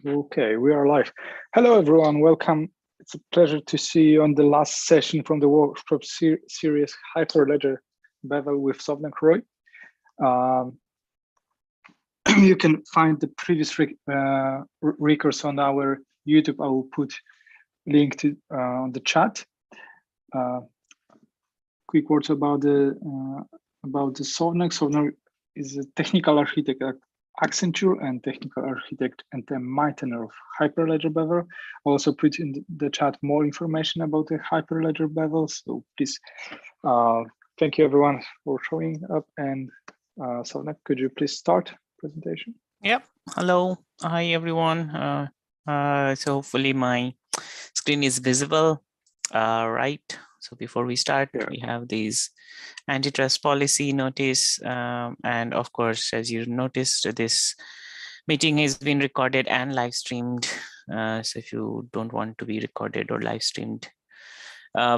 Okay, we are live. Hello, everyone. Welcome. It's a pleasure to see you on the last session from the workshop series Hyperledger Bevel with Sownak. You can find the previous records on our YouTube. I will put link to on the chat. Quick words about the Sownak. Sownak is a technical architect at Accenture and technical architect and the maintainer of Hyperledger Bevel. I'll also put in the chat more information about the Hyperledger Bevel. So please, thank you everyone for showing up. And Sownak, could you please start presentation? Yep. Hello. Hi everyone. So hopefully my screen is visible, right? So before we start, we have these antitrust policy notice, and of course, as you noticed, this meeting has been recorded and live streamed. So if you don't want to be recorded or live streamed,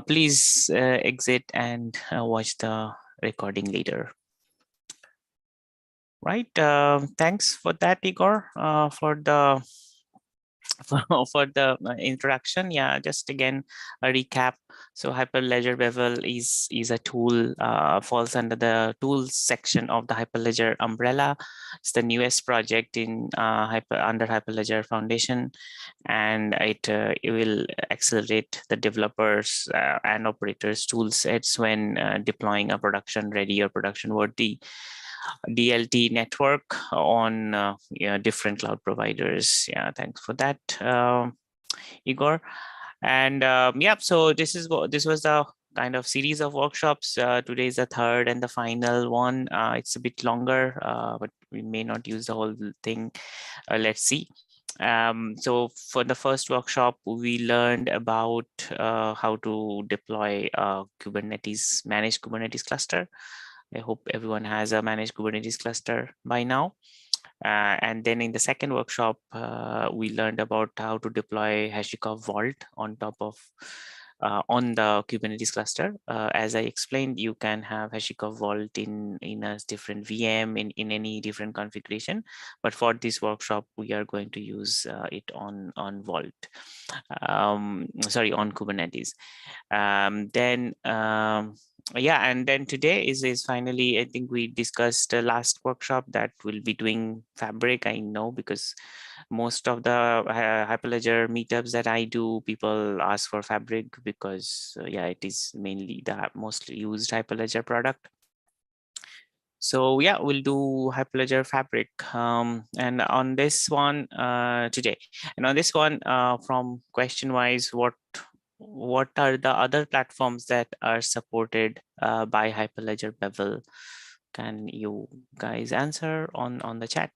please exit and watch the recording later. Right. Thanks for that, Igor, for the introduction. Yeah, just again a recap. So Hyperledger Bevel is a tool, falls under the tools section of the Hyperledger umbrella. It's the newest project in under Hyperledger Foundation, and it will accelerate the developers and operators tool sets when deploying a production ready or production worthy DLT network on different cloud providers. Yeah, thanks for that, Igor. And yeah, so this was the kind of series of workshops. Today is the third and the final one. It's a bit longer, but we may not use the whole thing. Let's see. So for the first workshop, we learned about how to deploy a managed Kubernetes cluster. I hope everyone has a managed Kubernetes cluster by now. And then in the second workshop, we learned about how to deploy Hashicorp Vault on top of on the Kubernetes cluster. As I explained, you can have Hashicorp Vault in a different VM in any different configuration. But for this workshop, we are going to use it on Vault. Sorry, on Kubernetes. Yeah, and then today is finally, I think we discussed the last workshop that we'll be doing Fabric. I know because most of the Hyperledger meetups that I do, people ask for Fabric because yeah, it is mainly the most used Hyperledger product. So yeah, we'll do Hyperledger Fabric, and on this one today, and on this one, from question wise, what are the other platforms that are supported by Hyperledger Bevel? Can you guys answer on the chat?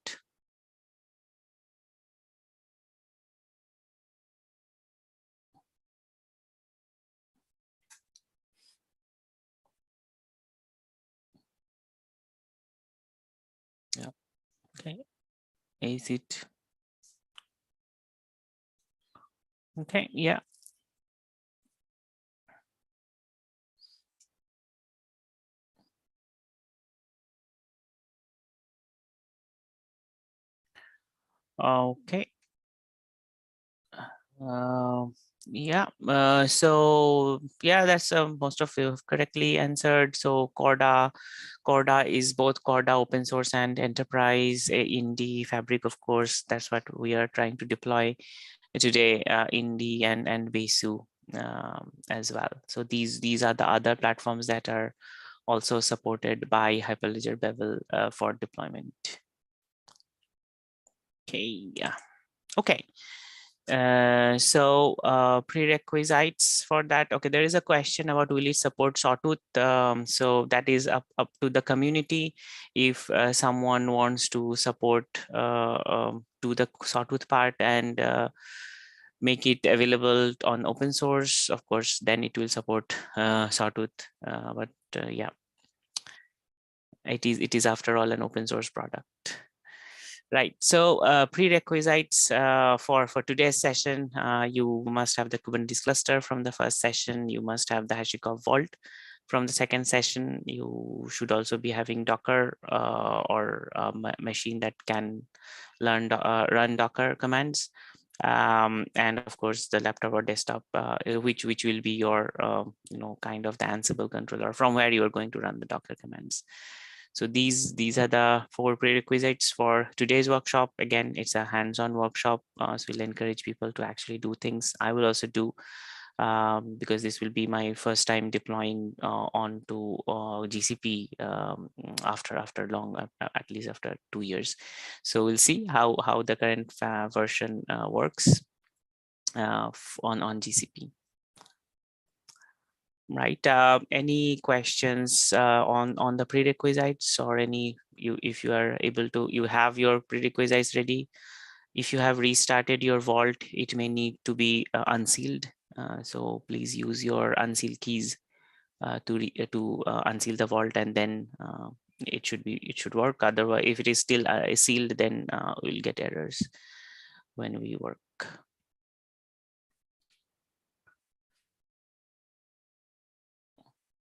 Yeah. Okay. Is it okay? Yeah. Okay. Yeah, so yeah, that's most of you have correctly answered. So Corda is both Corda open source and enterprise in the Fabric, of course. That's what we are trying to deploy today, Indy and Besu as well. So these are the other platforms that are also supported by Hyperledger Bevel for deployment. Okay, yeah, okay. So prerequisites for that. Okay, there is a question about will it support Sawtooth? So that is up to the community. If someone wants to support do the Sawtooth part and make it available on open source, of course, then it will support Sawtooth. But yeah, it is after all an open source product. Right, so prerequisites for today's session, you must have the Kubernetes cluster from the first session. You must have the Hashicorp Vault From the second session, you should also be having Docker or a machine that can run Docker commands. And of course, the laptop or desktop, which will be your, kind of the Ansible controller from where you are going to run the Docker commands. So these are the 4 prerequisites for today's workshop. Again, it's a hands-on workshop, so we'll encourage people to actually do things. I will also do, because this will be my first time deploying onto GCP after long, at least after 2 years. So we'll see how the current version works on GCP. Right. Any questions on the prerequisites, or if you are able to, you have your prerequisites ready. If you have restarted your vault, it may need to be unsealed. So please use your unseal keys to unseal the vault, and then it should work. Otherwise, if it is still sealed, then we'll get errors when we work.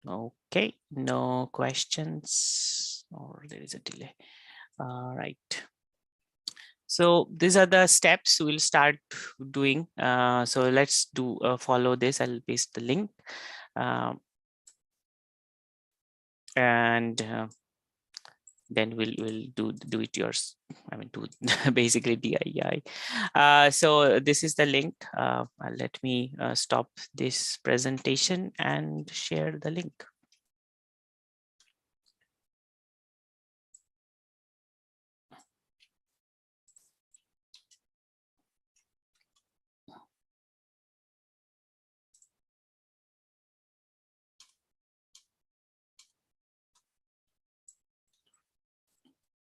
Okay, no questions, or there is a delay. All right. So these are the steps we'll start doing. So let's do follow this. I'll paste the link. And then we'll do it yours. I mean, do basically DIY. So this is the link. Let me stop this presentation and share the link.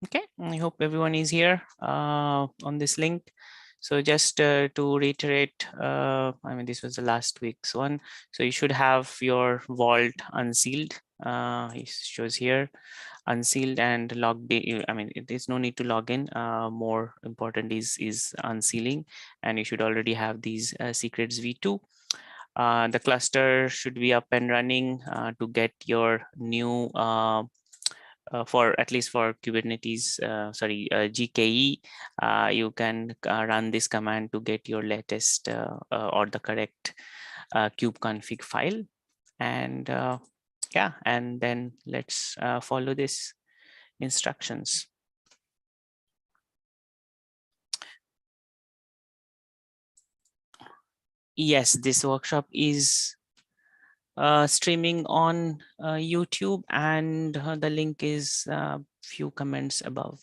Okay, I hope everyone is here on this link. So just to reiterate, I mean, this was the last week's one. So you should have your vault unsealed. It shows here, unsealed and logged in. I mean, there's no need to log in. More important is unsealing, and you should already have these secrets v2. The cluster should be up and running to get your new for at least for Kubernetes, GKE, you can run this command to get your latest or the correct kubeconfig file. And yeah, and then let's follow this instructions. Yes, this workshop is streaming on YouTube, and the link is a few comments above.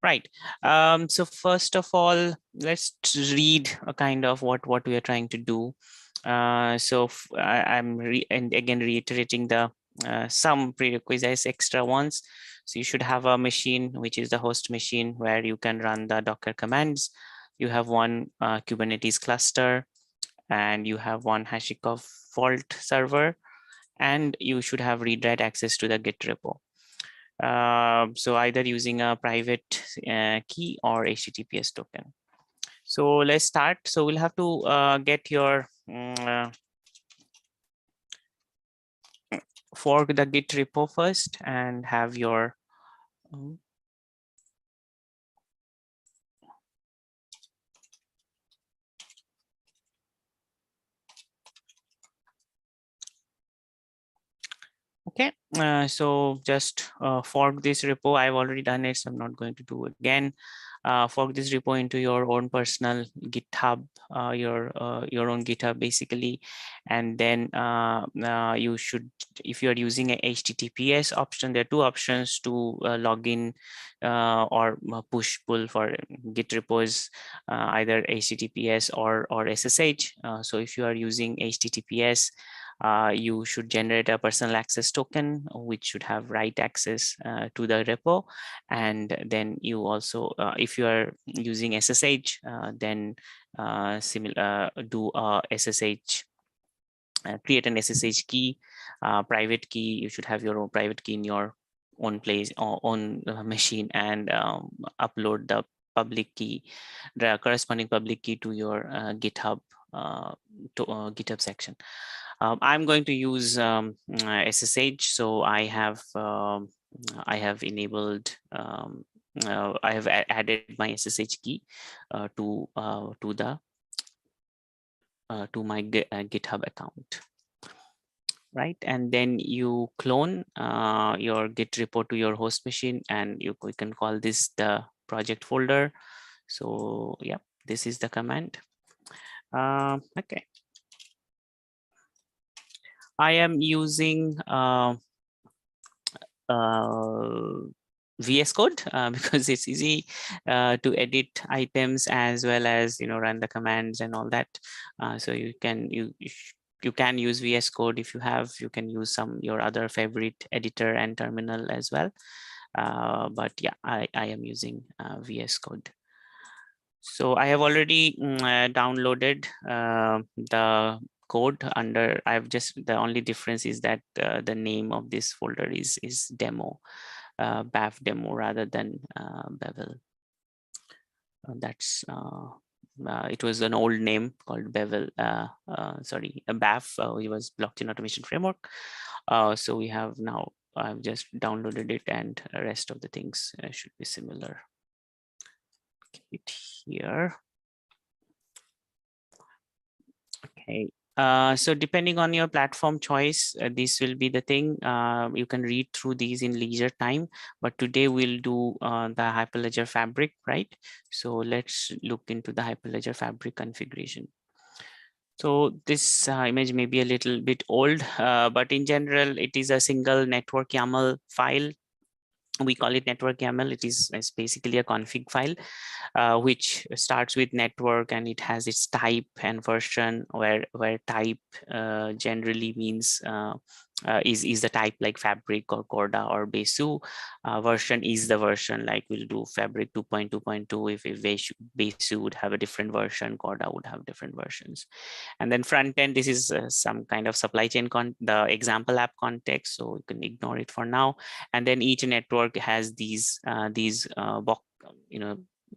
Right. So first of all, let's read a kind of what we are trying to do. I'm again reiterating the some prerequisites, extra ones. So you should have a machine, which is the host machine, where you can run the Docker commands. You have one Kubernetes cluster, and you have one Hashicorp Vault server, and you should have read-write access to the Git repo. So either using a private key or HTTPS token. So let's start. So we'll have to get your fork the Git repo first, and have your okay. So just fork this repo. I've already done it, so I'm not going to do it again. Fork this repo into your own personal GitHub, your own GitHub basically, and then you should, if you are using a HTTPS option, there are 2 options to log in or pull for Git repos, either HTTPS or SSH. So if you are using HTTPS, you should generate a personal access token, which should have write access to the repo. And then you also, if you are using SSH, then do a SSH, create an SSH key, private key. You should have your own private key in your own place or own machine, and upload the public key, the corresponding public key to your GitHub GitHub section. I'm going to use SSH, so I have enabled. I have added my SSH key to my GitHub account, right? And then you clone your Git repo to your host machine, and we can call this the project folder. So yeah, this is the command. Okay. I am using VS Code because it's easy to edit items as well as run the commands and all that. So you can use VS Code if you have. You can use your other favorite editor and terminal as well. But yeah, I am using VS Code. So I have already downloaded the code under. The only difference is that the name of this folder is demo, BAF demo rather than Bevel. It was an old name called Bevel. Sorry, BAF. It was Blockchain Automation Framework. So we have now. I've just downloaded it, and the rest of the things should be similar. It here. Okay. So depending on your platform choice, this will be the thing. You can read through these in leisure time, but today we'll do the Hyperledger Fabric, right? So let's look into the Hyperledger Fabric configuration. So this image may be a little bit old, but in general, it is a single network YAML file. We call it network YAML. It's basically a config file, which starts with network, and it has its type and version, where type generally means is the type like Fabric or Corda or Besu. Version is the version, like we'll do Fabric 2.2.2. If Besu would have a different version, Corda would have different versions. And then front end, this is some kind of supply chain the example app context, so you can ignore it for now. And then each network has these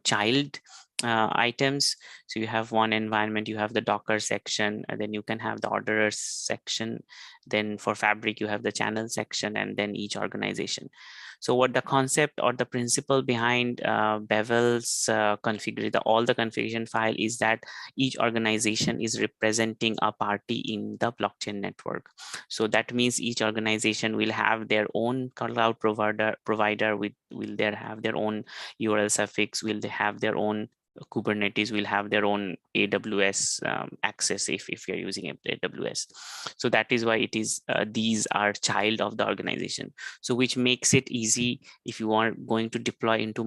child items. So you have one environment, you have the Docker section, and then you can have the orderers section. Then for Fabric, you have the channel section, and then each organization. So what the concept or the principle behind Bevel's all the configuration file is that each organization is representing a party in the blockchain network. So that means each organization will have their own cloud provider will have their own URL suffix, will they have their own Kubernetes, will have their own AWS access if you're using AWS. So that is why it is these are child of the organization. So which makes it easy if you are going to deploy into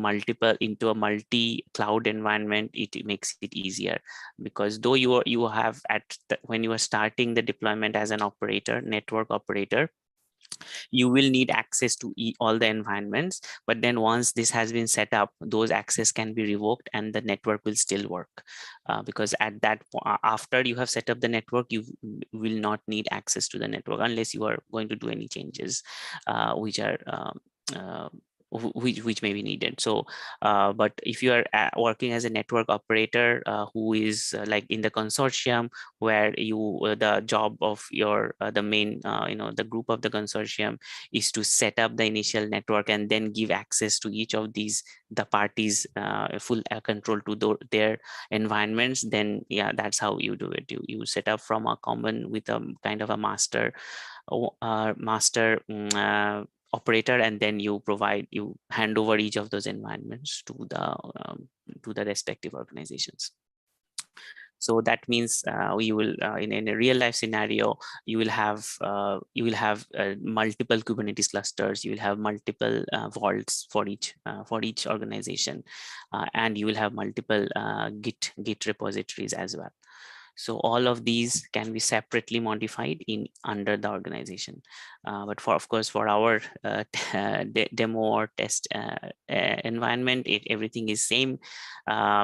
a multi-cloud environment. It makes it easier, because though you have when you are starting the deployment as an network operator, you will need access to all the environments, but then once this has been set up, those access can be revoked and the network will still work, because at that after you have set up the network, you will not need access to the network unless you are going to do any changes which may be needed. So but if you are working as a network operator who is like in the consortium, where the job of your the main the group of the consortium is to set up the initial network and then give access to each of the parties full control to their environments, then yeah, that's how you do it. You set up from a common with a kind of a master operator, and then you hand over each of those environments to the respective organizations. So that means we will in a real life scenario, you will have multiple Kubernetes clusters, you will have multiple vaults for each organization, and you will have multiple Git repositories as well. So all of these can be separately modified under the organization. But of course, for our demo or test environment, everything is same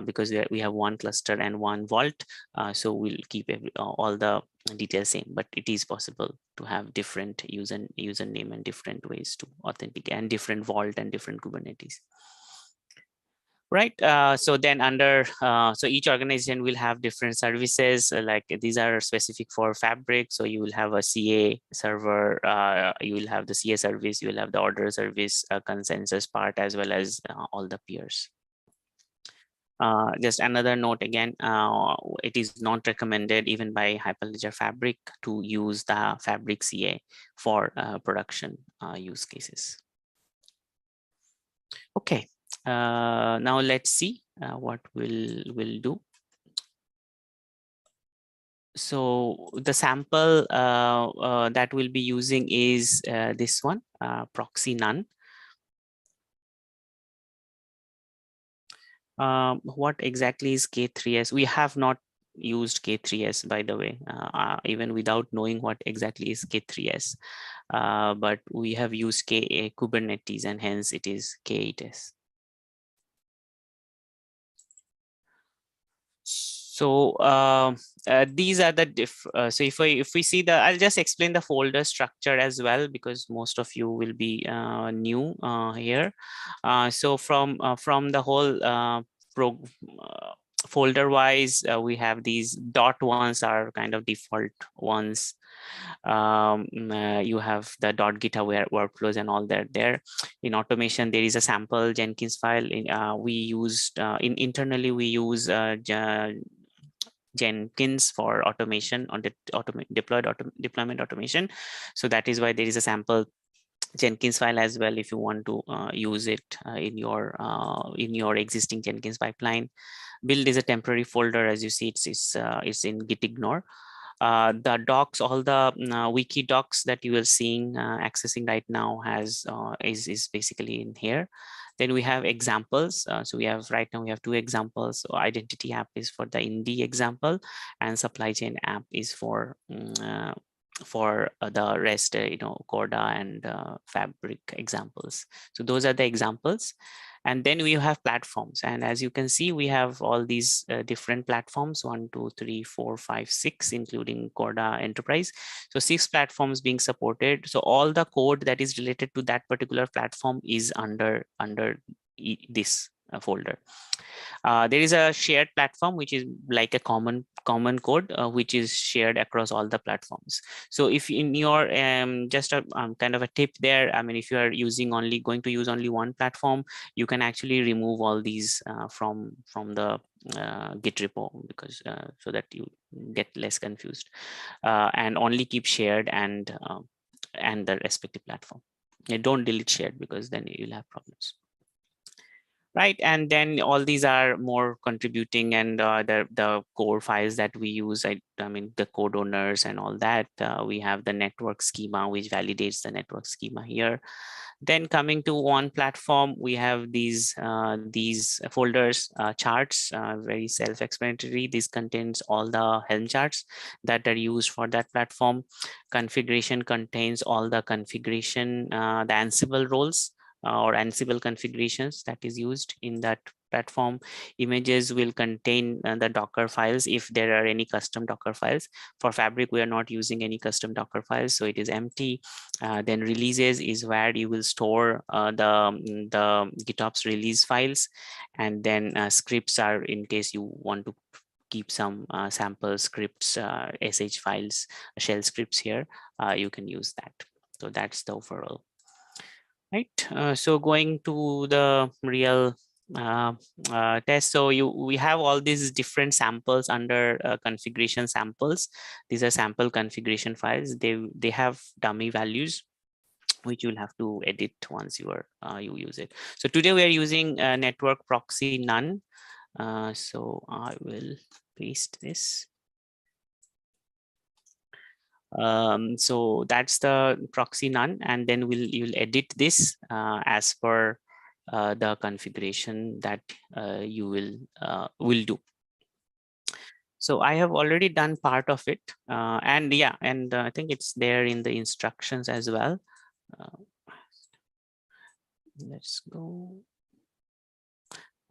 because we have one cluster and one vault. So we'll keep all the details same, but it is possible to have different username and different ways to authenticate, and different vault and different Kubernetes. Right. So then under, so each organization will have different services, like these are specific for Fabric. So you will have a CA server, you will have the CA service, you will have the order service, consensus part, as well as all the peers. Just another note again, it is not recommended even by Hyperledger Fabric to use the Fabric CA for production use cases. Okay, now let's see what we'll do. So the sample that we'll be using is this one, proxy none. What exactly is K3S? We have not used K3S, by the way, even without knowing what exactly is K3S. But we have used Kubernetes, and hence it is K8S. So these are the so if we see the, I'll just explain the folder structure as well, because most of you will be new here. So from the whole folder wise, we have these dot ones are kind of default ones. You have the .github workflows and all that there. In automation, there is a sample Jenkins file. We used internally we use Jenkins for automation on the deployment automation. So that is why there is a sample Jenkins file as well if you want to use it in your existing Jenkins pipeline. Build is a temporary folder, as you see, it's in git ignore. The docs, all the wiki docs that you are seeing accessing right now is basically in here. Then we have examples. So we have right now we have two examples. So identity app is for the Indie example, and supply chain app is for the rest, Corda and Fabric examples. So those are the examples. And then we have platforms, and as you can see, we have all these different platforms, 1, 2, 3, 4, 5, 6, including Corda Enterprise. So 6 platforms being supported. So all the code that is related to that particular platform is under this folder. There is a shared platform, which is like a common code, which is shared across all the platforms. So if in your just a kind of a tip there, I mean, if you are going to use only one platform, you can actually remove all these from the Git repo, because so that you get less confused, and only keep shared and the respective platform. Don't delete shared, because then you'll have problems. Right, and then all these are more contributing, and the core files that we use, I mean the code owners and all that. We have the network schema, which validates the network schema here. Then coming to one platform, we have these folders, charts, very self-explanatory. This contains all the Helm charts that are used for that platform. Configuration contains all the configuration, the Ansible roles, or Ansible configurations that is used in that platform. Images will contain the Docker files if there are any custom Docker files. For Fabric, we are not using any custom Docker files, so it is empty. Then releases is where you will store the GitOps release files, and then scripts are in case you want to keep some sample scripts, SH files, shell scripts here, you can use that. So that's the overall. Right, so going to the real test. So we have all these different samples under configuration samples. These are sample configuration files. They have dummy values, which you'll have to edit once you use it. So today we are using network proxy none. So I will paste this. So that's the proxy none, and then you'll edit this as per the configuration that you will do. So I have already done part of it, and yeah, and I think it's there in the instructions as well. Let's go.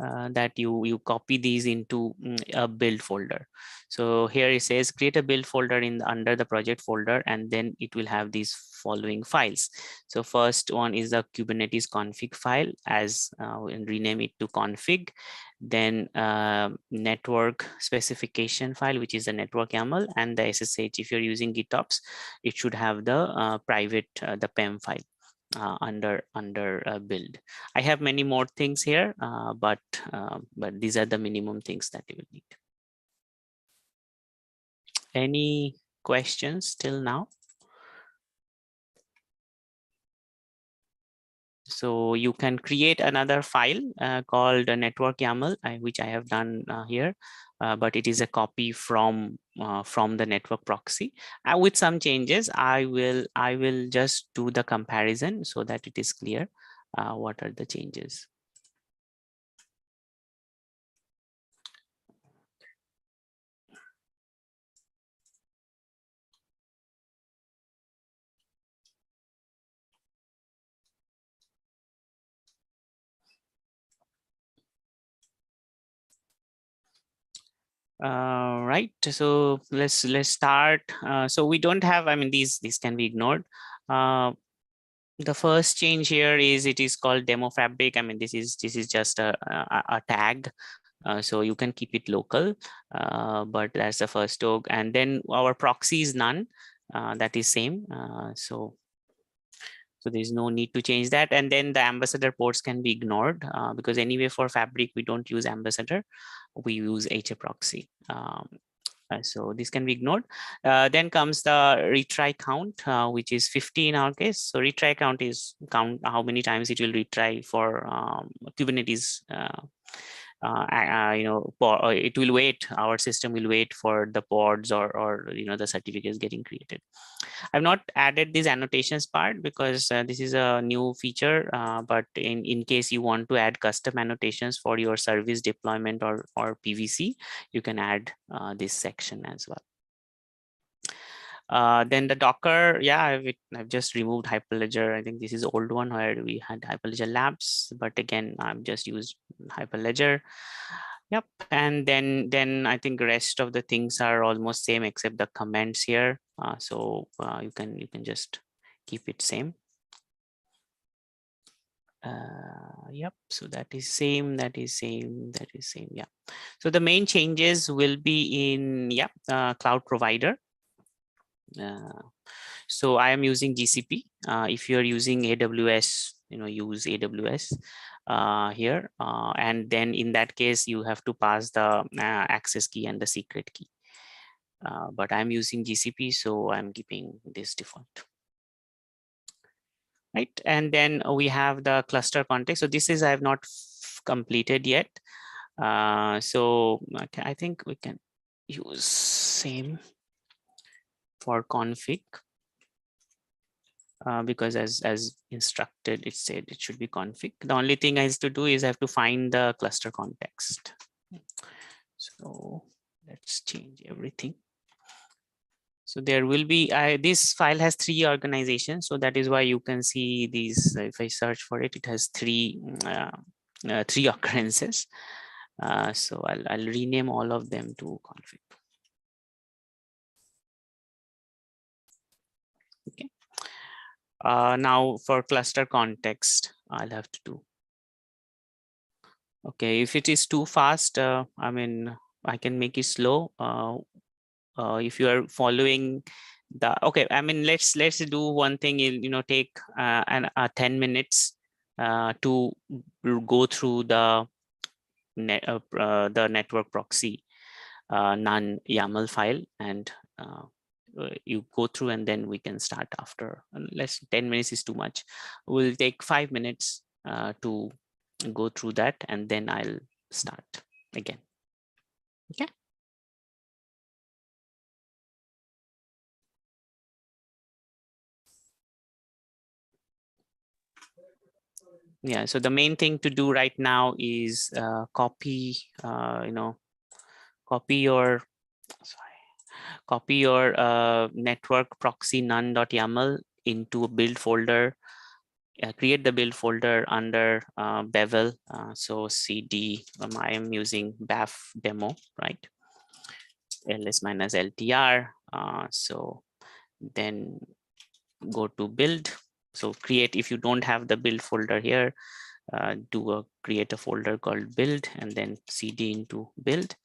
that you copy these into a build folder. So here it says create a build folder under the project folder, and then it will have these following files. So first one is the Kubernetes config file, and rename it to config. Then network specification file, which is the network YAML, and the SSH. If you're using GitOps, it should have the private the PEM file under build. I have many more things here, but these are the minimum things that you will need. Any questions till now? So you can create another file called a network YAML, which I have done here, but it is a copy from the network proxy. With some changes, I will just do the comparison so that it is clear what are the changes. Right, so let's start. So we don't have, I mean, these can be ignored. The first change here is it is called demo fabric. I mean, this is just a tag, so you can keep it local, but that's the first dog. And then our proxy is none, that is same. So there's no need to change that. And then the ambassador ports can be ignored because anyway for fabric we don't use ambassador, we use HA proxy. So this can be ignored. Then comes the retry count, which is 50 in our case. So retry count is count how many times it will retry for Kubernetes. It will wait. Our system will wait for the pods or the certificates getting created. I've not added this annotations part because this is a new feature, but in case you want to add custom annotations for your service deployment or PVC, you can add this section as well. Then the Docker, yeah, I've just removed Hyperledger. I think this is the old one where we had Hyperledger Labs, but again, I've just used Hyperledger. Yep, and then I think the rest of the things are almost same except the comments here. So you can just keep it same. Yep, so that is same, that is same, that is same. Yeah, so the main changes will be in cloud provider. So I am using GCP. If you're using AWS, use AWS here. And then in that case, you have to pass the access key and the secret key. But I'm using GCP, so I'm keeping this default. Right, and then we have the cluster context. So this is I have not completed yet. So I think we can use same for config. Because as instructed, it said it should be config. The only thing I have to do is I have to find the cluster context. So let's change everything. So there will be, this file has 3 organizations. So that is why you can see these, if I search for it, it has 3 occurrences. So I'll rename all of them to config. Okay. Now for cluster context, I'll have to do. Okay, if it is too fast, I mean, I can make it slow. If you are following the, okay, I mean, let's do one thing, take 10 minutes to go through the network proxy none YAML file, and you go through, and then we can start after. 10 minutes is too much. We'll take 5 minutes to go through that, and then I'll start again. Okay. Yeah, so the main thing to do right now is copy your network proxy none.yaml into a build folder create the build folder under Bevel. So cd, I am using baf demo, right? ls minus ltr. So then go to build. So create, if you don't have the build folder here, create a folder called build and then cd into build,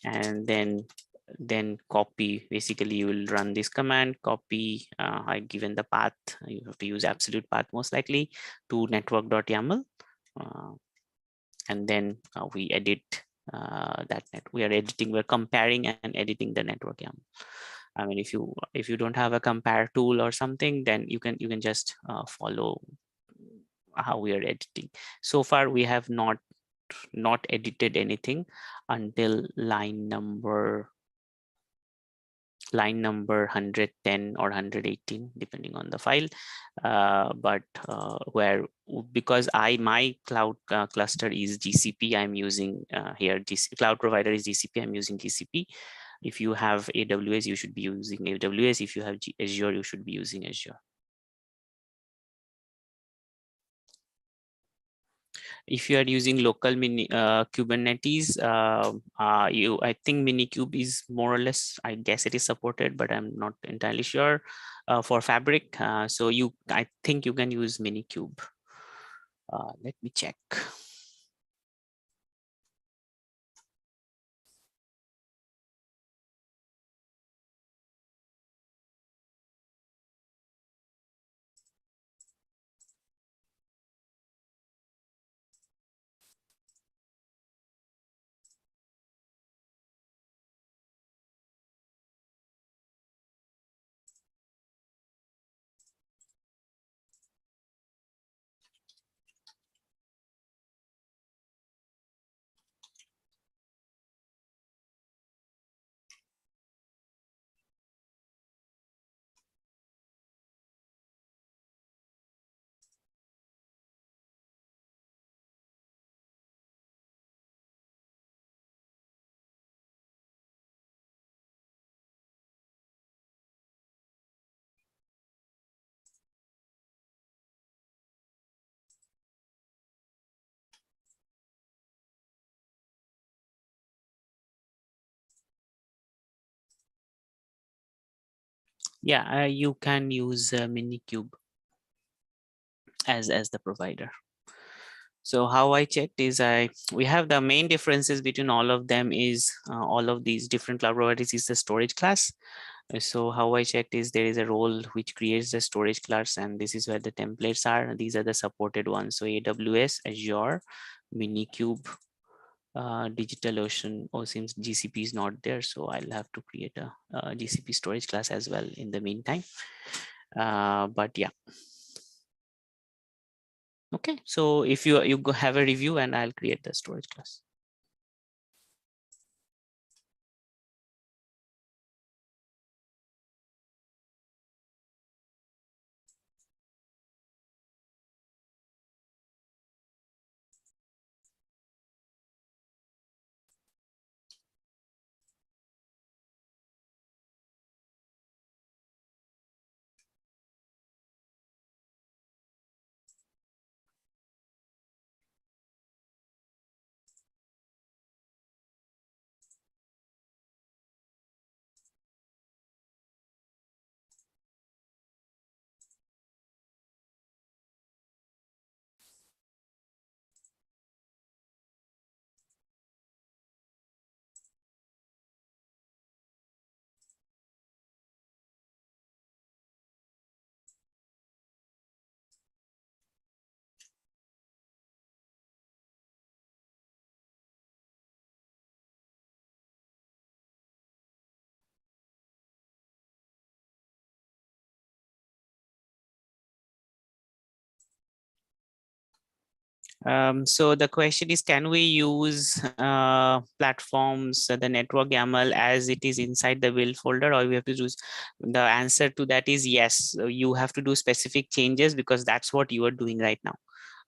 and then copy. Basically you will run this command, copy, I given the path, you have to use absolute path most likely, to network.yaml, and then we edit we are editing, we're comparing and editing the network YAML. I mean, if you don't have a compare tool or something, then you can just follow how we are editing. So far we have not edited anything until line number 110 or 118 depending on the file, but because my cloud cluster is GCP, I'm using here cloud provider is GCP, I'm using GCP. If you have AWS, you should be using AWS. If you have Azure, you should be using Azure. If you are using local Kubernetes, I think Minikube is more or less, I guess it is supported, but I'm not entirely sure for Fabric. So I think you can use Minikube. Let me check. Yeah, you can use Minikube as the provider. So how I checked is we have the main differences between all of them is all of these different cloud providers is the storage class. So how I checked is there is a role which creates the storage class, and this is where the templates are. These are the supported ones. So AWS, Azure, Minikube, DigitalOcean. Oh, since GCP is not there, so I'll have to create a GCP storage class as well in the meantime. But yeah. Okay, so if you go have a review, and I'll create the storage class. So the question is, can we use platforms, the network YAML as it is inside the build folder, or we have to use? The answer to that is yes. You have to do specific changes because that's what you are doing right now.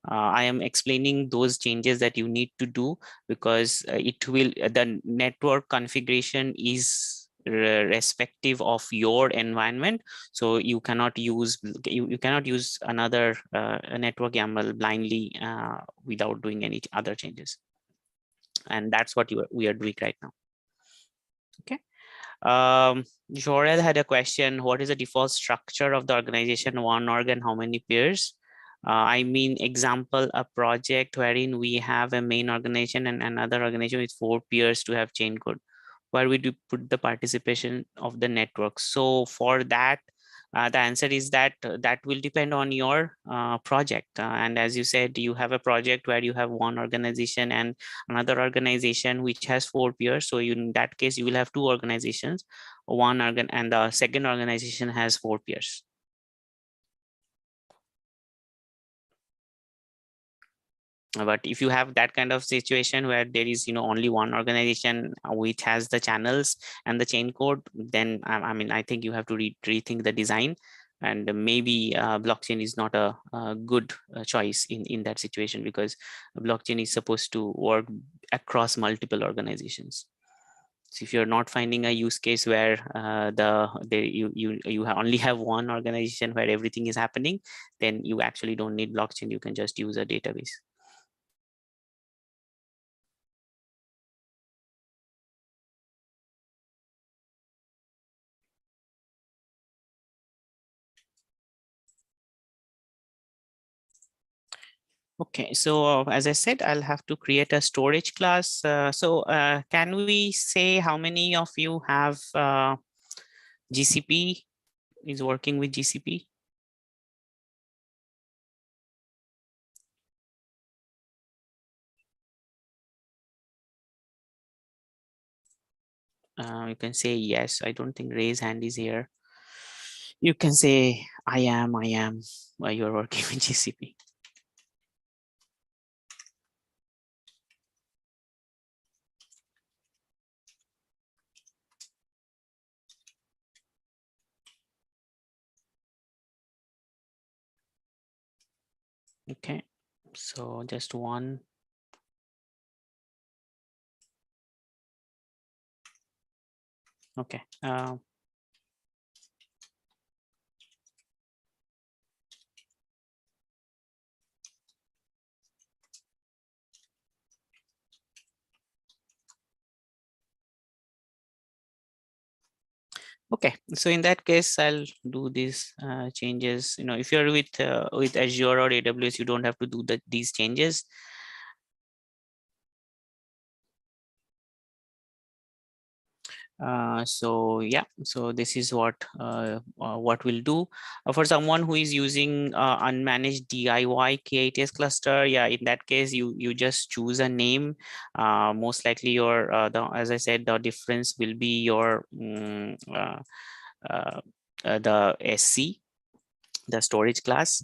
I am explaining those changes that you need to do because it will the network configuration is respective of your environment. So you cannot use another network YAML blindly without doing any other changes. And that's what we are doing right now. Okay. Jorel had a question: what is the default structure of the organization? One org and how many peers? I mean, example, a project wherein we have a main organization and another organization with 4 peers to have chain code, where we do put the participation of the network. So for that, the answer is that that will depend on your project. And as you said, you have a project where you have one organization and another organization which has 4 peers. So in that case, you will have 2 organizations, and the second organization has 4 peers. But if you have that kind of situation where there is only one organization which has the channels and the chain code, then I mean, I think you have to rethink the design, and maybe blockchain is not a good choice in that situation, because blockchain is supposed to work across multiple organizations. So if you're not finding a use case where you only have one organization where everything is happening, then you actually don't need blockchain. You can just use a database. Okay, so as I said, I'll have to create a storage class. Can we say how many of you have GCP, is working with GCP? You can say yes. I don't think raise hand is here. You can say I am, while you're working with GCP. Okay, so just one. Okay. Okay, so in that case, I'll do these changes. If you're with Azure or AWS, you don't have to do these changes. So yeah, so this is what we'll do for someone who is using unmanaged DIY K8s cluster. Yeah, in that case, you just choose a name. Most likely your as I said, the difference will be your the SC, the storage class.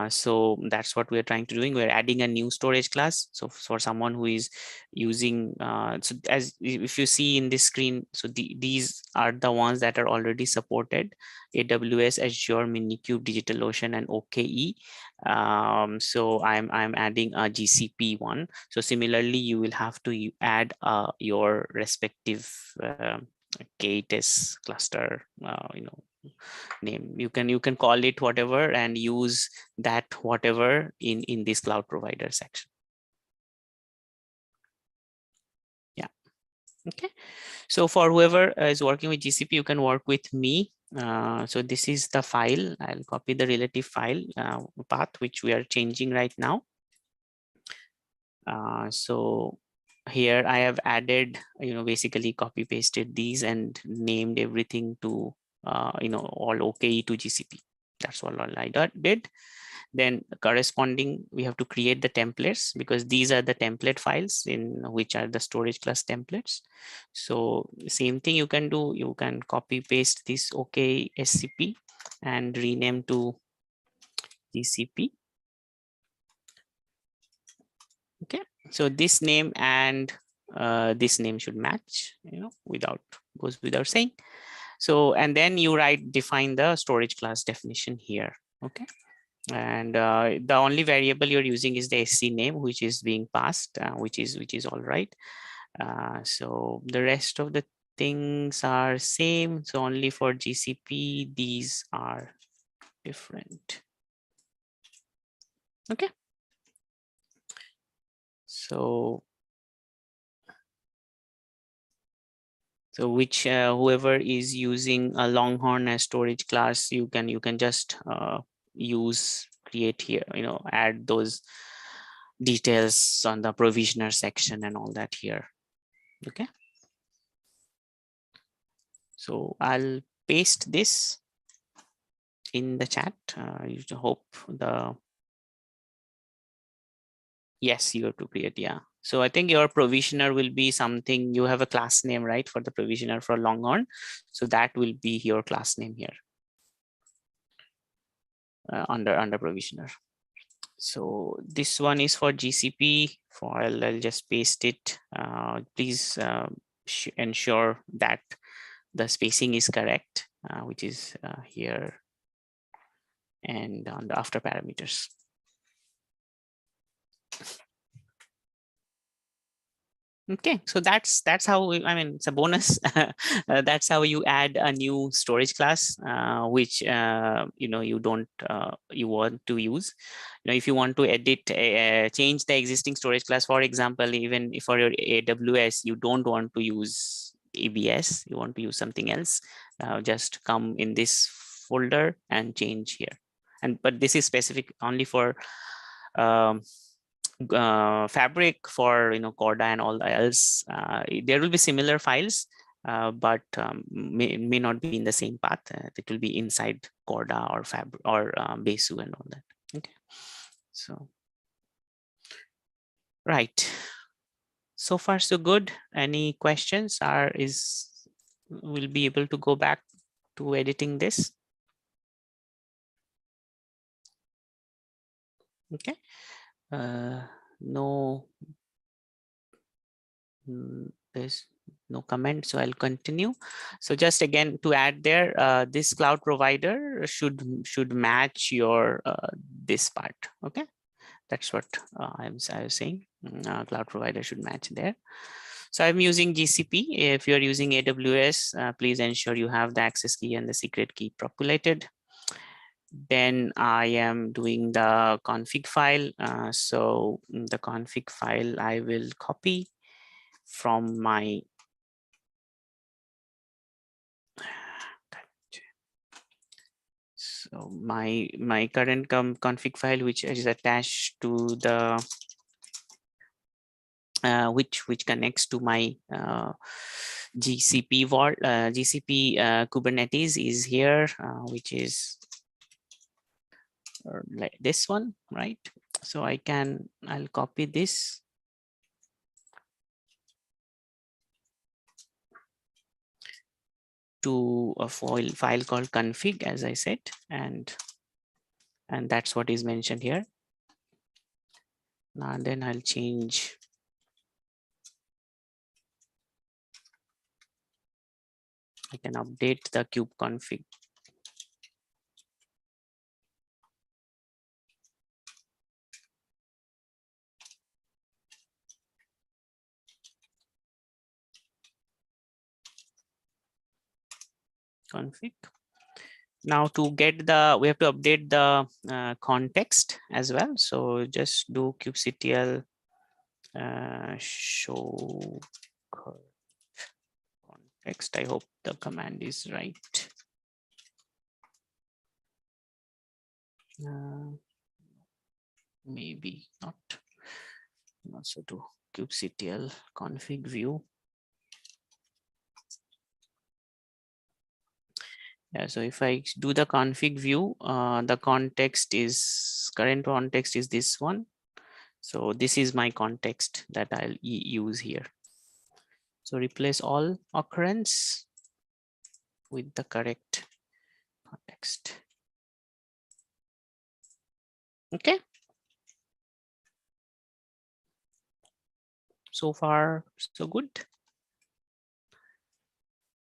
So that's what we're trying to doing. We're adding a new storage class. So for someone who is using, so as if you see in this screen, so these are the ones that are already supported: AWS, Azure, Minikube, DigitalOcean, and OKE. So I'm adding a GCP one. So similarly, you will have to add your respective K8s cluster, name. You can call it whatever and use that whatever in this cloud provider section. Yeah. Okay, so for whoever is working with GCP, you can work with me. So this is the file. I'll copy the relative file path which we are changing right now. So here I have added, basically copy pasted these and named everything to all OKE to GCP. That's all I did. Then corresponding, we have to create the templates, because these are the template files in which are the storage class templates. So same thing you can do. You can copy paste this OK SCP and rename to GCP. Okay, so this name and this name should match, goes without saying. So, and then you define the storage class definition here. Okay. And the only variable you're using is the SC name, which is being passed, which is all right. So the rest of the things are same. So only for GCP, these are different. Okay. So which whoever is using a Longhorn as storage class, you can just create here, add those details on the provisioner section and all that here. Okay. So I'll paste this in the chat. You hope yes, you have to create. Yeah. So I think your provisioner will be something, you have a class name, right, for the provisioner for Longhorn. So that will be your class name here under provisioner. So this one is for GCP. I'll just paste it. Please ensure that the spacing is correct, which is here and on the after parameters. Okay, so that's how it's a bonus. That's how you add a new storage class, which you don't you want to use. If you want to edit, change the existing storage class, for example, even for your AWS, you don't want to use EBS, you want to use something else. Just come in this folder and change here. But this is specific only for Fabric. For Corda and all else, there will be similar files, but may not be in the same path. It will be inside Corda or Fabric or Besu and all that. Okay, so right, so far so good. Any questions? We'll be able to go back to editing this. Okay. No, there's no comment, so I'll continue. So just again to add there, this cloud provider should match your this part. Okay, that's what I was saying. Cloud provider should match there. So I'm using GCP. If you're using AWS, please ensure you have the access key and the secret key populated. Then I am doing the config file. So the config file I will copy from my my current config file, which is attached to the which connects to my GCP Vault. GCP Kubernetes is here, which is like this one, right? So I'll copy this. To a file called config, as I said, and that's what is mentioned here. And then I'll change I can update the kube config. Config. Now to get we have to update the context as well. So just do kubectl show context. I hope the command is right. Maybe not. Also do kubectl config view. Yeah, so if I do the config view, the current context is this one. So this is my context that I'll use here. So replace all occurrence with the correct context. Okay. So far, so good.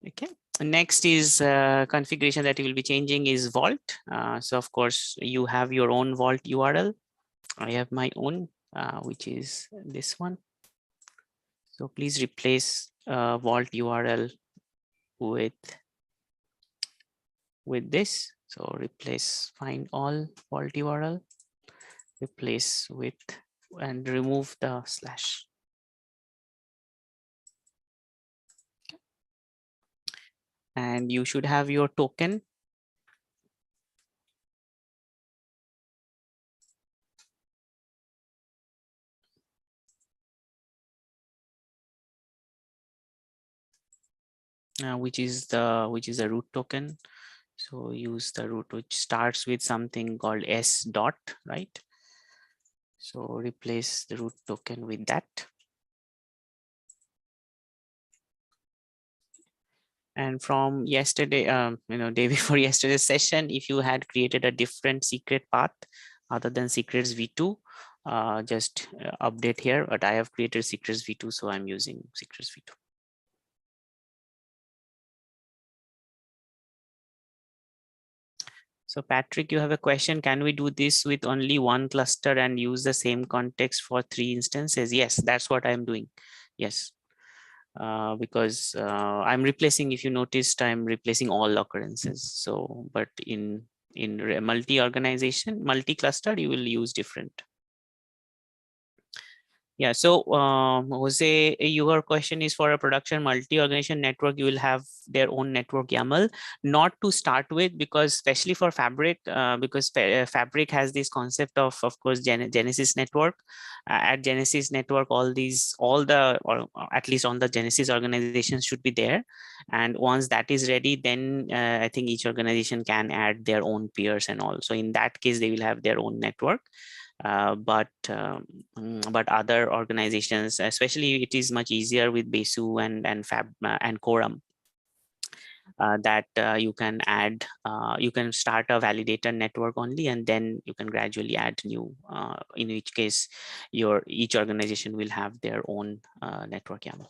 Okay. Next is configuration that you will be changing is Vault. So of course, you have your own Vault URL. I have my own, which is this one. So please replace Vault URL with this. So replace find all vault URL, replace with, and remove the slash. And you should have your token. Which is the root token. So use the root, which starts with something called s dot, right? So replace the root token with that. And from yesterday, day before yesterday's session, if you had created a different secret path other than secrets v2, just update here. But I have created secrets v2, so I'm using secrets v2. So Patrick, you have a question. Can we do this with only one cluster and use the same context for 3 instances? Yes, that's what I'm doing. Yes. Because I'm replacing, if you noticed, I'm replacing all occurrences. So, but in multi-organization, multi-cluster, you will use different. Yeah, so Jose, your question is for a production multi-organization network, you will have their own network YAML, not to start with, because especially for Fabric, because Fabric has this concept of course, Genesis network. At Genesis network, or at least on the Genesis organization should be there. And once that is ready, then I think each organization can add their own peers and all. So in that case, they will have their own network. But other organizations, especially, it is much easier with Besu and Quorum, that you can add, you can start a validator network only, and then you can gradually add new, in which case each organization will have their own network YAML.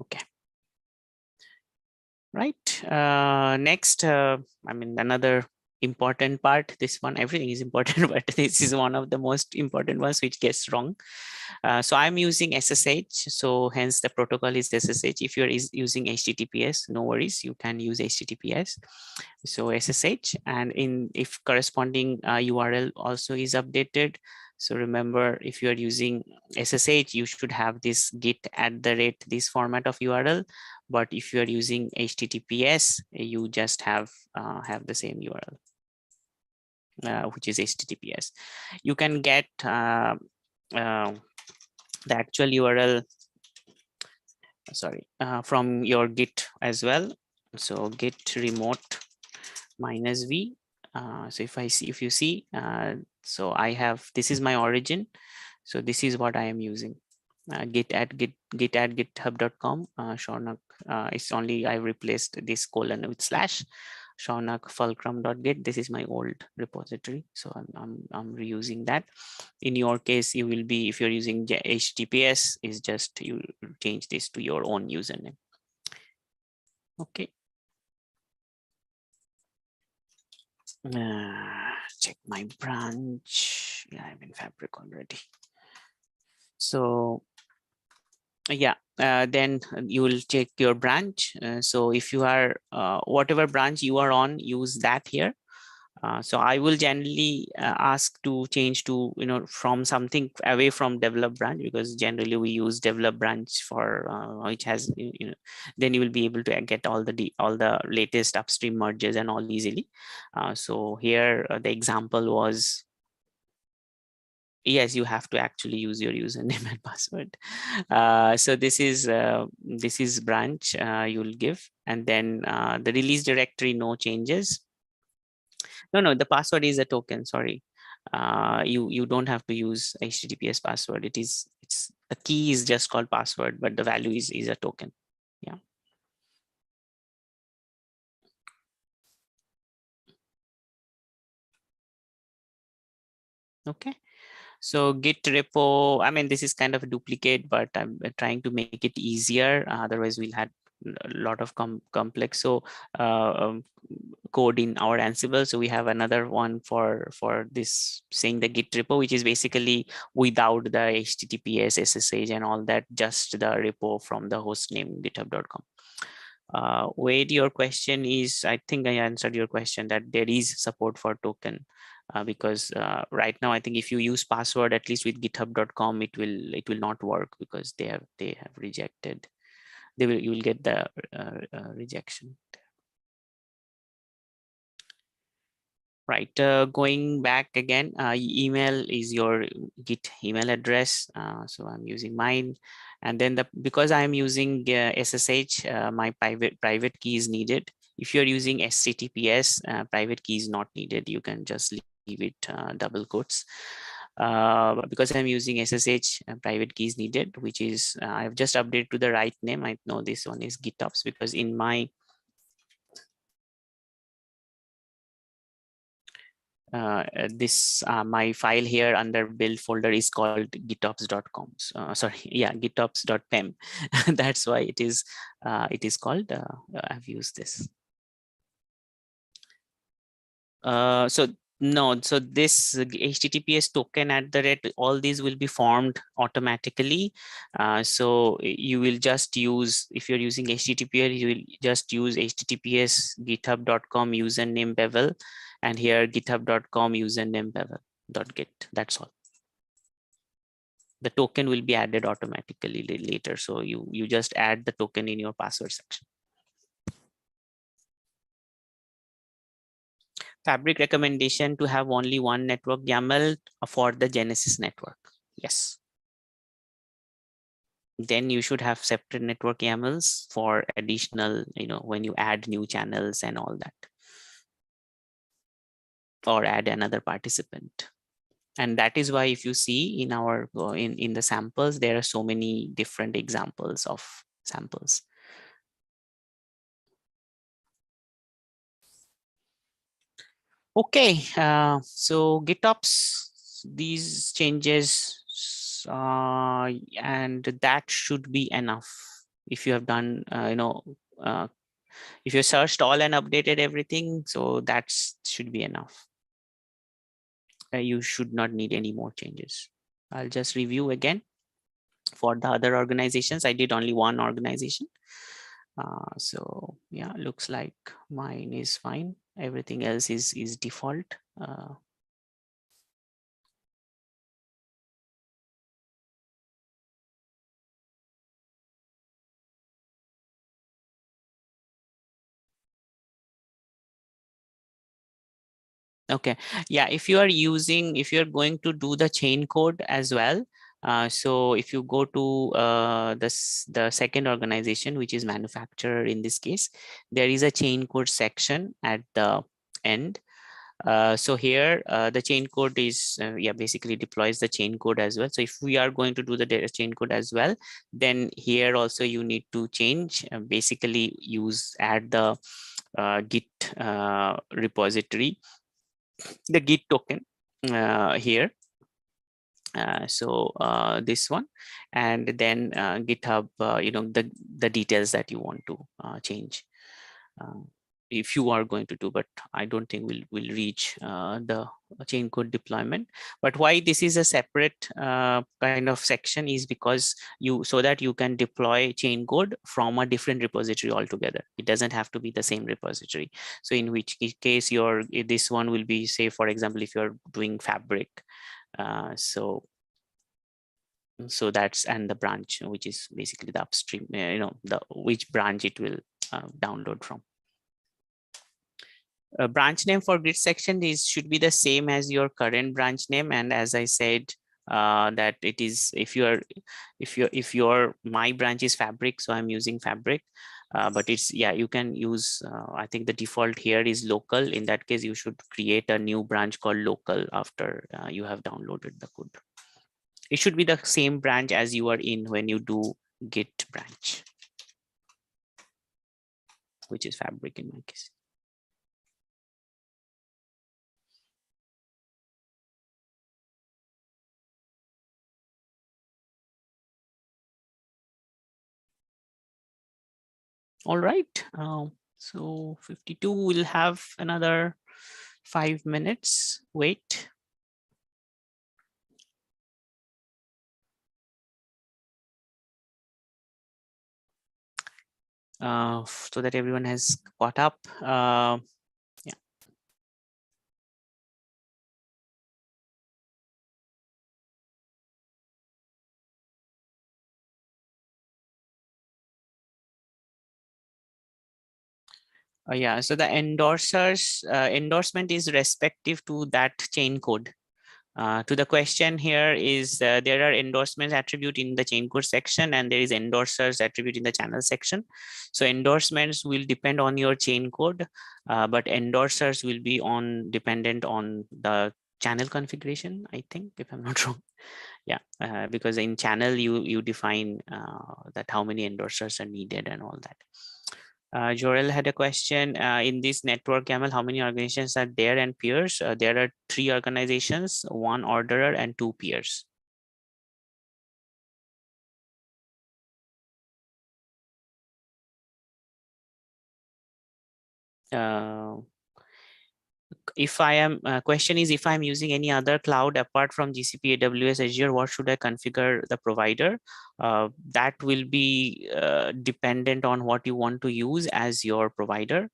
Okay. Right. Next, I mean, another important part, this one, everything is important, but this is one of the most important ones which gets wrong. So I'm using SSH, so hence the protocol is SSH. If you're using HTTPS, no worries, you can use HTTPS. So SSH, and if corresponding URL also is updated. So remember, if you are using SSH, you should have this git @ this format of URL. But if you are using HTTPS, you just have the same URL, which is HTTPS. You can get the actual URL, from your git as well. So git remote -v. So if you see, so I have, this is my origin. So this is what I am using. Git at github.com. Sownak, it's only I replaced this colon with slash. Sownak fulcrum.git. This is my old repository, so I'm reusing that. In your case, you will be, if you're using HTTPS, is just you change this to your own username. Okay. Check my branch. Yeah, I'm in Fabric already. So yeah, then you will check your branch. So if you are whatever branch you are on, use that here. So I will generally ask to change to, from something away from develop branch, because generally we use develop branch for which has, then you will be able to get all the latest upstream merges and all easily. So here the example was, yes, you have to actually use your username and password. So this is branch you'll give, and then the release directory, no changes. No, the password is a token. Sorry, you don't have to use HTTPS password. It's the key is just called password, but the value is a token. Yeah. Okay. So git repo, I mean, this is kind of a duplicate, but I'm trying to make it easier. Otherwise, we'll have a lot of complex. So code in our Ansible. So we have another one for this saying the Git repo, which is basically without the HTTPS, SSH and all that, just the repo from the host name github.com. Wade, your question is, I think I answered your question that there is support for token because right now I think if you use password, at least with github.com, it will not work because they have rejected. You will get the rejection. Right, going back again, email is your Git email address. So I'm using mine, and then because I'm using SSH, my private key is needed. If you're using HTTPS, private key is not needed. You can just leave it double quotes. Because I'm using SSH, private key is needed, which is I've just updated to the right name. I know this one is GitOps because in my my file here under build folder is called gitops.com. Sorry, yeah, gitops.pem. That's why it is called. I've used this. So no, so this HTTPS token at the rate, all these will be formed automatically. So you will just use, if you're using HTTPS, you will just use HTTPS github.com username bevel, and here github.com username bevel.git. That's all. The token will be added automatically later. So you just add the token in your password section. Fabric recommendation to have only one network YAML for the Genesis network. Yes. Then you should have separate network YAMLs for additional, when you add new channels and all that, or add another participant. And that is why if you see in our in the samples, there are so many different examples of samples. Okay, so GitOps, these changes, and that should be enough. If you have done, if you searched all and updated everything, so that should be enough. You should not need any more changes. I'll just review again. For the other organizations, I did only one organization. So yeah, looks like mine is fine. Everything else is default. Okay, yeah, if you're going to do the chain code as well, so if you go to the second organization, which is manufacturer in this case, there is a chain code section at the end. So here the chain code is basically deploys the chain code as well. So if we are going to do the data chain code as well, then here also you need to change, basically add the Git repository, the Git token here. So this one, and then GitHub, the details that you want to change. If you are going to do, but I don't think we'll reach the chain code deployment. But why this is a separate kind of section is because so that you can deploy chain code from a different repository altogether. It doesn't have to be the same repository. So in which case this one will be, say, for example, if you're doing Fabric, so that's, and the branch, which is basically the upstream, which branch it will download from. Branch name for grid section should be the same as your current branch name. And as I said, that it is, if my branch is Fabric, so I'm using Fabric. But it's, you can use, I think the default here is local. In that case, you should create a new branch called local after you have downloaded the code. It should be the same branch as you are in when you do git branch, which is Fabric in my case. All right. So 52 will have another 5 minutes. Wait. So that everyone has caught up. Yeah. Yeah, so the endorsers, endorsement is respective to that chain code. To the question here is there are endorsements attribute in the chain code section and there is endorsers attribute in the channel section. So endorsements will depend on your chain code, but endorsers will be dependent on the channel configuration, I think, if I'm not wrong. Yeah, because in channel you define that how many endorsers are needed and all that. Jorel had a question in this network YAML, how many organizations are there and peers? There are 3 organizations, 1 orderer and 2 peers. If I am question is if I'm using any other cloud apart from GCP, AWS, Azure, what should I configure the provider? That will be dependent on what you want to use as your provider.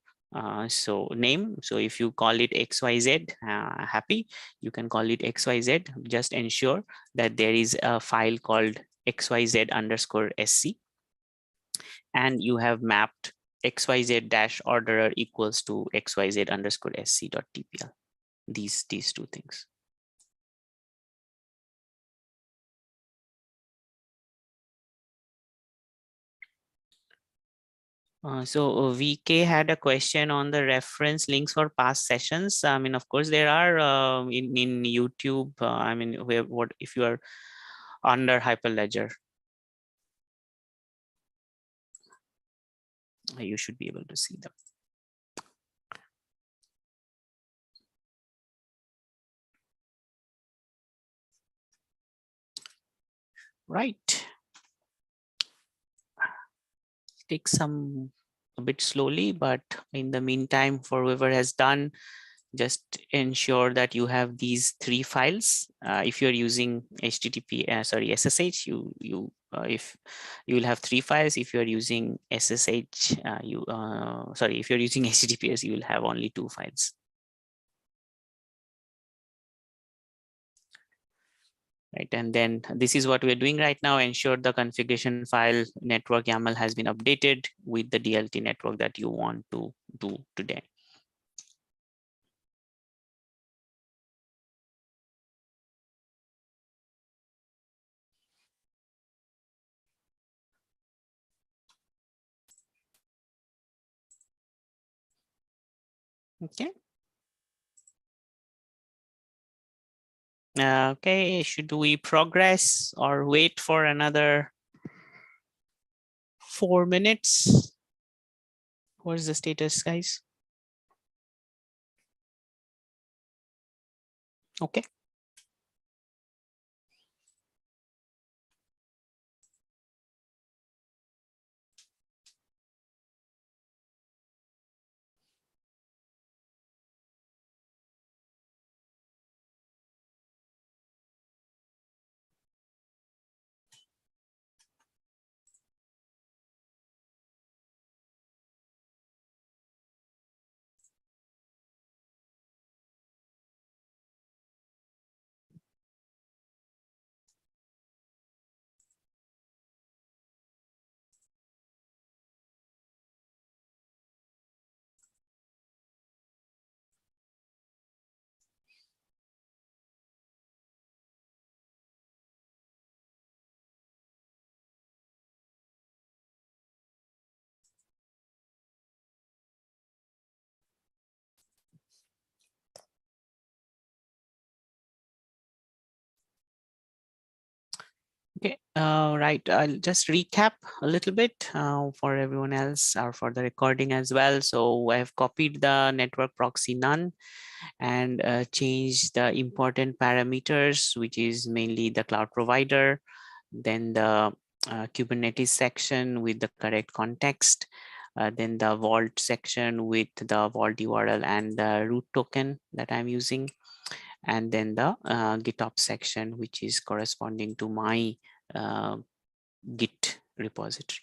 So name, so if you call it XYZ happy, you can call it XYZ. Just ensure that there is a file called XYZ_SC and you have mapped XYZ-orderer equals to XYZ_SC.tpl. These 2 things. So VK had a question on the reference links for past sessions. I mean, of course, there are in YouTube. I mean, what if you are under Hyperledger, you should be able to see them. Right. Take some a bit slowly, but in the meantime, for whoever has done, just ensure that you have these 3 files. If you're using SSH, if you will have 3 files. If you're using SSH, if you're using HTTPS, you will have only 2 files. Right, and then this is what we're doing right now. Ensure the configuration file network YAML has been updated with the DLT network that you want to do today. Okay. Okay, should we progress or wait for another 4 minutes? What is the status, guys? Okay. Okay, right. I'll just recap a little bit for everyone else or for the recording as well. So I have copied the network proxy none and changed the important parameters, which is mainly the cloud provider, then the Kubernetes section with the correct context, then the Vault section with the Vault URL and the root token that I'm using, and then the GitOps section, which is corresponding to my Git repository.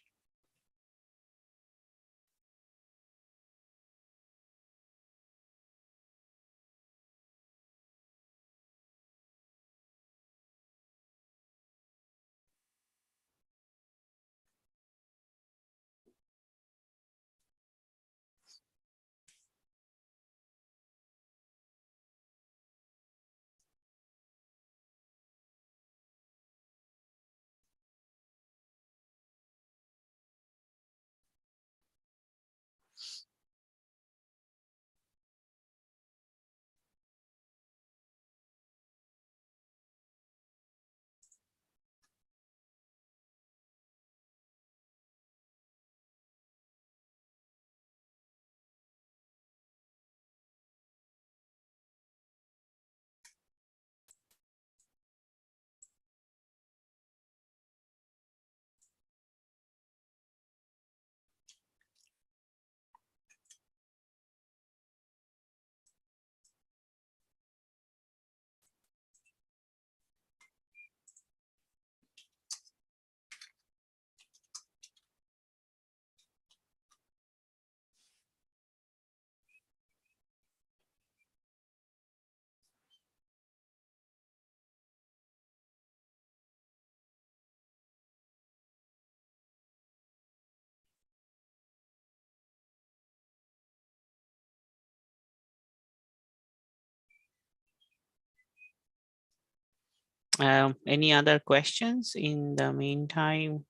Any other questions in the meantime?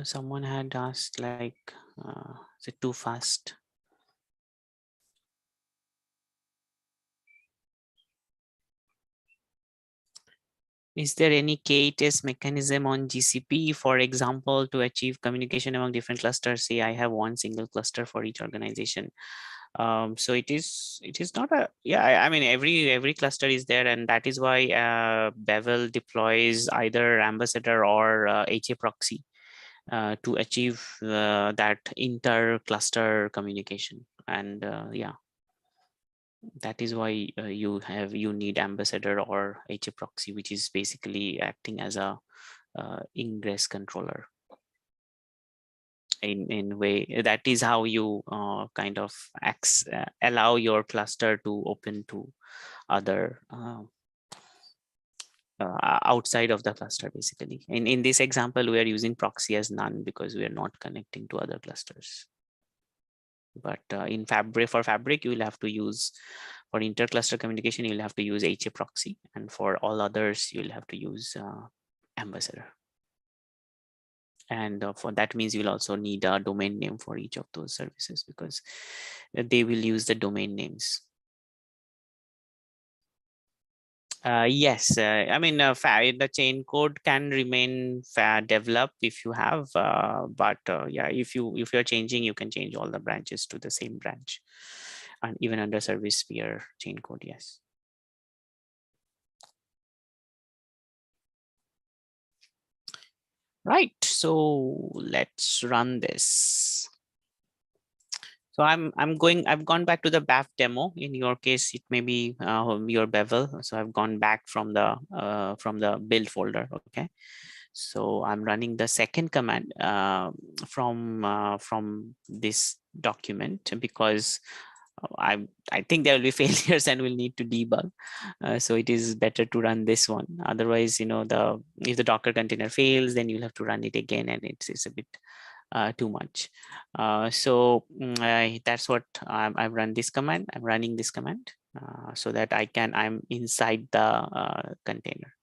Someone had asked, like, is it too fast? Is there any K-test mechanism on GCP, for example, to achieve communication among different clusters? Say I have one single cluster for each organization. So it is not a, yeah, I mean, every cluster is there, and that is why Bevel deploys either Ambassador or HA proxy to achieve that inter-cluster communication. And yeah, that is why you need Ambassador or HA proxy, which is basically acting as a ingress controller. In way that is how you kind of allow your cluster to open to other outside of the cluster. Basically, in this example, we are using proxy as none because we are not connecting to other clusters. But in Fabric, you will have to use, for inter-cluster communication, you'll have to use HA proxy, and for all others, you'll have to use Ambassador. And for that means you'll also need a domain name for each of those services, because they will use the domain names. Yes, I mean, the chain code can remain developed if you have, but yeah, if you're changing, you can change all the branches to the same branch, and even under service sphere chain code. Yes. Right. So let's run this. So I've gone back to the BAF demo. In your case, it may be your Bevel. So I've gone back from the build folder. Okay. So I'm running the second command from this document, because I think there will be failures and we'll need to debug. So it is better to run this one. Otherwise, if the Docker container fails, then you'll have to run it again, and it's a bit too much. So that's what I've run this command. I'm running this command so that I'm inside the container.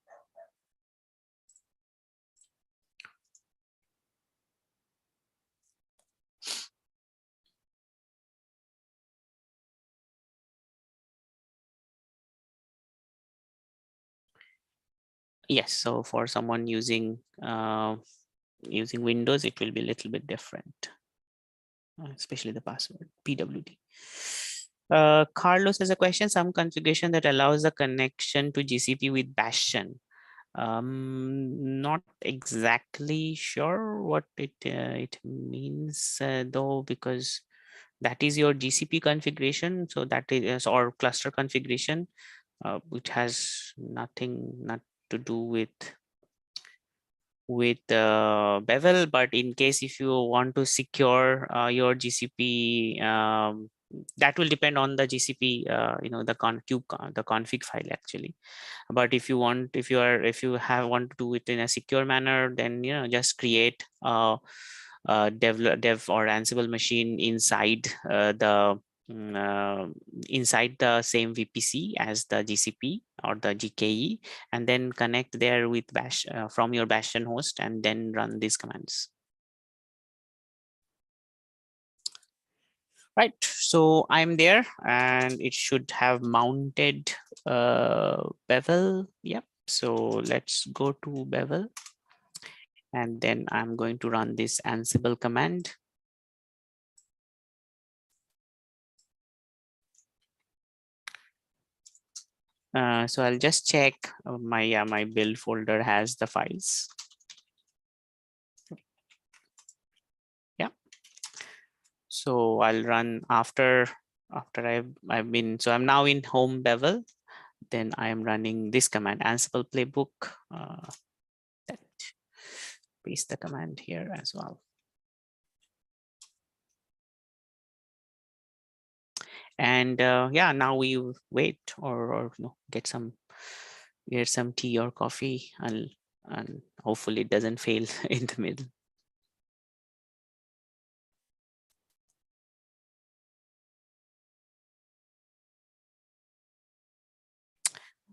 Yes, so for someone using Windows, it will be a little bit different, especially the password, PWD. Carlos has a question. Some configuration that allows the connection to GCP with Bastion. Not exactly sure what it means though, because that is your GCP configuration. So that is or cluster configuration, which has nothing to do with Bevel. But in case if you want to secure your GCP, that will depend on the GCP, the the config file actually. But if you want, if you want to do it in a secure manner, then just create dev or Ansible machine inside inside the same VPC as the GCP or the GKE, and then connect there with bash from your bastion host, and then run these commands. Right, so I'm there and it should have mounted Bevel. Yep, so let's go to Bevel, and then I'm going to run this Ansible command. So I'll just check my build folder has the files. Yeah. So I'll run after I've been, so I'm now in home Bevel. Then I am running this command, Ansible playbook. Paste the command here as well. And yeah, now we wait or get some tea or coffee, and hopefully it doesn't fail in the middle.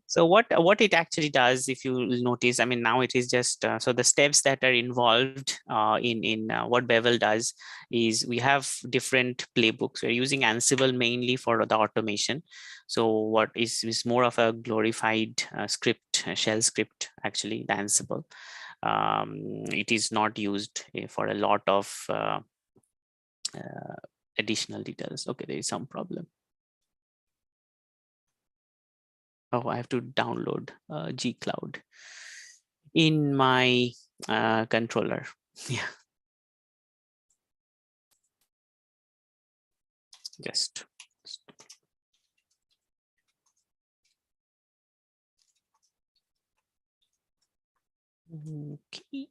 So what it actually does, if you notice, I mean, now it is just so the steps that are involved in what Bevel does is we have different playbooks. We're using Ansible mainly for the automation. So what is more of a glorified script, shell script, actually, the Ansible. It is not used for a lot of additional details. Okay, there is some problem. Oh, I have to download Gcloud in my controller. Yeah, just. Okay.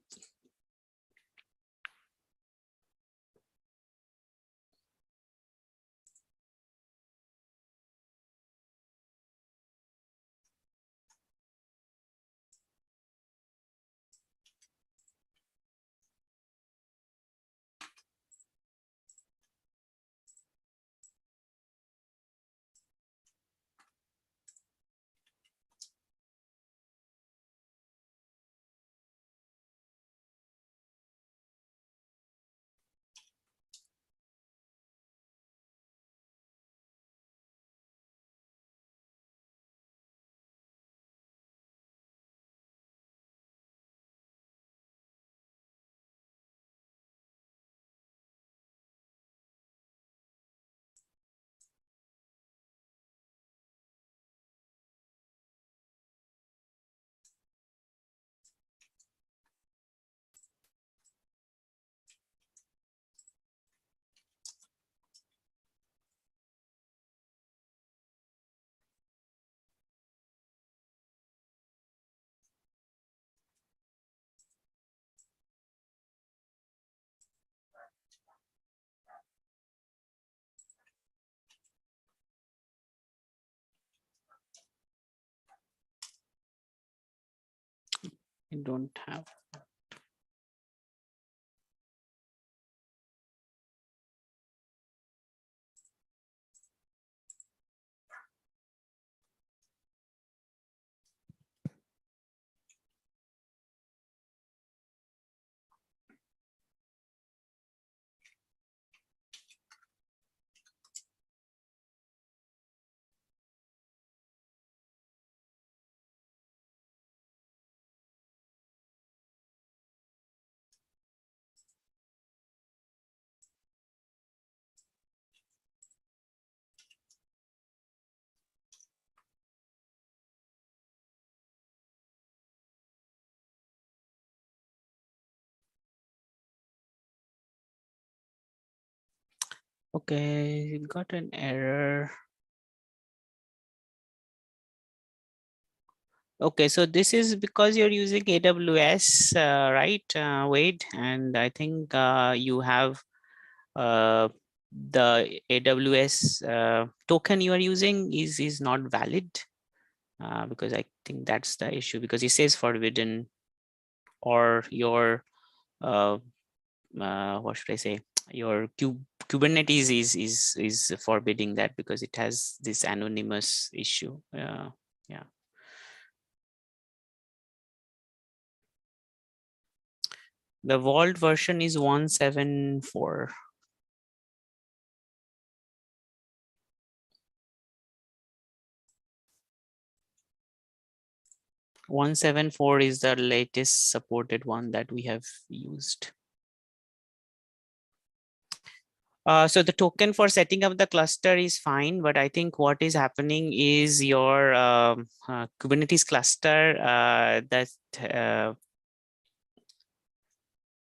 I don't have. Okay, got an error. Okay, so this is because you're using AWS, right, Wade? And I think you have the AWS token you are using is not valid, because I think that's the issue, because it says forbidden, or your what should I say? Your Kubernetes is forbidding that because it has this anonymous issue. Yeah. The Vault version is 174. 174 is the latest supported one that we have used. So the token for setting up the cluster is fine, but I think what is happening is your Kubernetes cluster that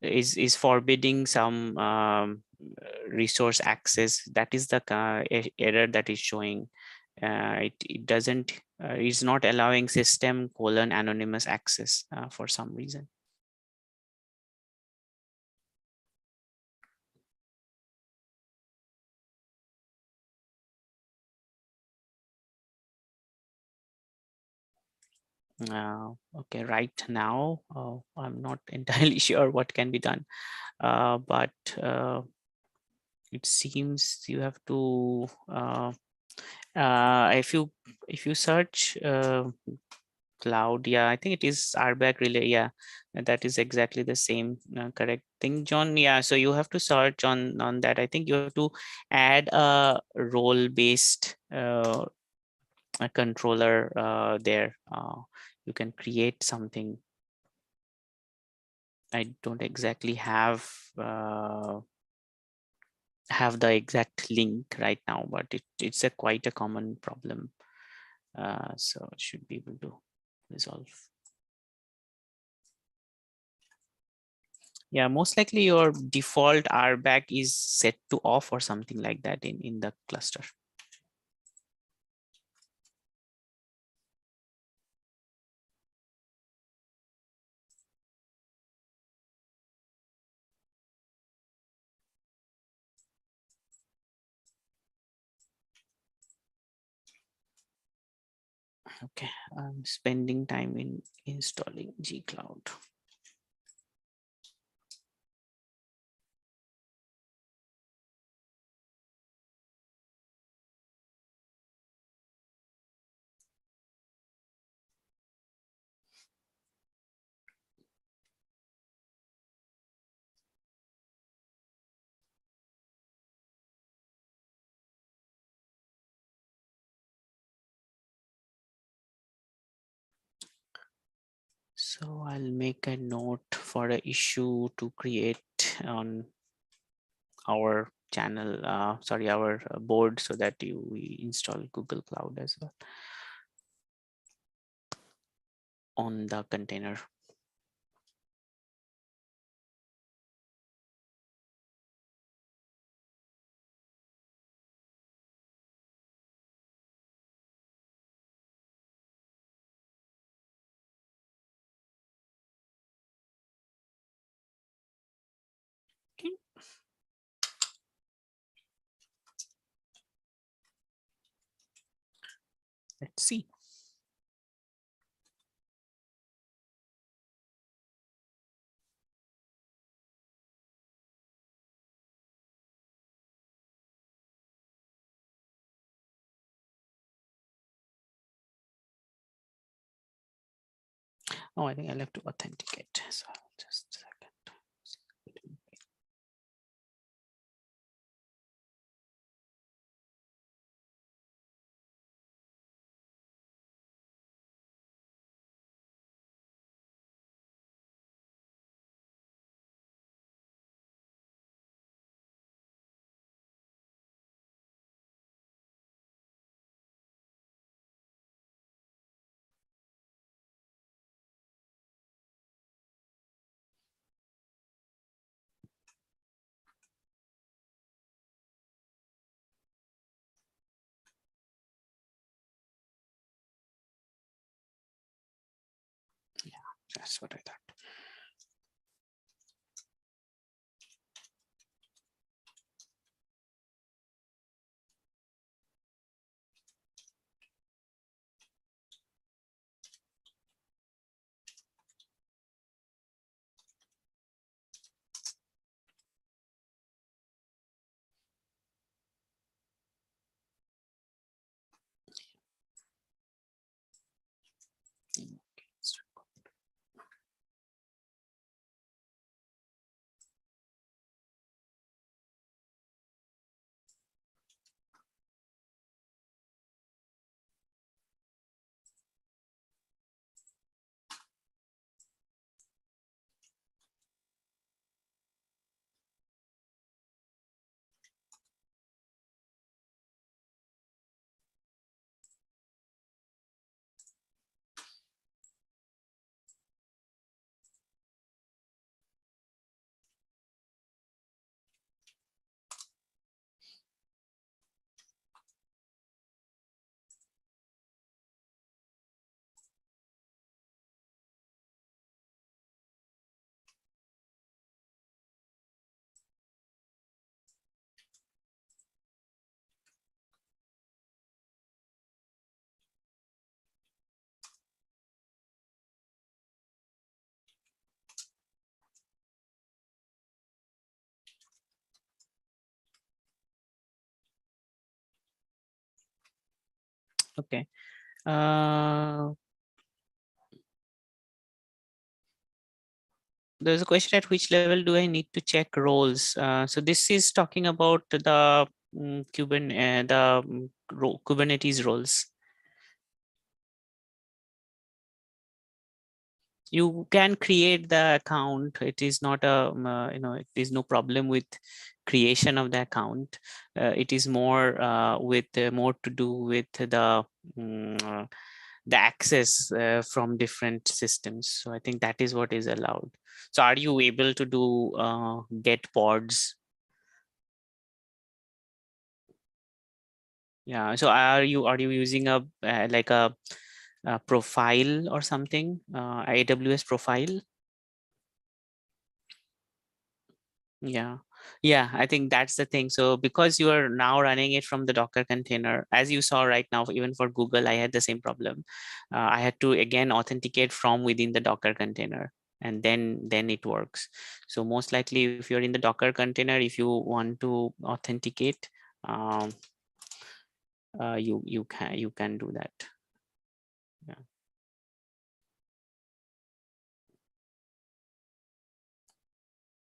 is forbidding some resource access. That is the error that is showing. It doesn't, it's not allowing system : anonymous access for some reason. Okay, right now, I'm not entirely sure what can be done, but it seems you have to, if you search Cloud, yeah, I think it is RBAC relay, yeah, and that is exactly the same correct thing, John. Yeah, so you have to search on that. I think you have to add a role-based a controller there. You can create something. I don't exactly have the exact link right now, but it's a quite a common problem. So it should be able to resolve. Yeah, most likely your default RBAC is set to off or something like that in the cluster. Okay, I'm spending time in installing Gcloud. So I'll make a note for an issue to create on our channel, sorry, our board, so that we install Google Cloud as well on the container. Okay. Let's see. Oh, I think I'll have to authenticate. So just a second. That's what I thought. Okay. There's a question: at which level do I need to check roles? So this is talking about the Kubernetes roles. You can create the account. It is not a it is no problem with creation of the account. It is more more to do with the access from different systems. So I think that is what is allowed. So are you able to do get pods? Yeah. So are you using a like a profile or something, AWS profile? Yeah, I think that's the thing. So because you are now running it from the Docker container, as you saw right now, even for Google, I had the same problem. I had to again authenticate from within the Docker container, and then it works. So most likely, if you're in the Docker container, if you want to authenticate, you can do that. Yeah.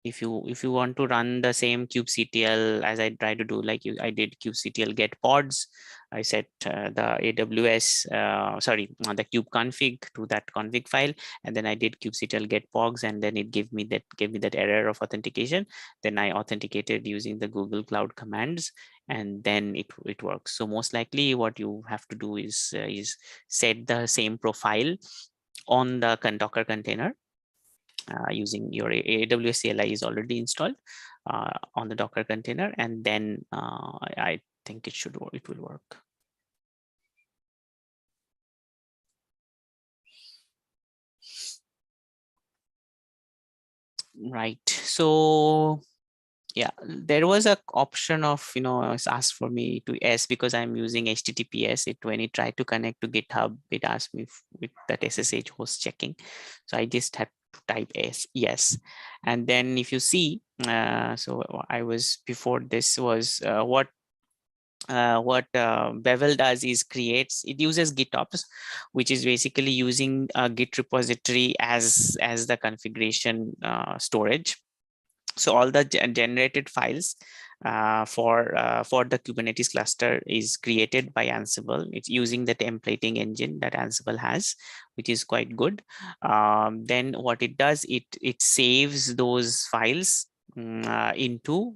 If you want to run the same kubectl as I try to do, like I did kubectl get pods, I set the AWS the kube config to that config file, and then I did kubectl get pogs, and then it gave me that error of authentication. Then I authenticated using the Google Cloud Commands, and then it works. So most likely what you have to do is set the same profile on the Docker container. Using your AWS CLI is already installed on the Docker container, and then I think it will work. Right. So yeah, there was a option of it's asked for me to yes, because I'm using HTTPS. When it tried to connect to GitHub, it asked me with that SSH host checking. So I just had to type yes, and then if you see, so I was before this was what Bevel does is it uses GitOps, which is basically using a Git repository as the configuration storage. So all the generated files for the Kubernetes cluster is created by Ansible. It's using the templating engine that Ansible has, which is quite good. Then what it does, it saves those files into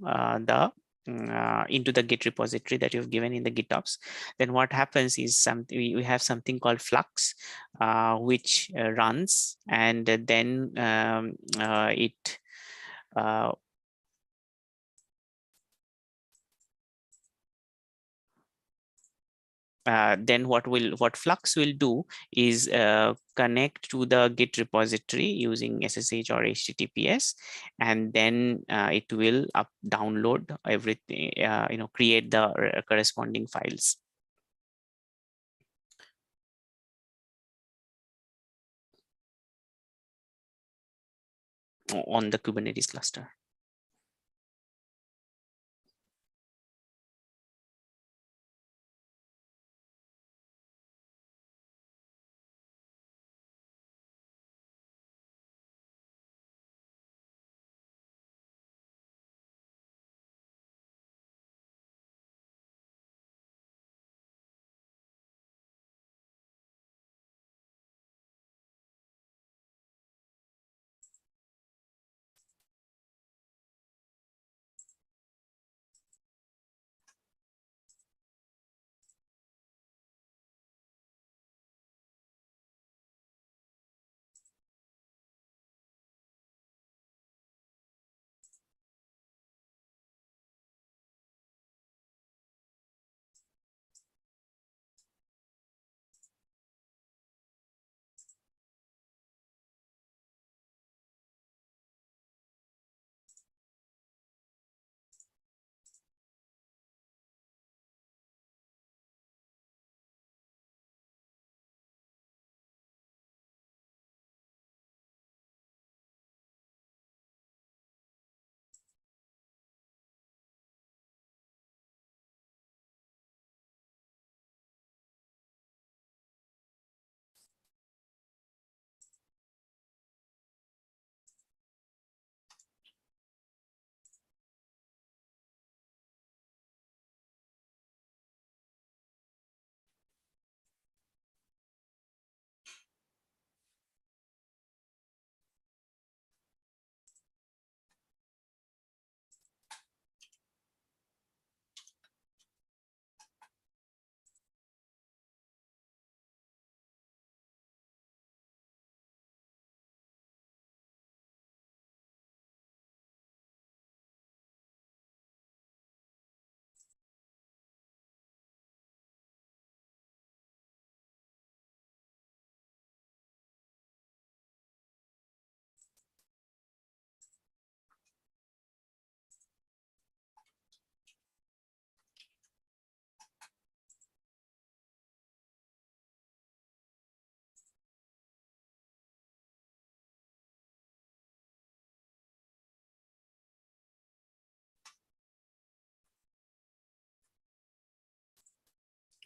the Git repository that you've given in the GitOps. Then what happens is we have something called Flux, which runs, and then it then what Flux will do is connect to the Git repository using SSH or HTTPS, and then it will download everything, create the corresponding files. On the Kubernetes cluster.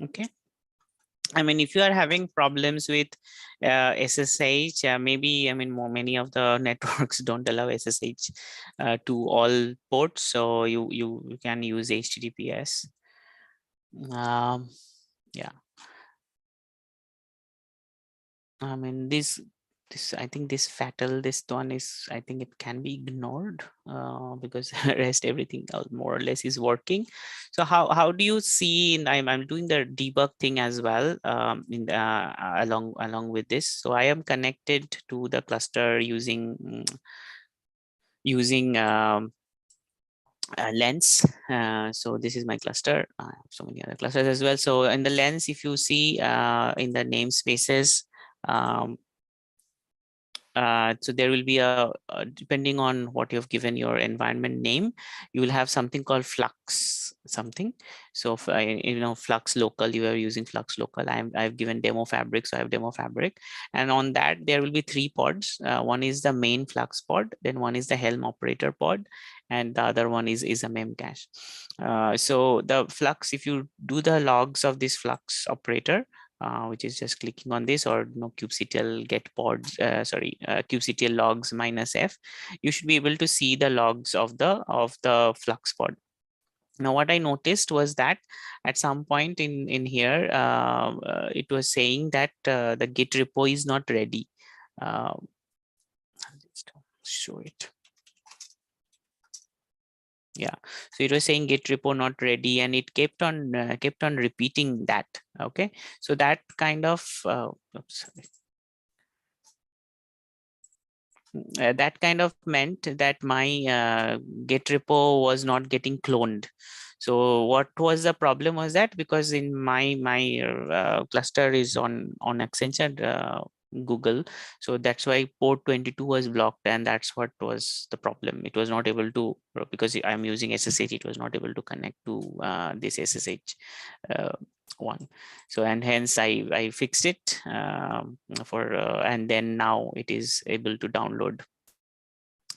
Okay. I mean, if you are having problems with SSH, maybe, I mean, many of the networks don't allow SSH to all ports, so you can use HTTPS. Yeah. I mean, this I think this one is, I think it can be ignored because rest everything else more or less is working. So how do you see, and I'm doing the debug thing as well in the, along with this. So I am connected to the cluster using Lens. So this is my cluster. I have so many other clusters as well. So in the Lens, if you see in the namespaces, so there will be depending on what you've given your environment name, you will have something called Flux something. So Flux local, you are using Flux local. I've given demo fabric, so I have demo fabric, and on that there will be 3 pods. One is the main Flux pod, then one is the Helm operator pod, and the other one is a memcache. So the Flux, if you do the logs of this Flux operator, which is just clicking on this, or kubectl get pods, kubectl logs -f, you should be able to see the logs of the Flux pod. Now, what I noticed was that at some point in here, it was saying that the Git repo is not ready. I'll just show it. Yeah, so it was saying Git repo not ready, and it kept on repeating that. Okay, so that kind of that kind of meant that my Git repo was not getting cloned. So what was the problem was that because in my cluster is on Accenture Google, so that's why port 22 was blocked, and that's what was the problem. It was not able to, because I'm using SSH, it was not able to connect to this SSH one. So and hence I fixed it for and then now it is able to download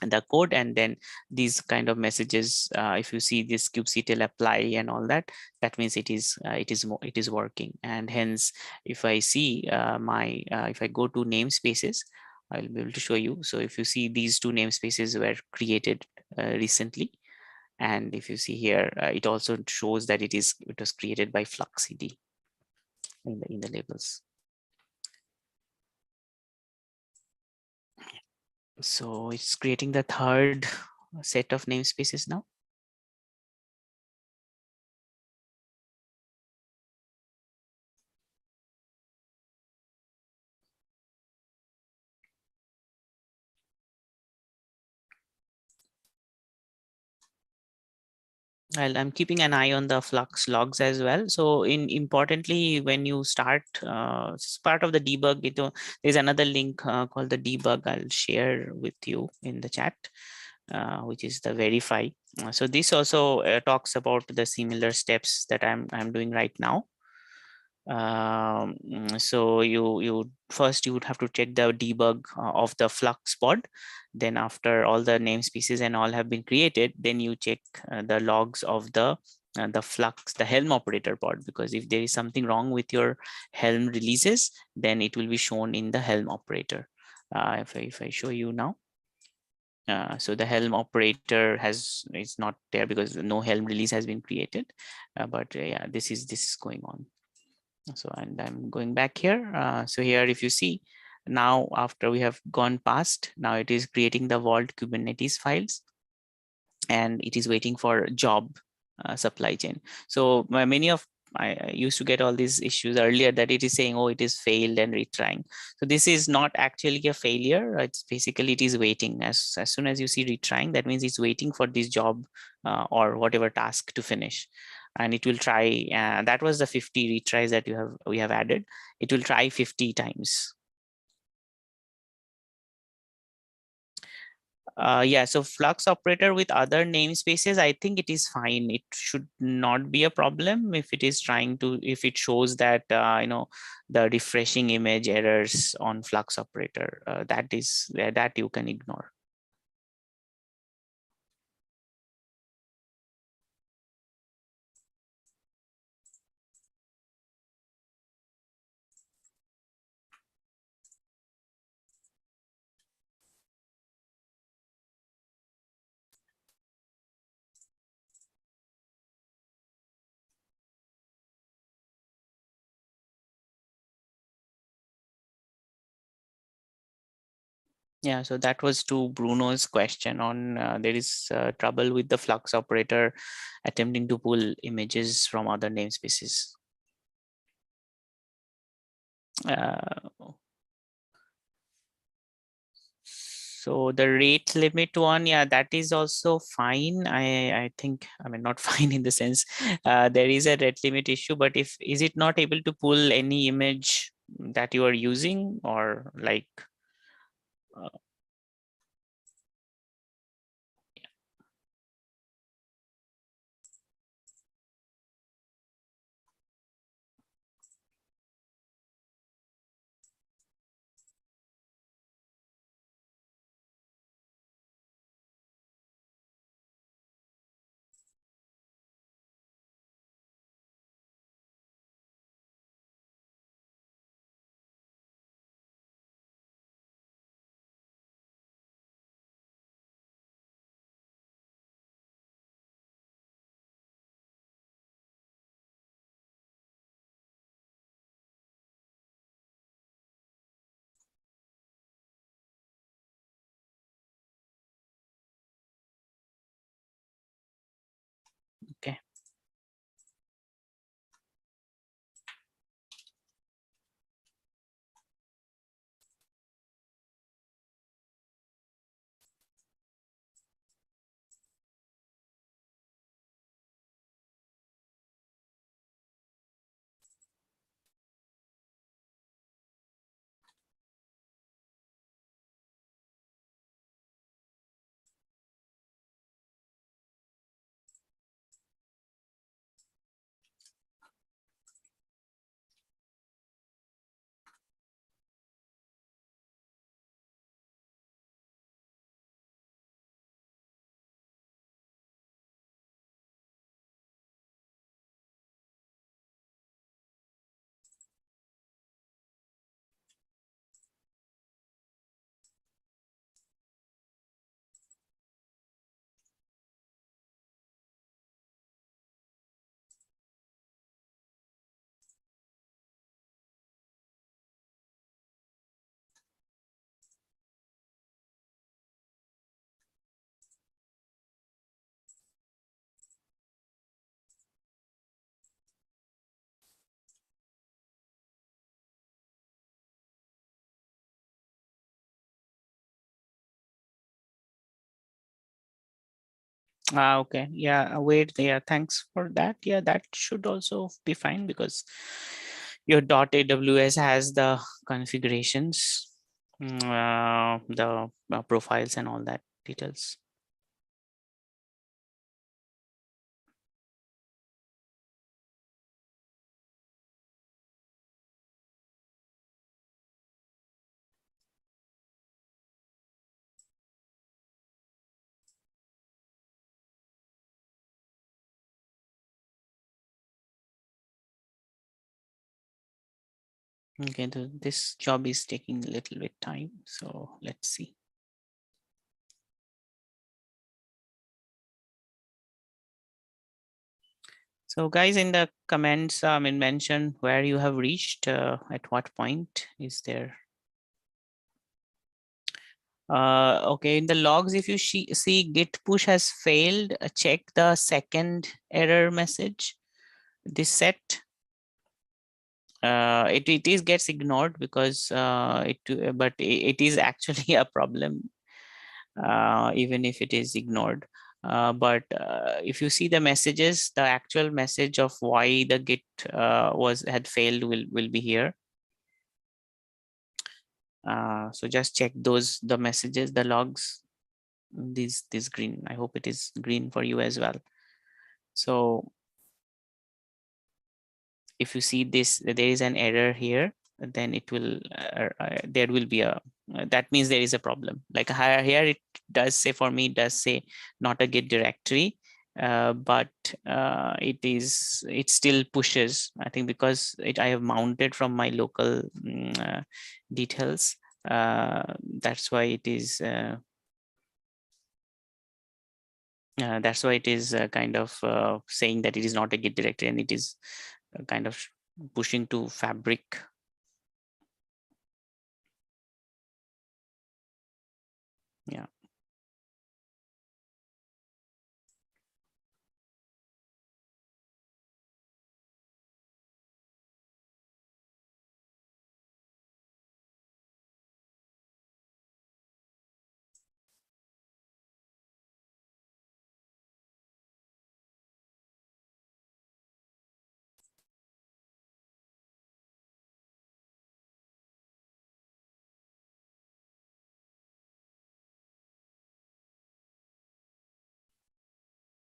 the code, and then these kind of messages, if you see this kubectl apply and all that, that means it is working. And hence if I see if I go to namespaces, I'll be able to show you. So if you see, these two namespaces were created recently, and if you see here, it also shows that it was created by fluxcd in the labels. So it's creating the third set of namespaces now. I'm keeping an eye on the flux logs as well. So importantly, when you start, it's part of the debug, there's another link called the debug. I'll share with you in the chat, which is the verify. So this also talks about the similar steps that I'm doing right now. So you first you would have to check the debug of the flux pod. Then after all the namespaces and all have been created, then you check the logs of the flux, the Helm operator pod, because if there is something wrong with your Helm releases, then it will be shown in the Helm operator. If I show you now. So the Helm operator is not there because no Helm release has been created. But yeah, this is going on. So, and I'm going back here. So here, if you see, now after we have gone past, now it is creating the Vault Kubernetes files, and it is waiting for job supply chain. So many of I used to get all these issues earlier that it is saying, oh, it is failed and retrying. So this is not actually a failure. It's basically, it is waiting. As soon as you see retrying, that means it's waiting for this job or whatever task to finish. And it will try, that was the 50 retries that we have added. It will try 50 times. Yeah, so flux operator with other namespaces, I think it is fine. It should not be a problem if it is trying to, if it shows that, the refreshing image errors on flux operator, that you can ignore. Yeah, so that was to Bruno's question on there is trouble with the flux operator attempting to pull images from other namespaces. So the rate limit one, yeah, that is also fine. I think, I mean, not fine in the sense there is a rate limit issue, but is it not able to pull any image that you are using, or like Okay. Yeah. Wait. Yeah. Thanks for that. Yeah, that should also be fine because your .aws has the configurations, the profiles and all that details. Okay. This job is taking a little bit time. So let's see. So guys, in the comments, mention where you have reached, at what point is there. Okay, in the logs, if you see git push has failed, check the second error message, this set. It is gets ignored because but it is actually a problem, even if it is ignored. But if you see the messages, the actual message of why the git had failed will be here. So just check the messages, the logs, this green. I hope it is green for you as well. So if you see this, there is an error here, then it will there will be a that means there is a problem. Like here it does say, for me it does say not a git directory, but it still pushes, I think, because I have mounted from my local details. That's why it is kind of saying that it is not a git directory, and it is kind of pushing to Fabric. Yeah.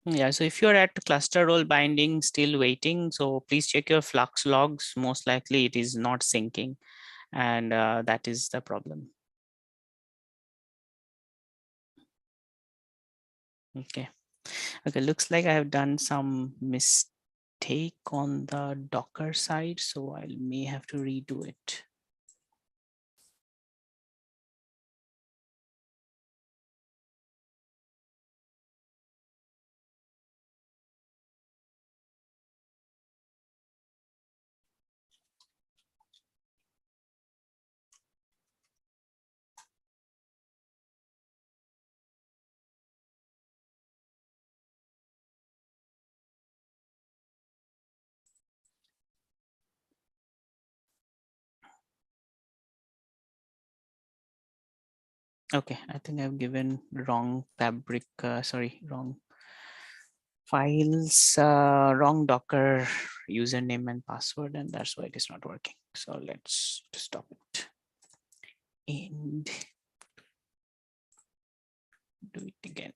Yeah, so if you're at cluster role binding still waiting, so please check your Flux logs. Most likely it is not syncing, and that is the problem. Okay. Okay, looks like I have done some mistake on the Docker side, so I may have to redo it. Okay, I think I've given wrong Fabric, wrong files, wrong Docker username and password, and that's why it is not working. So let's stop it and do it again.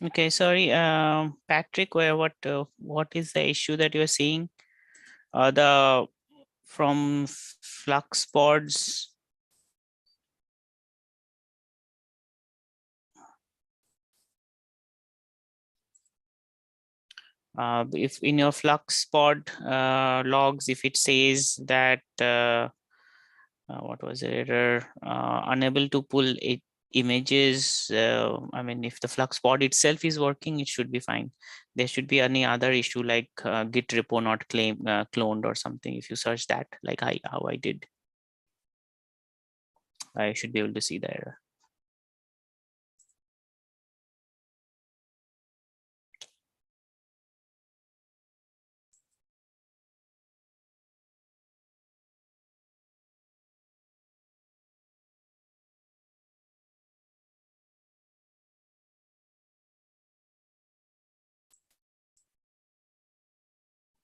Okay, sorry, Patrick, what is the issue that you're seeing? The from flux pods. If in your flux pod logs, if it says that what was the error? Unable to pull images. I mean, if the flux pod itself is working, it should be fine. There should be any other issue like git repo not cloned or something. If you search that, like how I did, I should be able to see the error.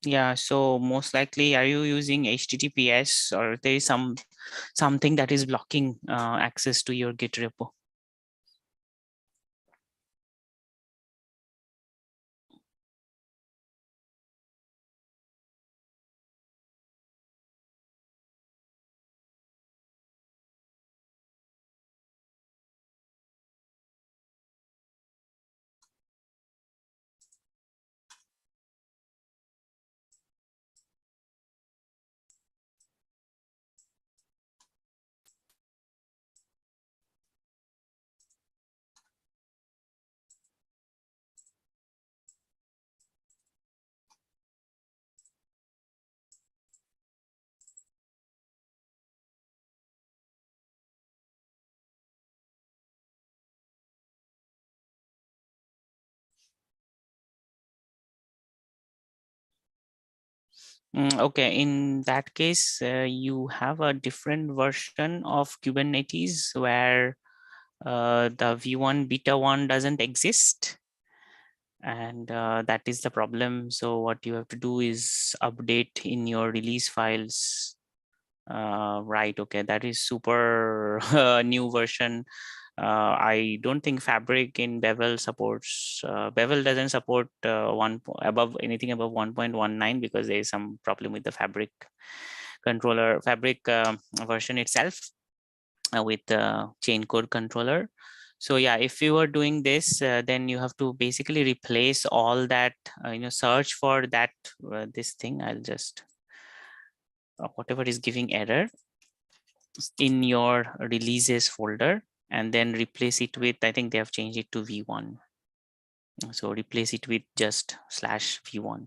Yeah, so most likely, are you using HTTPS or there is something that is blocking access to your Git repo? Okay, in that case, you have a different version of Kubernetes where the v1 beta 1 doesn't exist, and that is the problem. So what you have to do is update in your release files. Right, okay, that is super new version. I don't think Fabric in Bevel supports. Bevel doesn't support anything above 1.19 because there is some problem with the Fabric controller, Fabric version itself with the chain code controller. So yeah, if you are doing this, then you have to basically replace all that. Search for that this thing. I'll just whatever is giving error in your releases folder and then replace it with, I think they have changed it to v1. So replace it with just /v1.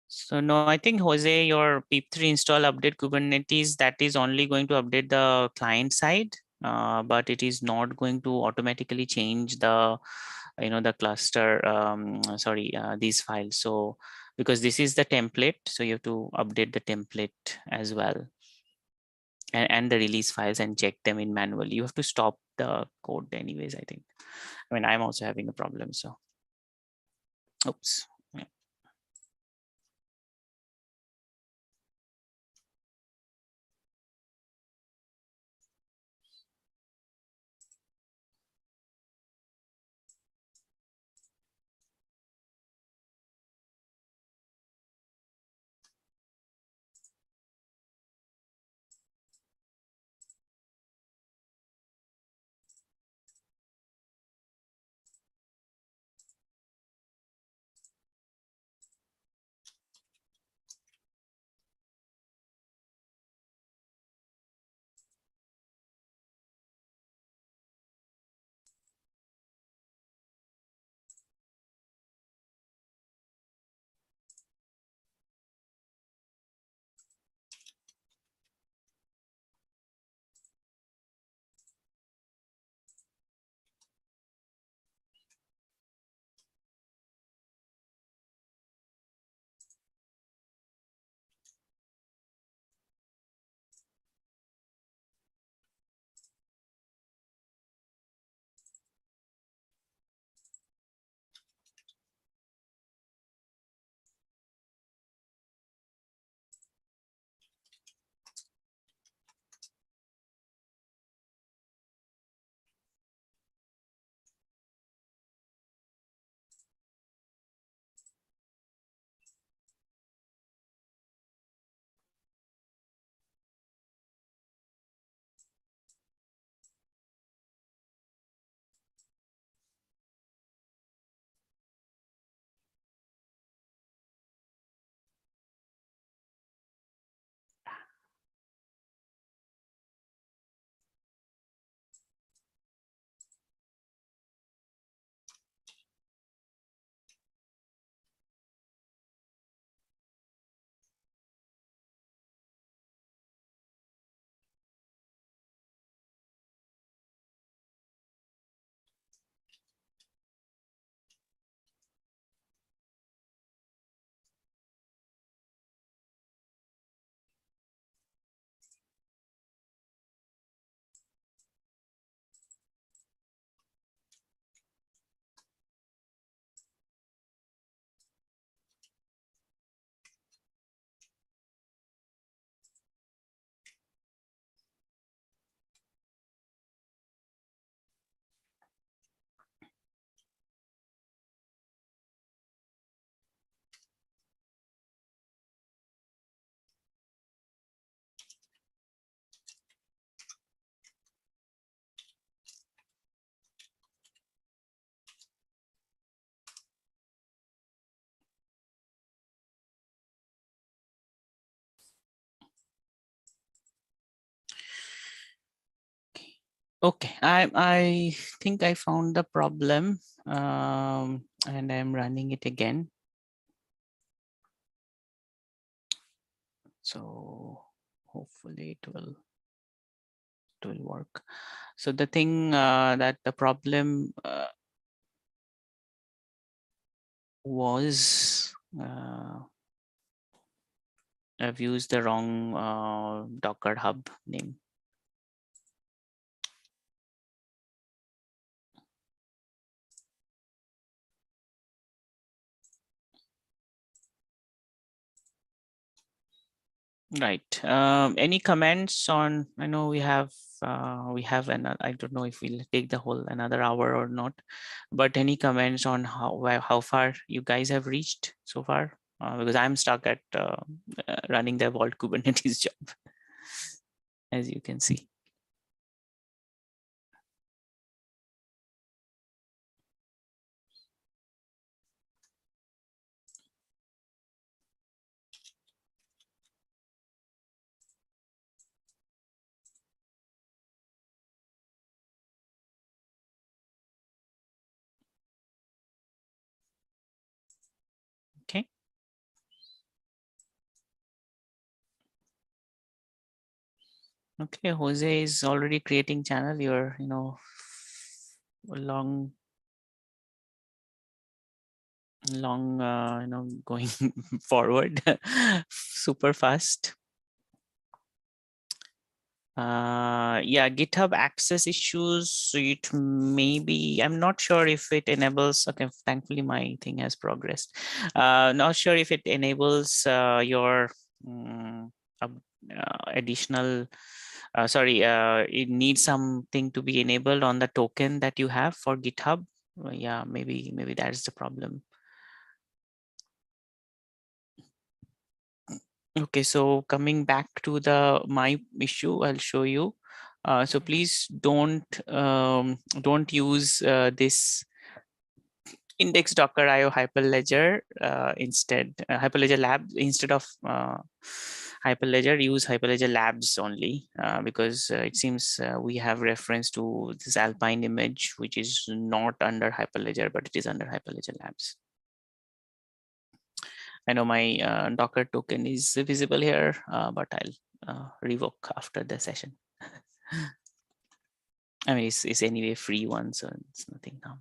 So no, I think Jose, your pip3 install update Kubernetes, that is only going to update the client side, but it is not going to automatically change the, the cluster, these files. So because this is the template, so you have to update the template as well. And the release files and check them in manual. You have to stop the code anyways, I think. I mean, I'm also having a problem, so. Oops. Yeah. Okay, I think I found the problem, and I'm running it again. So hopefully it will work. So the thing that the problem was I've used the wrong Docker Hub name. Right. Any comments on? I know we have another. I don't know if we'll take the whole another hour or not, but any comments on how far you guys have reached so far? Because I'm stuck at running the Vault Kubernetes job, as you can see. Okay. Okay, Jose is already creating channel. You're, long, going forward super fast. Yeah, GitHub access issues. So it maybe, I'm not sure if it enables. Okay, thankfully my thing has progressed. Not sure if it enables your additional. It needs something to be enabled on the token that you have for GitHub. Yeah, maybe that's the problem. Okay, so coming back to my issue, I'll show you. So please don't use this index docker io hyperledger instead. Hyperledger lab instead of hyperledger, use hyperledger labs only, because it seems we have reference to this alpine image, which is not under hyperledger, but it is under hyperledger labs. I know my Docker token is visible here, but I'll revoke after the session. I mean, it's anyway free one, so it's nothing now.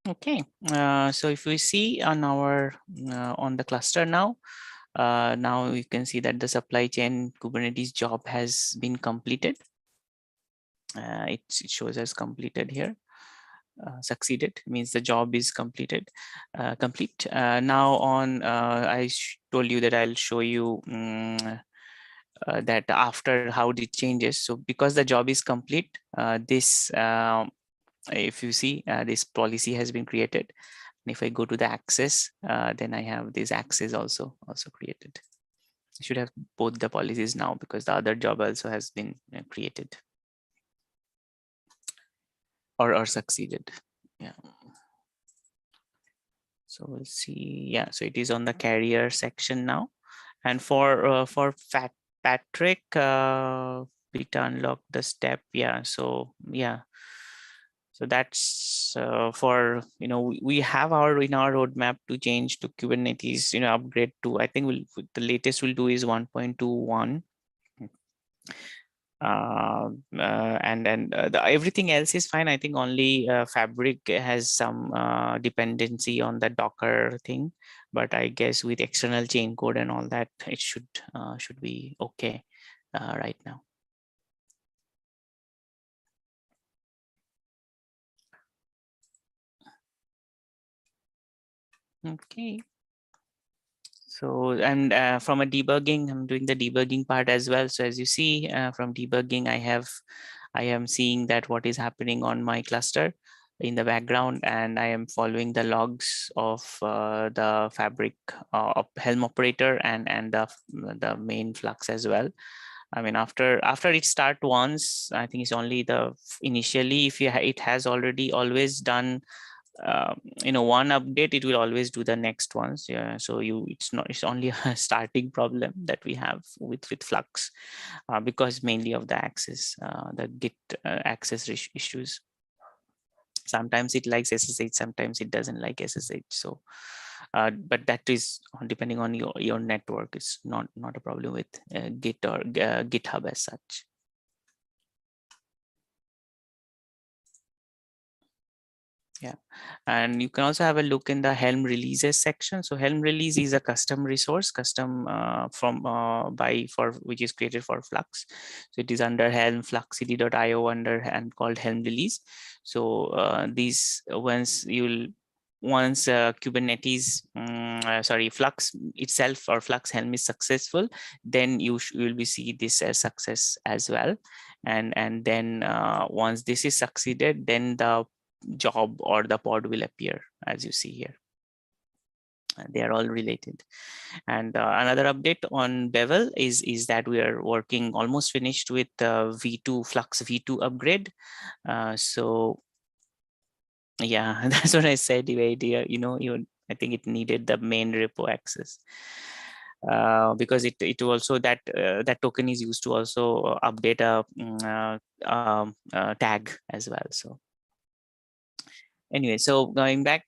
Okay, so if we see on our on the cluster now, now you can see that the supply chain Kubernetes job has been completed. It shows as completed here. Succeeded means the job is completed, complete. Now on, I told you that I'll show you that after how it changes. So because the job is complete, this if you see this policy has been created. And if I go to the access, then I have this access also created. I should have both the policies now because the other job also has been created or succeeded. Yeah. So we'll see. Yeah, so it is on the carrier section now. And for Patrick, beta unlock the step. Yeah, so yeah. So that's for, we have in our roadmap to change to Kubernetes, upgrade to, I think the latest we'll do is 1.21. Everything else is fine. I think only Fabric has some dependency on the Docker thing, but I guess with external chain code and all that, it should be okay right now. Okay. So, and from a debugging, I'm doing the debugging part as well. So as you see from debugging, I am seeing that what is happening on my cluster in the background, and I am following the logs of the Fabric of Helm operator and the main flux as well. I mean, after it start once, I think it's only the initially, if it has already always done one update, it will always do the next ones. Yeah, so it's only a starting problem that we have with Flux, because mainly of the access, the Git access issues. Sometimes it likes SSH, sometimes it doesn't like SSH. So, but that is depending on your network. It's not a problem with Git or GitHub as such. Yeah, and you can also have a look in the Helm Releases section. So Helm Release is a custom resource, which is created for Flux. So it is under Helm fluxcd.io under and called Helm Release. So once Kubernetes, Flux itself or Flux Helm is successful, then you will be see this as success as well. And then once this is succeeded, then the job or the pod will appear as you see here. They are all related. And another update on Bevel is that we are working almost finished with V2 Flux V2 upgrade. So yeah, that's what I said. I think it needed the main repo access. Because it also that token is used to also update a tag as well. So anyway, so going back,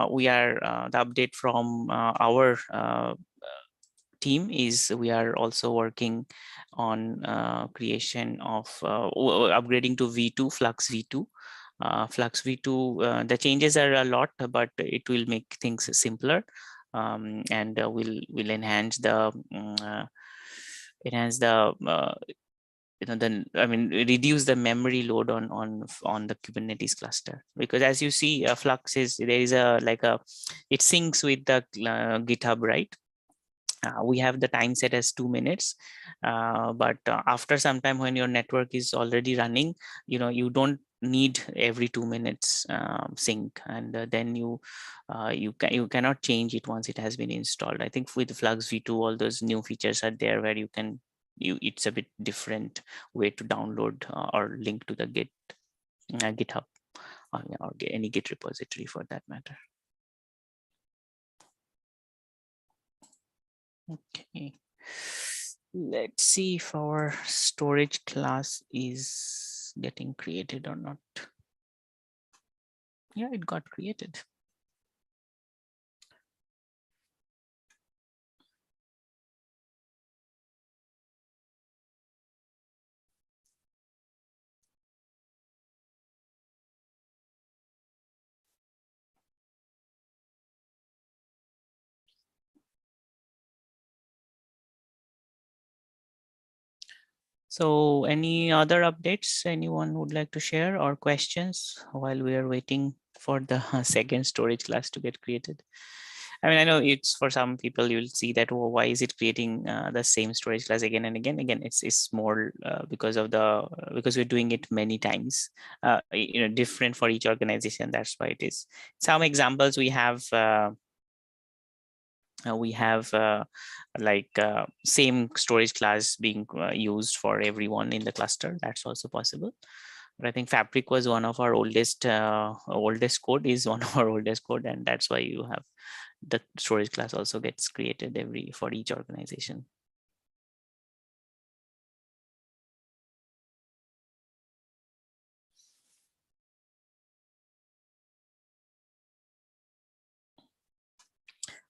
we are the update from our team is we are also working on creation of upgrading to V2 Flux V2. Flux V2, the changes are a lot, but it will make things simpler, and will enhance the reduce the memory load on the Kubernetes cluster, because as you see, Flux is it syncs with the GitHub, right? We have the time set as 2 minutes, but after some time when your network is already running, you don't need every 2 minutes sync, and then you cannot change it once it has been installed. I think with Flux V2 all those new features are there where it's a bit different way to download or link to the GitHub or any Git repository for that matter. Okay, let's see if our storage class is getting created or not. Yeah, it got created. So any other updates anyone would like to share or questions while we are waiting for the second storage class to get created? I mean, I know it's for some people you'll see that, well, why is it creating the same storage class again and again? Again, it's more because we're doing it many times, different for each organization. That's why it is. Some examples we have. Same storage class being used for everyone in the cluster. That's also possible. But I think Fabric was one of our oldest code, is one of our oldest code, and that's why you have the storage class also gets created for each organization.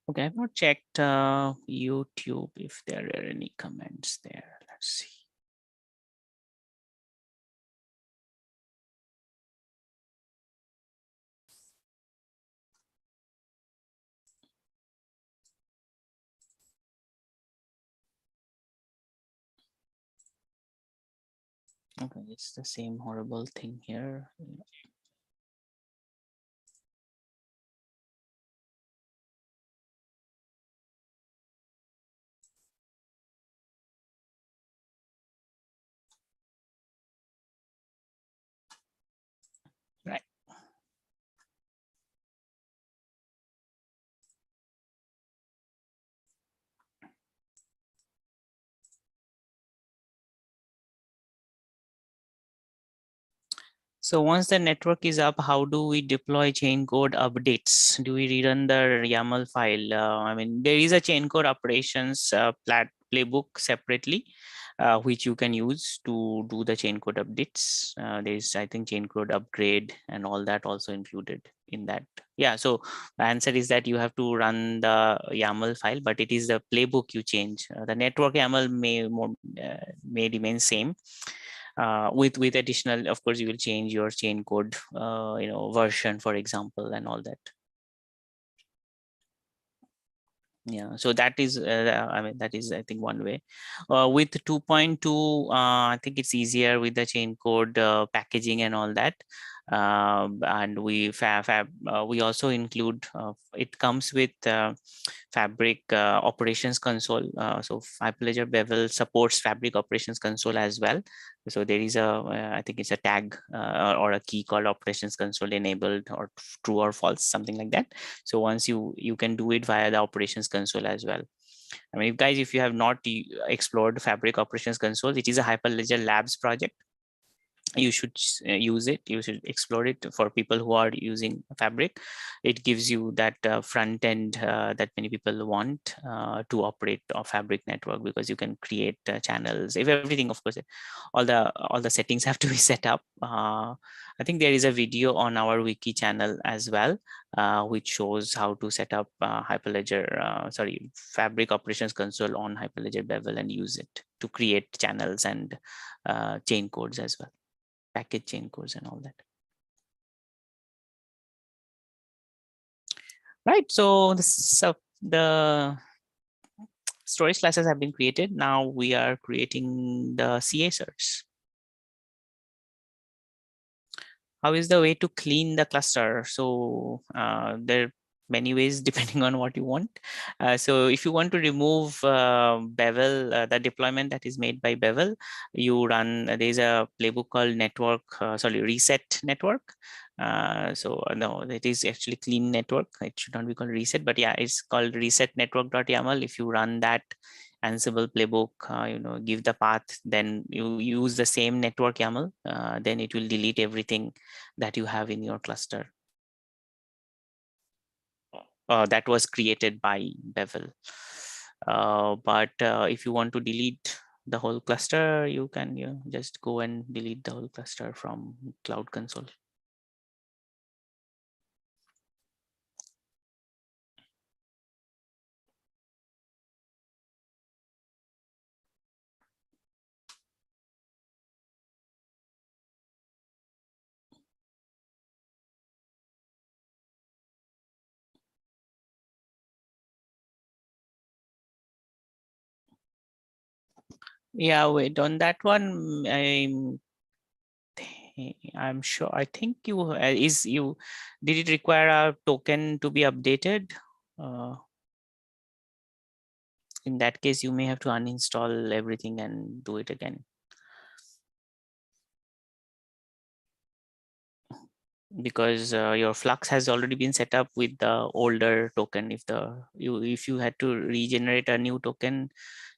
Okay, I've not checked YouTube if there are any comments there. Let's see. Okay, it's the same horrible thing here. Right. So once the network is up, how do we deploy chain code updates? Do we rerun the YAML file? I mean, there is a chain code operations playbook separately, which you can use to do the chain code updates. There's, I think, chain code upgrade and all that also included in that. Yeah, so the answer is that you have to run the YAML file, but it is the playbook you change. The network YAML may remain same. With additional, of course, you will change your chain code, version, for example, and all that. Yeah, so that is, I mean, that is, I think, one way. With 2.2, I think it's easier with the chain code packaging and all that. And we we also include, it comes with Fabric operations console. So Hyperledger Bevel supports Fabric operations console as well. So there is I think it's a tag or a key called operations console enabled or true or false, something like that. So once you can do it via the operations console as well. I mean, guys, if you have not explored Fabric operations console, it is a Hyperledger Labs project. You should use it. You should explore it for people who are using Fabric. It gives you that front end that many people want to operate a Fabric network, because you can create channels. If everything, of course, all the settings have to be set up. I think there is a video on our wiki channel as well, which shows how to set up Fabric operations console on Hyperledger Bevel and use it to create channels and chain codes as well. Package chain codes and all that. Right, so the storage classes have been created. Now we are creating the CA certs. How is the way to clean the cluster? So there are many ways depending on what you want. So if you want to remove Bevel, the deployment that is made by Bevel, you run, there's a playbook called reset network. So no, it is actually clean network. It should not be called reset, but yeah, it's called reset network.yaml. If you run that Ansible playbook, give the path, then you use the same network YAML, then it will delete everything that you have in your cluster that was created by Bevel. But if you want to delete the whole cluster, you can just go and delete the whole cluster from Cloud Console. Yeah, wait, on that one, I'm sure. I think did it require a token to be updated? In that case, you may have to uninstall everything and do it again. Because your Flux has already been set up with the older token. If you had to regenerate a new token,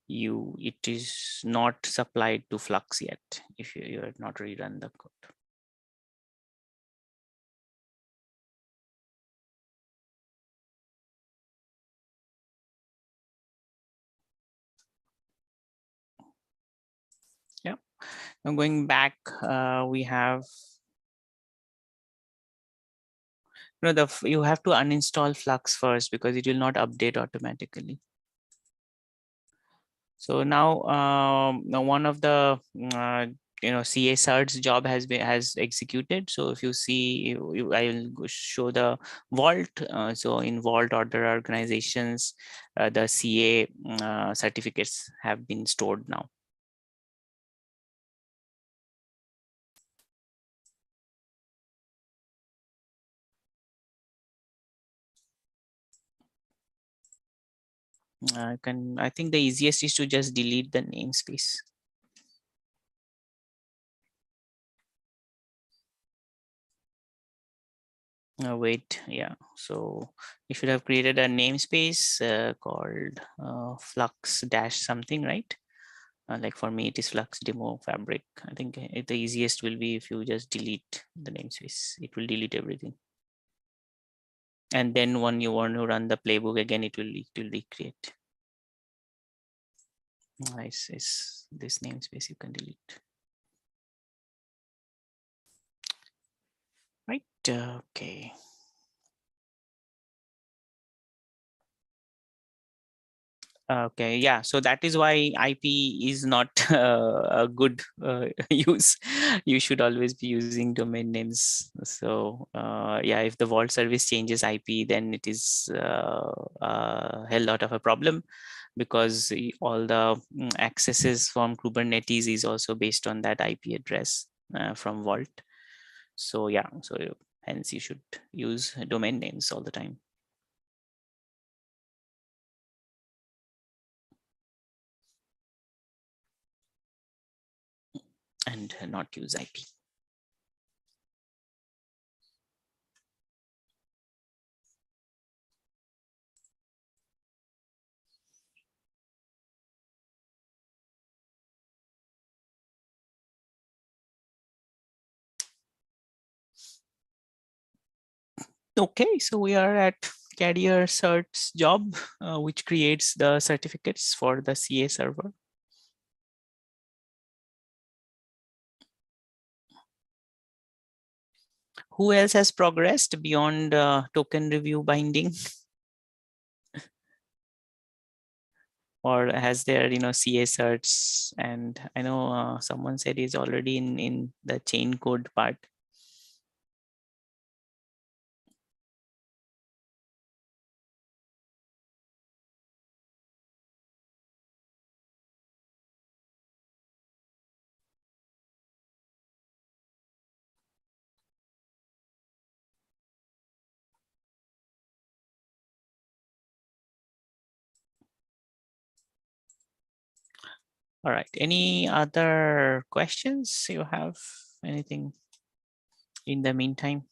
it is not supplied to Flux yet if you have not rerun the code. Yeah. Now going back, we have you have to uninstall Flux first because it will not update automatically. So now one of the CA certs job has executed. So if you see, I will show the Vault. So in Vault order organizations, the CA certificates have been stored now. I think the easiest is to just delete the namespace. Wait, yeah. So you should have created a namespace called flux dash something, right? Like for me, it is Flux Demo Fabric. I think the easiest will be if you just delete the namespace. It will delete everything. And then when you want to run the playbook again, it will recreate. Nice. Is this namespace you can delete. Right. Okay. Okay, yeah, so that is why IP is not a good use. You should always be using domain names. So yeah, if the vault service changes IP, then it is a hell lot of a problem, because all the accesses from Kubernetes is also based on that IP address from vault. So yeah, so hence you should use domain names all the time. And not use IP. Okay, so we are at Career Cert's job, which creates the certificates for the CA server. Who else has progressed beyond token review binding? Or has there, CA certs? And I know someone said he's already in the chain code part. All right, any other questions you have? Anything in the meantime?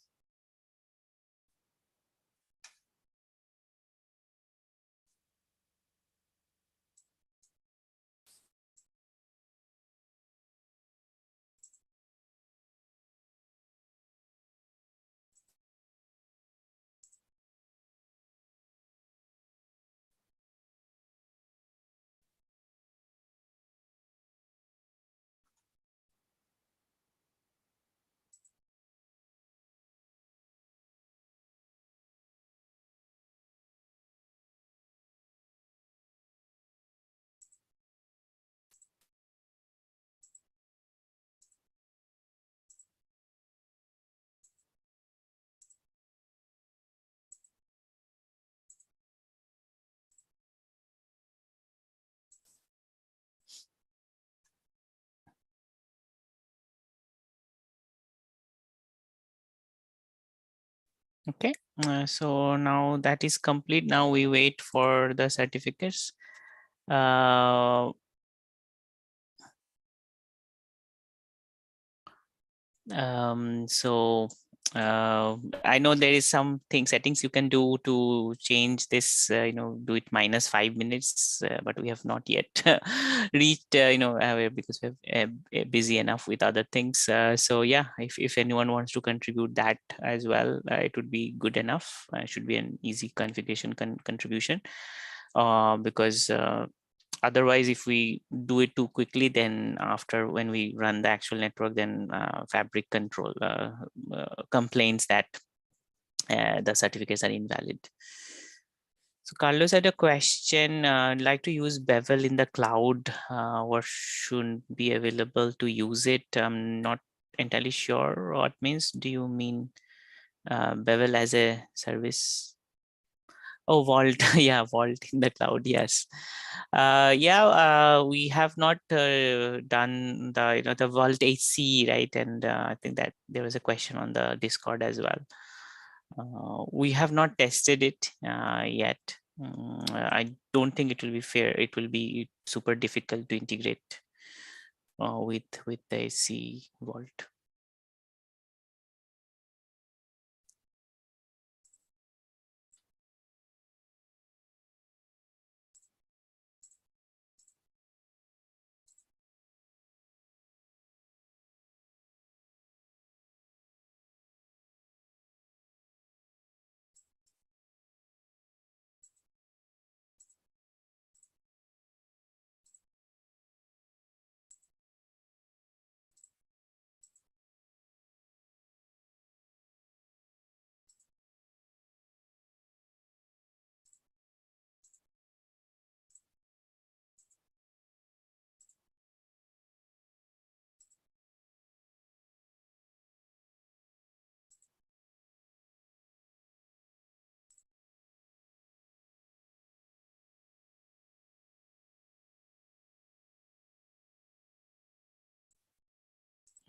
Okay, so now that is complete. Now we wait for the certificates. So I know there is some settings you can do to change this, do it -5 minutes, but we have not yet reached, because we're busy enough with other things. So yeah, if anyone wants to contribute that as well, it would be good enough. Should be an easy configuration contribution, because otherwise, if we do it too quickly, then after when we run the actual network, then Fabric control complains that the certificates are invalid. So Carlos had a question, I'd like to use Bevel in the cloud. What should be available to use it? I'm not entirely sure what means. Do you mean Bevel as a service? Oh, Vault. Yeah, Vault in the cloud. Yes. Yeah, we have not done the Vault HC, right? And I think that there was a question on the Discord as well. We have not tested it yet. I don't think it will be fair. It will be super difficult to integrate with the HC Vault.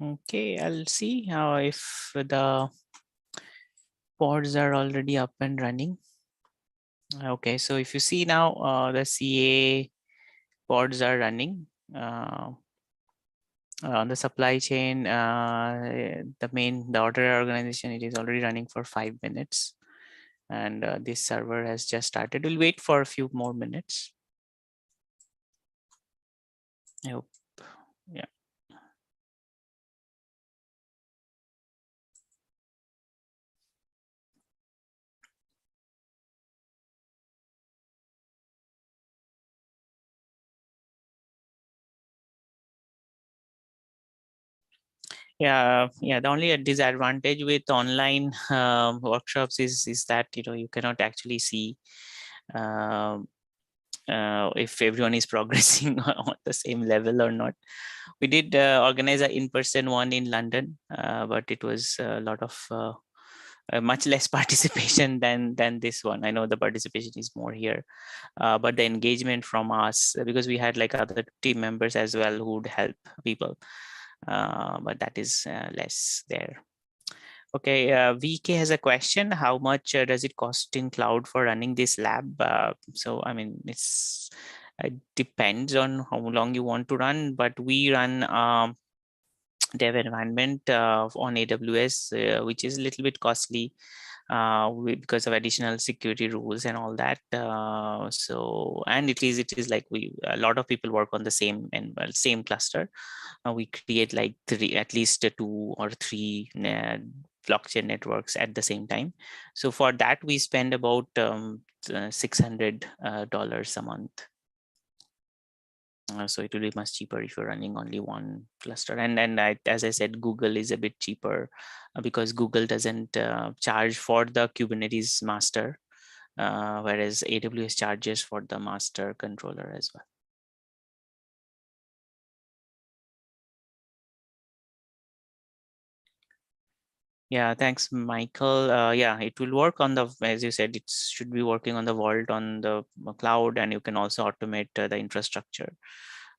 Okay, I'll see how if the pods are already up and running. Okay, so if you see now, the CA pods are running. On the supply chain, the order organization, it is already running for 5 minutes. And this server has just started. We'll wait for a few more minutes. I hope, yeah. Yeah, the only disadvantage with online workshops is that you cannot actually see if everyone is progressing on the same level or not. We did organize an in-person one in London, but it was a lot of much less participation than this one. I know the participation is more here, but the engagement from us, because we had like other team members as well who would help people, but that is less there. Okay, VK has a question. How much does it cost in cloud for running this lab? So, I mean, it depends on how long you want to run, but we run dev environment on AWS, which is a little bit costly because of additional security rules and all that. So, and it is like a lot of people work on the same same cluster. We create like at least 2 or 3 blockchain networks at the same time. So for that, we spend about $600 a month. So it will be much cheaper if you're running only one cluster. And as I said, Google is a bit cheaper because Google doesn't charge for the Kubernetes master, whereas AWS charges for the master controller as well. Yeah, thanks, Michael. Yeah, it will work on the, as you said, it should be working on the Vault on the cloud, and you can also automate the infrastructure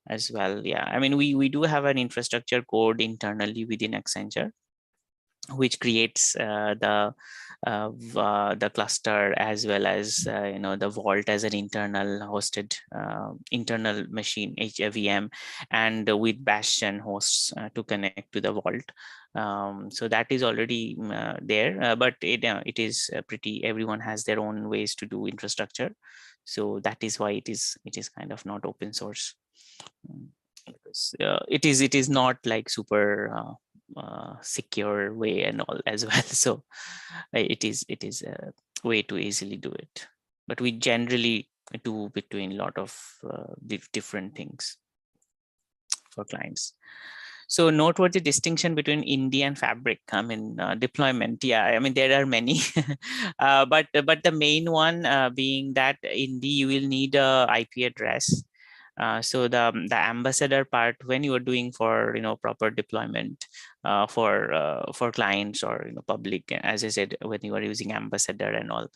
as well. Yeah, I mean, we do have an infrastructure code internally within Accenture, which creates the cluster as well as the Vault as an internal hosted internal machine HVM, and with Bastion hosts to connect to the Vault. So that is already there, but it is pretty. Everyone has their own ways to do infrastructure, so that is why it is kind of not open source. Because it is not like super secure way and all as well. So it is a way to easily do it, but we generally do between a lot of different things for clients. So noteworthy distinction between Indy and Fabric. I mean, deployment. Yeah, I mean, there are many, but the main one being that Indy, you will need a IP address. So the ambassador part, when you are doing for proper deployment for clients or public, as I said, when you are using ambassador and all,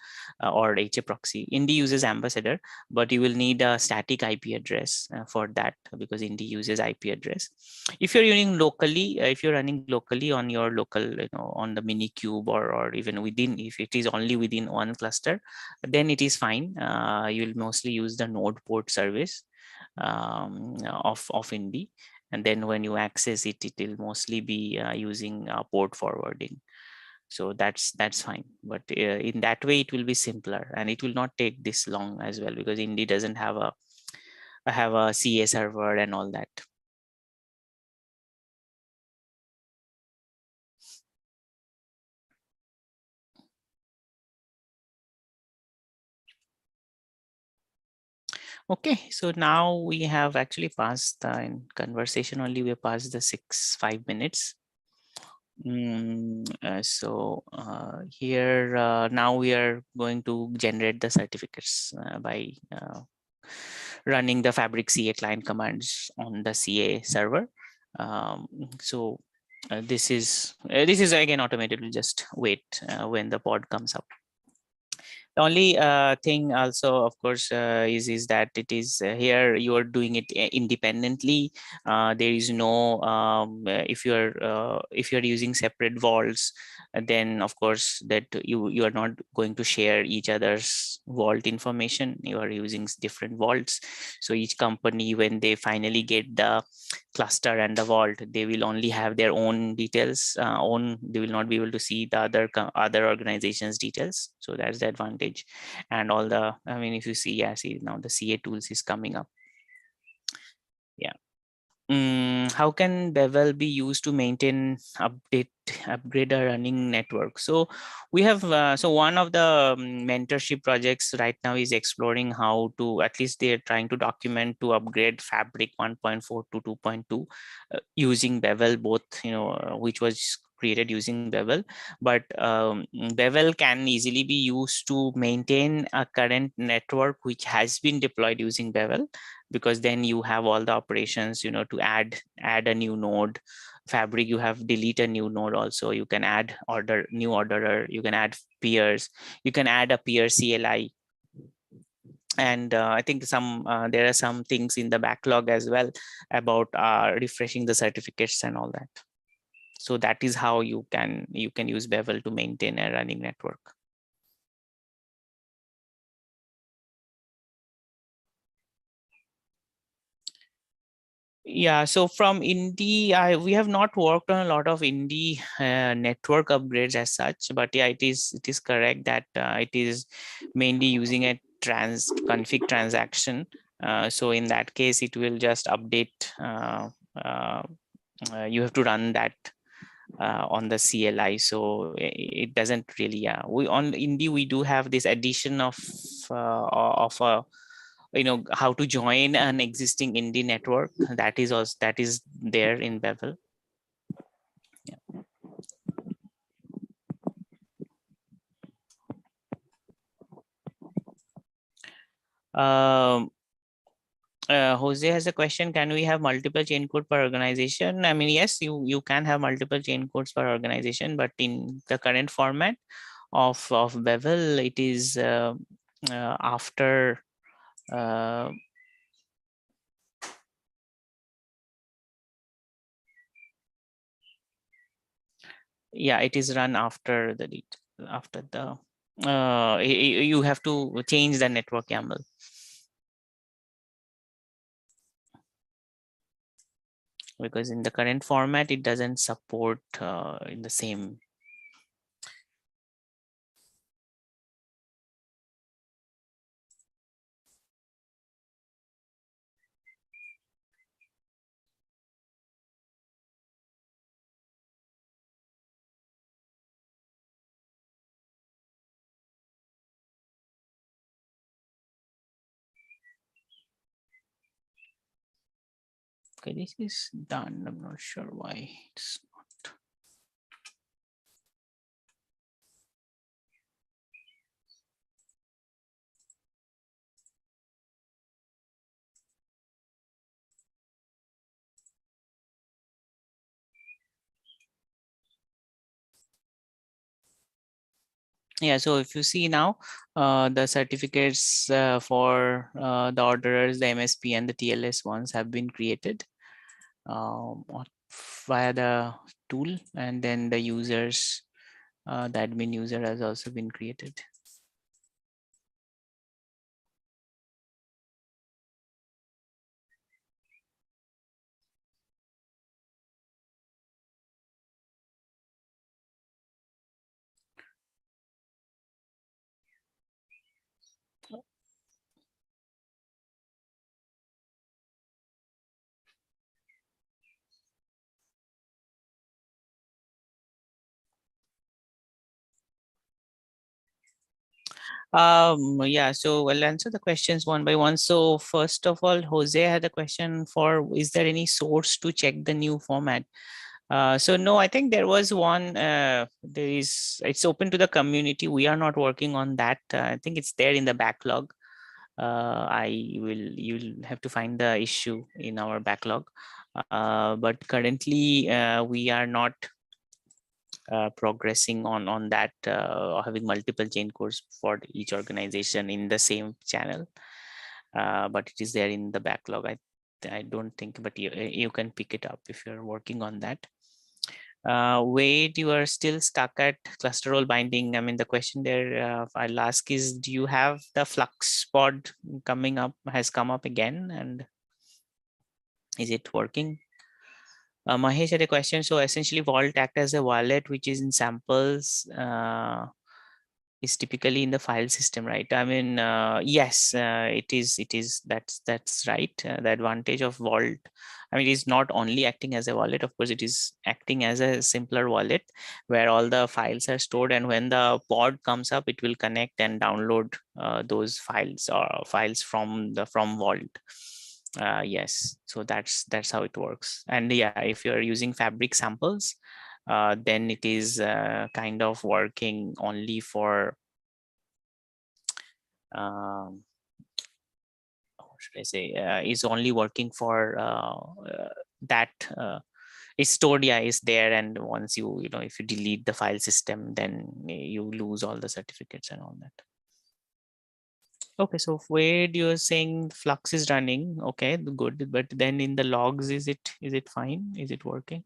or HA proxy, Indy uses ambassador, but you will need a static IP address for that, because Indy uses IP address. If you're using locally, if you're running locally on your local, on the Minikube or even within, if it is only within one cluster, then it is fine. You'll mostly use the node port service of Indy, and then when you access it, it will mostly be using port forwarding. So that's fine, but in that way it will be simpler, and it will not take this long as well, because Indy doesn't have a CA server and all that. Okay, so now we have actually passed in conversation only, we passed the 5 minutes. So here now we are going to generate the certificates by running the Fabric CA client commands on the CA server. So this is again automated. We'll just wait when the pod comes up. The only thing also, of course, is that it is here you are doing it independently. There is no if you're using separate vaults, then of course that you are not going to share each other's vault information. You are using different vaults. So each company, when they finally get the cluster and the vault, they will only have their own details. They will not be able to see the other organizations' details. So that's the advantage. And all the, I mean, if you see, yeah, see now the CA tools is coming up. Yeah. How can Bevel be used to maintain, upgrade a running network? So we have, so one of the mentorship projects right now is exploring how to, at least they're trying to document to upgrade Fabric 1.4 to 2.2 using Bevel, both, which was created using Bevel, but Bevel can easily be used to maintain a current network which has been deployed using Bevel, because then you have all the operations, to add a new node. Fabric, you have delete a new node also. You can add new orderer, you can add peers, you can add a peer CLI. And I think there are some things in the backlog as well about refreshing the certificates and all that. So that is how you can use Bevel to maintain a running network. Yeah, so from Indy, we have not worked on a lot of Indy network upgrades as such, but yeah, it is correct that it is mainly using a config transaction. So in that case, it will just update. You have to run that on the CLI, so it doesn't really. We on Indy we do have this addition of a how to join an existing Indy network. That is also there in Bevel. Yeah. Jose has a question. Can we have multiple chain code per organization? I mean, yes, you can have multiple chain codes per organization, but in the current format of Bevel, it is after yeah, it is run after the you have to change the network YAML. Because in the current format, it doesn't support in the same. Okay, this is done. I'm not sure why it's not. Yeah, so if you see now, the certificates for the orderers, the MSP and the TLS ones have been created via the tool, and then the users, the admin user has also been created. Yeah, so I'll answer the questions one by one. So first of all, Jose had a question for, is there any source to check the new format? So no, I think there was one, it's open to the community. We are not working on that. I think it's there in the backlog. You'll have to find the issue in our backlog. But currently we are not progressing on that, having multiple chain cores for each organization in the same channel, but it is there in the backlog. I don't think, but you can pick it up if you're working on that. Wade, you are still stuck at cluster role binding. I mean, the question there I'll ask is, do you have the Flux pod coming up, has come up again, and is it working? Mahesh had a question. So essentially Vault act as a wallet, which is in samples, is typically in the file system, right? I mean, yes, it is, that's right. The advantage of Vault, I mean, it is not only acting as a wallet, of course, it is acting as a simpler wallet where all the files are stored, and when the pod comes up, it will connect and download those files or files from Vault. Yes, so that's how it works. And yeah, if you're using Fabric samples, then it is kind of working only for what should I say, is only working for that it's stored, yeah, is there, and once you know, if you delete the file system, then you lose all the certificates and all that. Okay, so where you're saying Flux is running, okay, good, but then in the logs, is it fine? Is it working?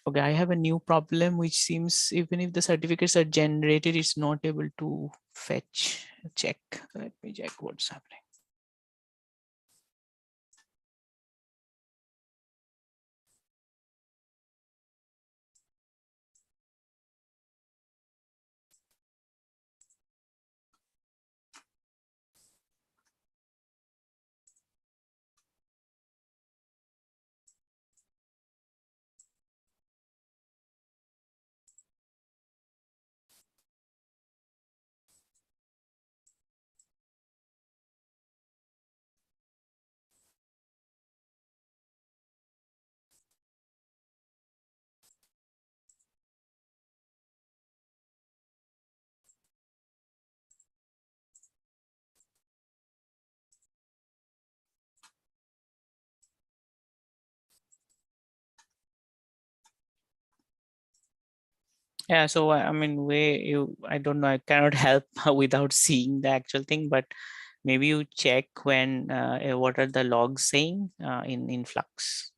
Okay, I have a new problem, which seems even if the certificates are generated, it's not able to fetch. Check. Let me check what's happening. Yeah, so I mean, I don't know, I cannot help without seeing the actual thing, but maybe you check when what are the logs saying in Flux.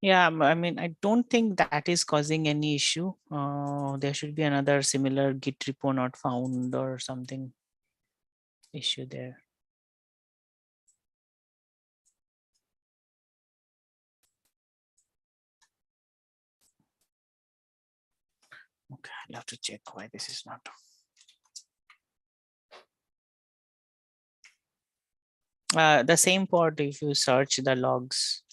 Yeah, I mean, I don't think that is causing any issue. There should be another similar Git repo not found or something issue there. Okay, I'll have to check why this is not. The same pod, if you search the logs.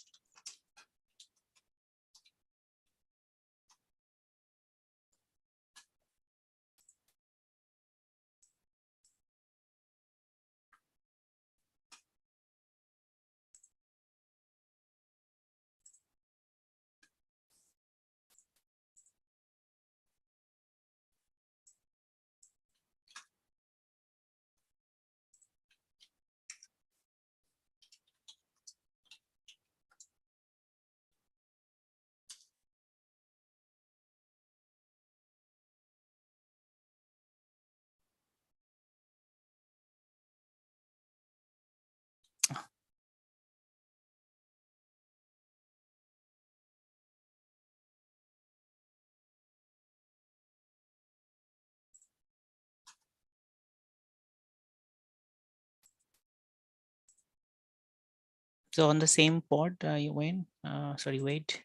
So on the same pod, you went. Sorry, wait.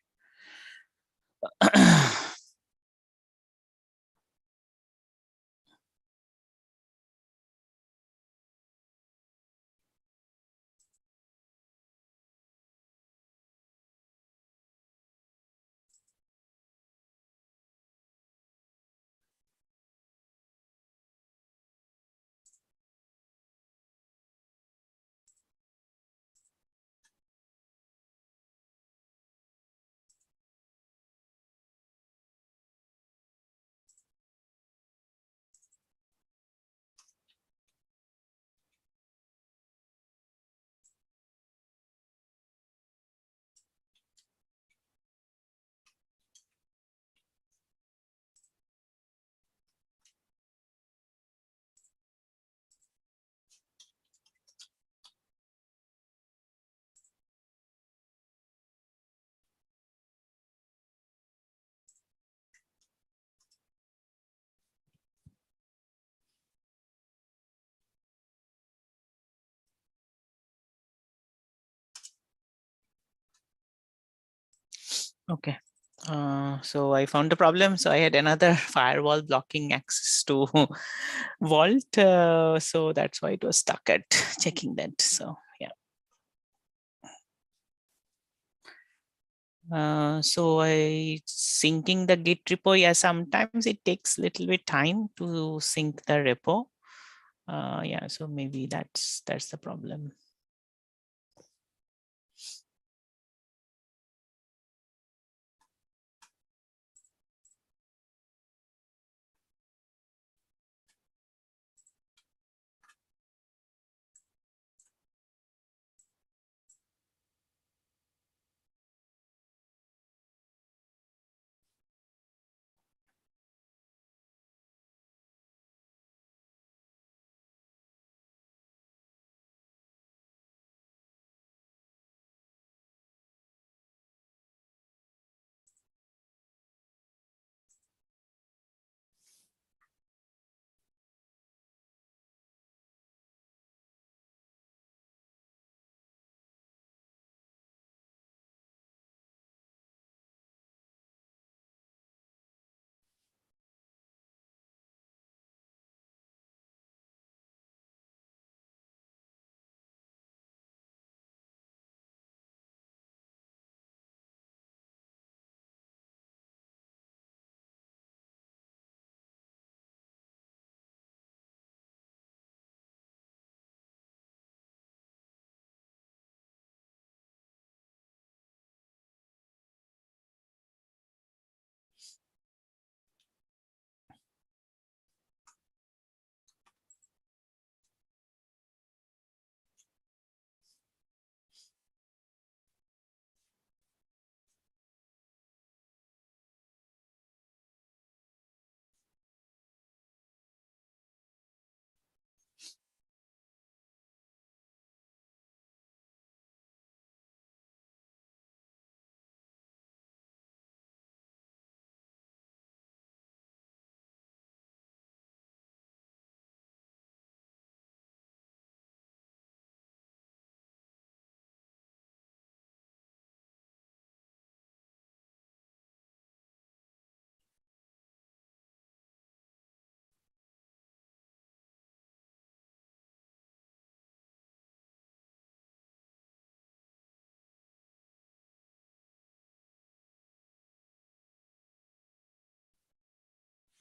Okay. So I found the problem. So I had another firewall blocking access to Vault. So that's why it was stuck at checking that. So yeah. So I syncing the Git repo. Yeah, sometimes it takes a little bit time to sync the repo. Yeah, so maybe that's the problem.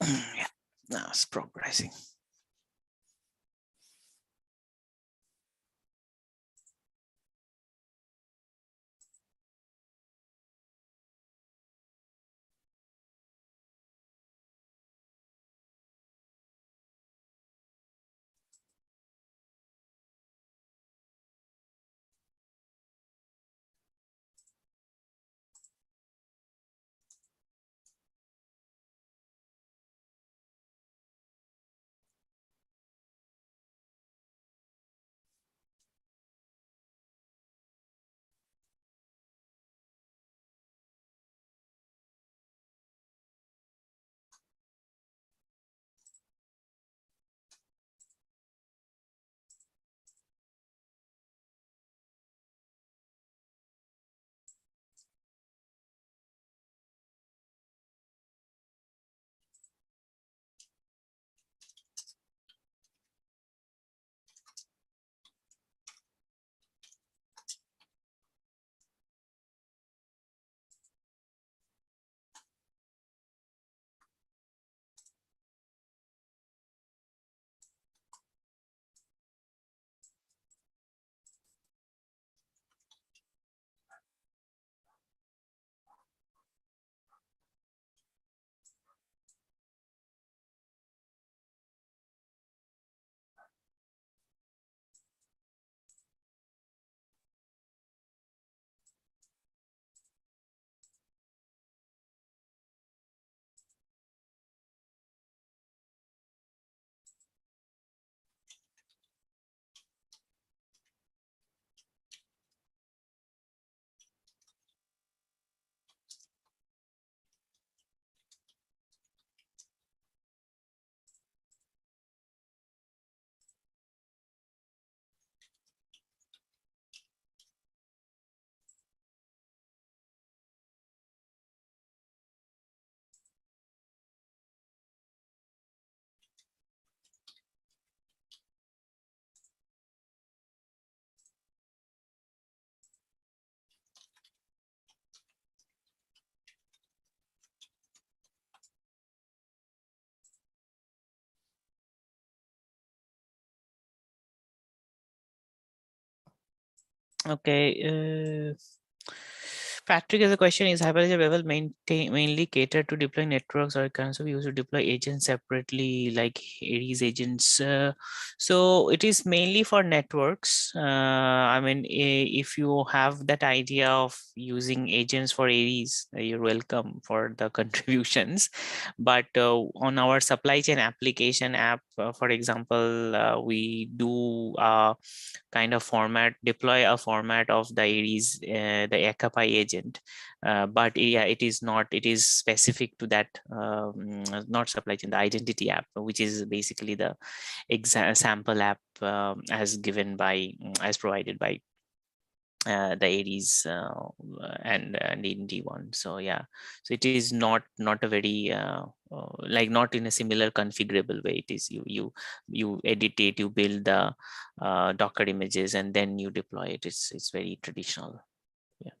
Yeah, now it's progressing. Okay. Patrick has a question: is Hyperledger Bevel mainly catered to deploy networks, or can also be used to deploy agents separately, like Aries agents? So it is mainly for networks. I mean, if you have that idea of using agents for Aries, you're welcome for the contributions. But on our supply chain application app, for example, we do kind of deploy a format of the Aries, the Akamai agent. But yeah, it is specific to that, not supply chain, the identity app, which is basically the sample app, as given by, as provided by the Aries and the Indie one. So yeah, so it is not a very like not in a similar configurable way. It is you edit it, you build the Docker images, and then you deploy it. It's very traditional. Yeah.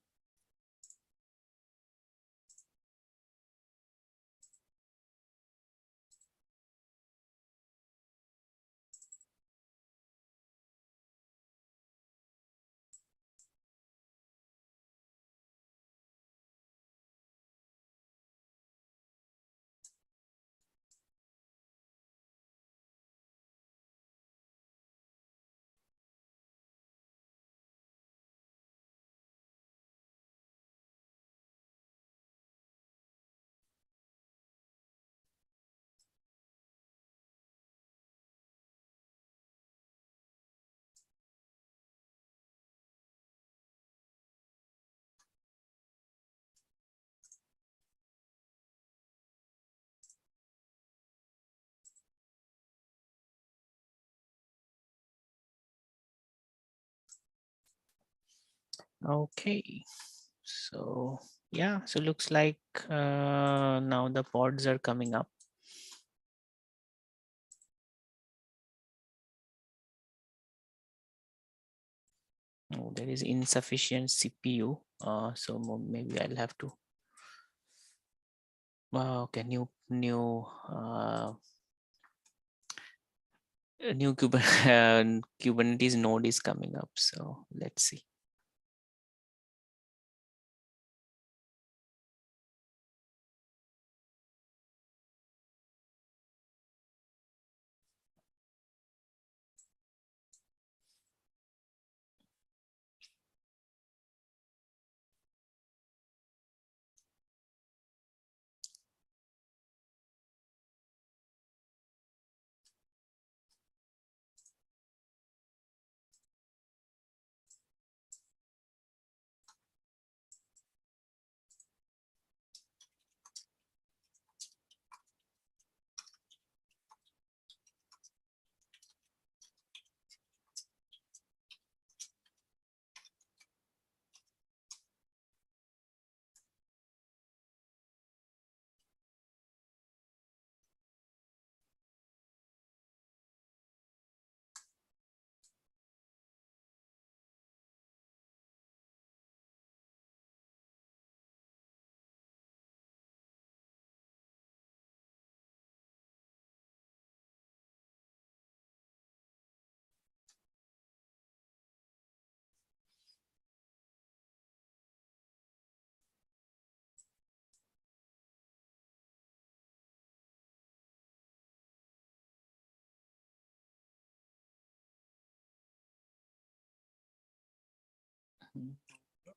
Okay. So yeah, so looks like now the pods are coming up. Oh, there is insufficient CPU. So maybe I'll have to. Okay, new Kubernetes node is coming up. So let's see.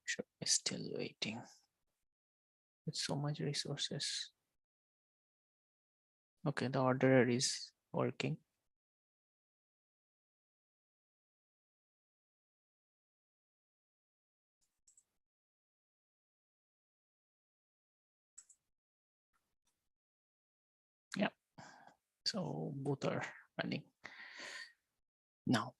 Sure, still waiting. With so much resources. Okay, the orderer is working. Yeah. So both are running now.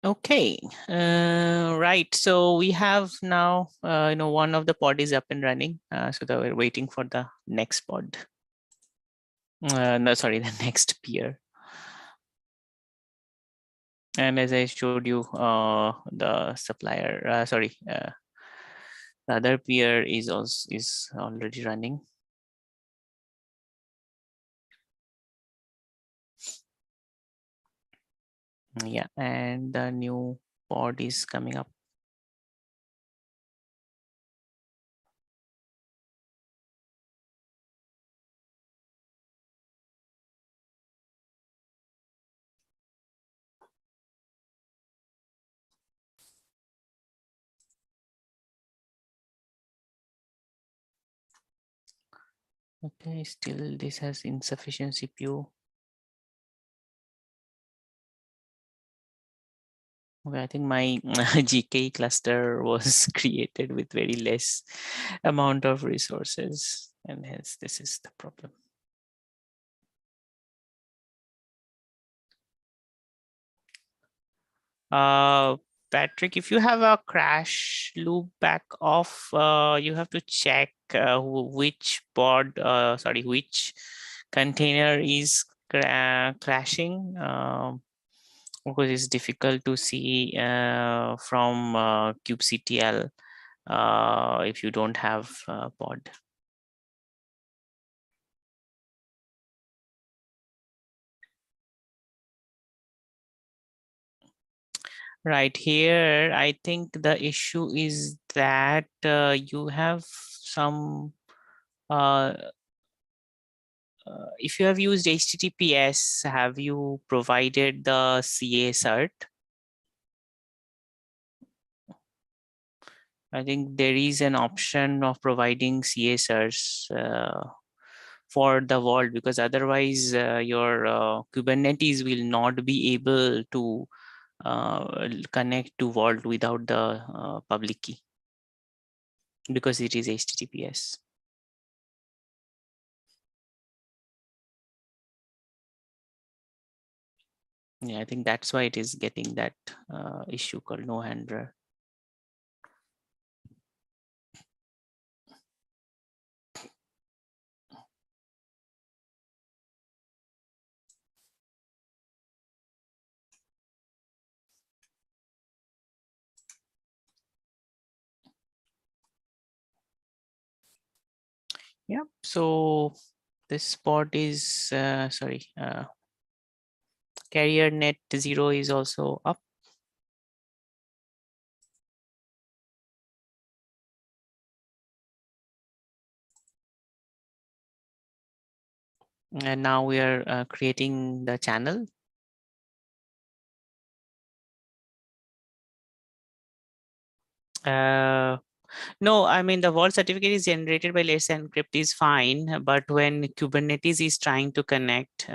Okay, right. So we have now, one of the pod is up and running. So that we're waiting for the next pod. No, sorry, the next peer. And as I showed you, the supplier, the other peer is also already running. Yeah, and the new pod is coming up. Okay, still this has insufficient CPU. Okay, I think my GK cluster was created with very less amount of resources, and hence this is the problem. Patrick, if you have a crash loop back off, you have to check which which container is crashing, because it's difficult to see from kubectl if you don't have pod. Right here, I think the issue is that you have some, if you have used HTTPS, have you provided the CA cert? I think there is an option of providing CA certs for the vault, because otherwise your Kubernetes will not be able to connect to vault without the public key, because it is HTTPS. Yeah, I think that's why it is getting that issue called no handler. Yeah, so this pod is, carrier net 0 is also up. And now we are creating the channel. No, I mean, the vault certificate is generated by Let's Encrypt is fine, but when Kubernetes is trying to connect,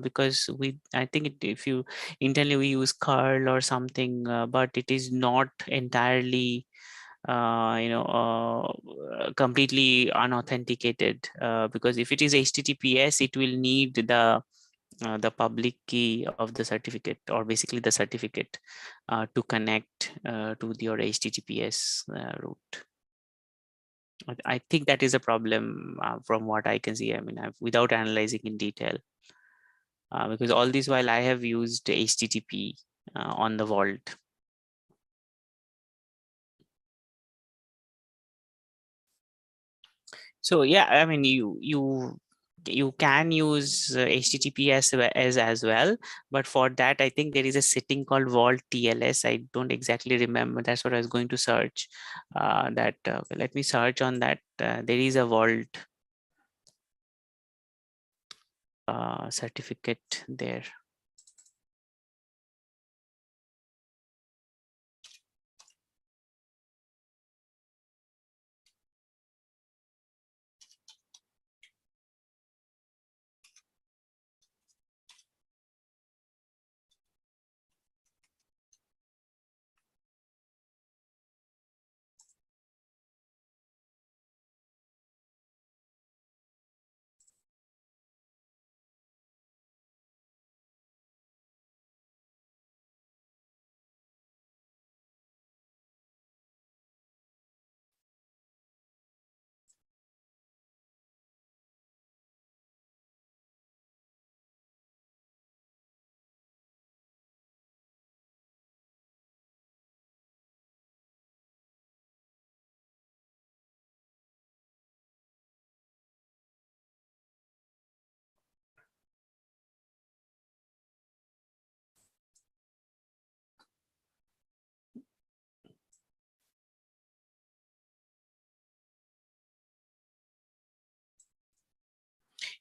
because I think if you internally we use curl or something, but it is not entirely, completely unauthenticated, because if it is HTTPS, it will need the public key of the certificate, or basically the certificate, to connect to your HTTPS route. I think that is a problem from what I can see. I mean, without analyzing in detail, because all this while I have used HTTP on the vault. So yeah, I mean, you can use HTTPS as well, but for that I think there is a setting called Vault TLS. I don't exactly remember. That's what I was going to search. Let me search on that. There is a Vault certificate there.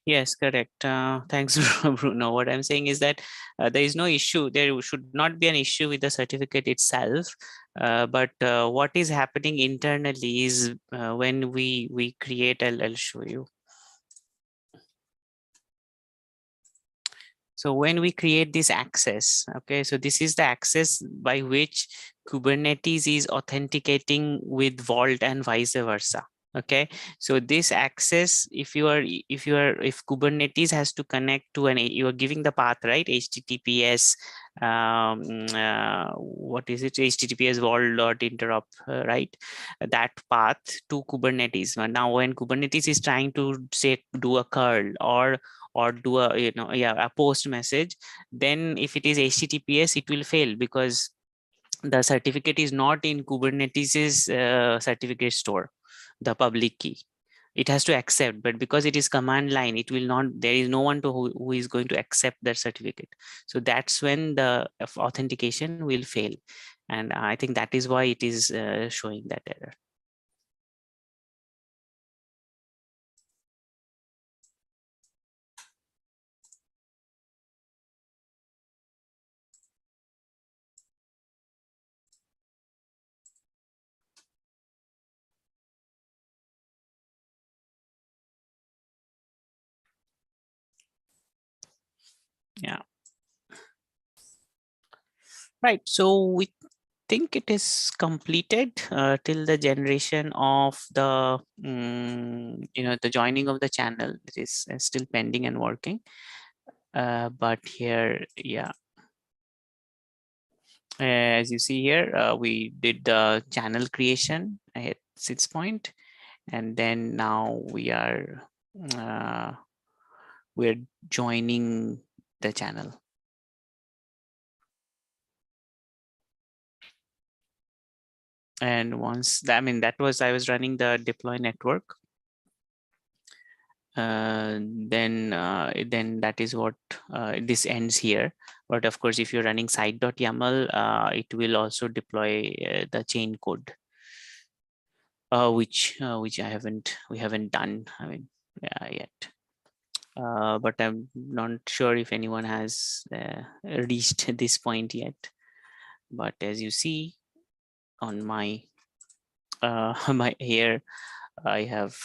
Yes, correct. Thanks, Bruno. What I'm saying is that there is no issue. There should not be an issue with the certificate itself. But what is happening internally is when we create, I'll show you. So when we create this access, okay, so this is the access by which Kubernetes is authenticating with Vault and vice versa. Okay, so this access, if Kubernetes has to connect to you are giving the path, right? HTTPS, what is it? HTTPS vault.interop, right? That path to Kubernetes. Now, when Kubernetes is trying to say do a curl or do a a post message, then if it is HTTPS, it will fail because the certificate is not in Kubernetes's certificate store, the public key. It has to accept, but because it is command line, it will not, there is no one who is going to accept that certificate. So that's when the authentication will fail. And I think that is why it is showing that error. Yeah. Right. So we think it is completed till the generation of the the joining of the channel. It is still pending and working. But here, yeah, as you see here, we did the channel creation at 6 point, and then now we're joining the channel. And once that, I mean, that was, I was running the deploy network. Then that is what this ends here. But of course, if you're running site.yaml, it will also deploy the chain code, which we haven't done, I mean, yet. But I'm not sure if anyone has reached this point yet. But as you see on my my here, I've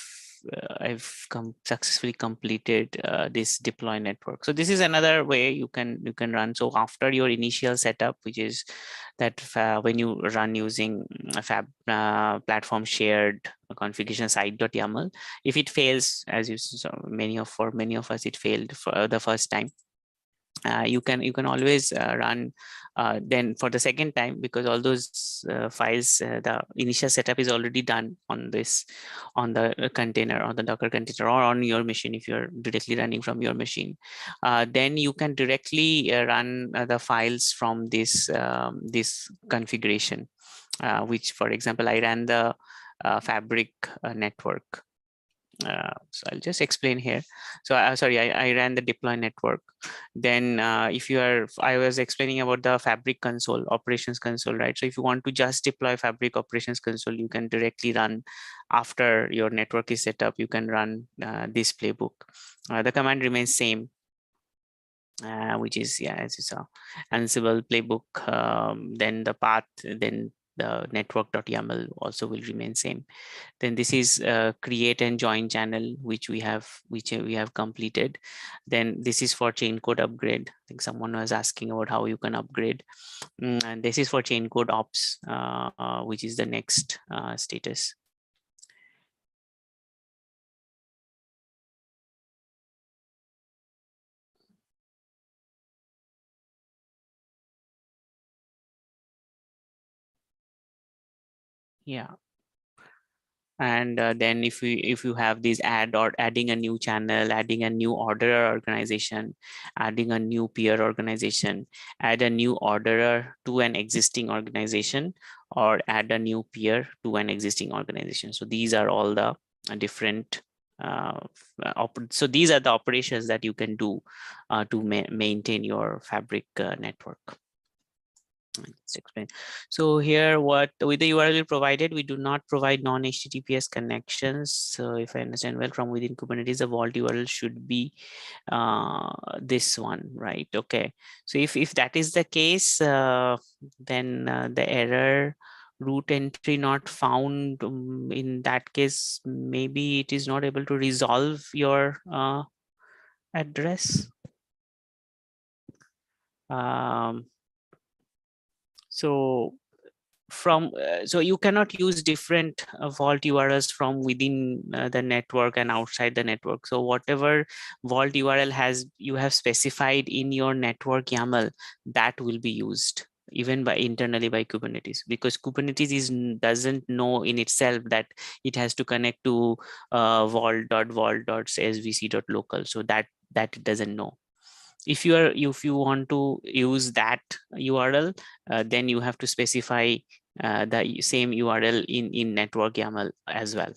successfully completed this deploy network. So this is another way you can run. So after your initial setup, which is that when you run using platform shared configuration site.yaml, if it fails, as you saw, for many of us it failed for the first time. You can always run then for the second time, because all those files, the initial setup is already done on the container, on the Docker container, or on your machine if you're directly running from your machine. Then you can directly run the files from this this configuration, which, for example, I ran the Fabric network. So I'll just explain here. So sorry, I ran the deploy network. Then if you are, I was explaining about the Fabric console, operations console, right? So if you want to just deploy Fabric operations console, you can directly run after your network is set up. You can run this playbook. The command remains same, which is, yeah, as you saw, Ansible playbook. Then the path, then the network.yaml also will remain same. Then this is create and join channel, which we have completed. Then this is for chain code upgrade. I think someone was asking about how you can upgrade. And this is for chain code ops, which is the next status. Yeah. And then if you have these adding a new channel, adding a new orderer organization, adding a new peer organization, add a new orderer to an existing organization, or add a new peer to an existing organization. So these are all the different so these are the operations that you can do to maintain your Fabric network. Let's explain. So here, what with the URL provided, we do not provide non-HTTPS connections. So if I understand well, from within Kubernetes, the vault URL should be this one, right? Okay. So if that is the case, then the error root entry not found, in that case, maybe it is not able to resolve your address. So from so you cannot use different vault URLs from within the network and outside the network. So whatever vault URL has you have specified in your network YAML, that will be used even by internally by Kubernetes, because Kubernetes doesn't know in itself that it has to connect to vault.vault.svc.local. So that it doesn't know. If you want to use that URL, then you have to specify the same URL in network YAML as well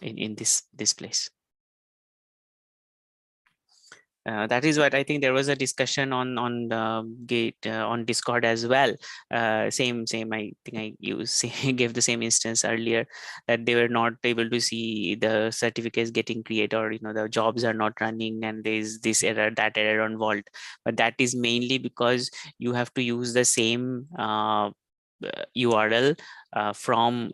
in this place. That is what I think there was a discussion on Gate on Discord as well. Same. I think I gave the same instance earlier, that they were not able to see the certificates getting created, or the jobs are not running, and there's this error, that error on Vault. But that is mainly because you have to use the same URL from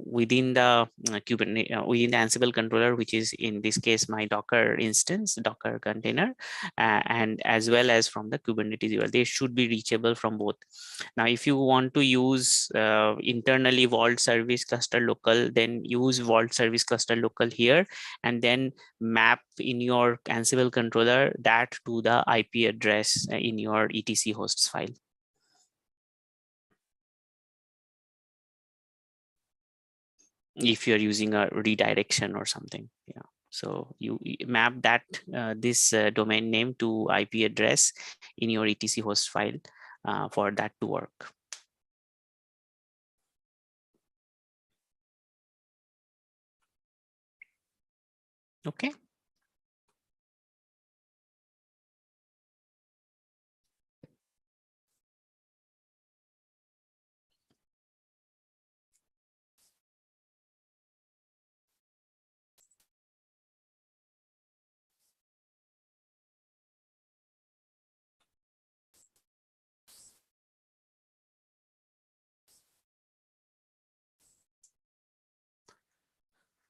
within the Kubernetes, within the Ansible controller, which is in this case my Docker instance, Docker container, and as well as from the Kubernetes URL. They should be reachable from both. Now, if you want to use internally Vault Service Cluster Local, then use Vault Service Cluster Local here, and then map in your Ansible controller that to the IP address in your etc hosts file. If you're using a redirection or something. Yeah, so you map that this domain name to IP address in your etc host file for that to work. Okay.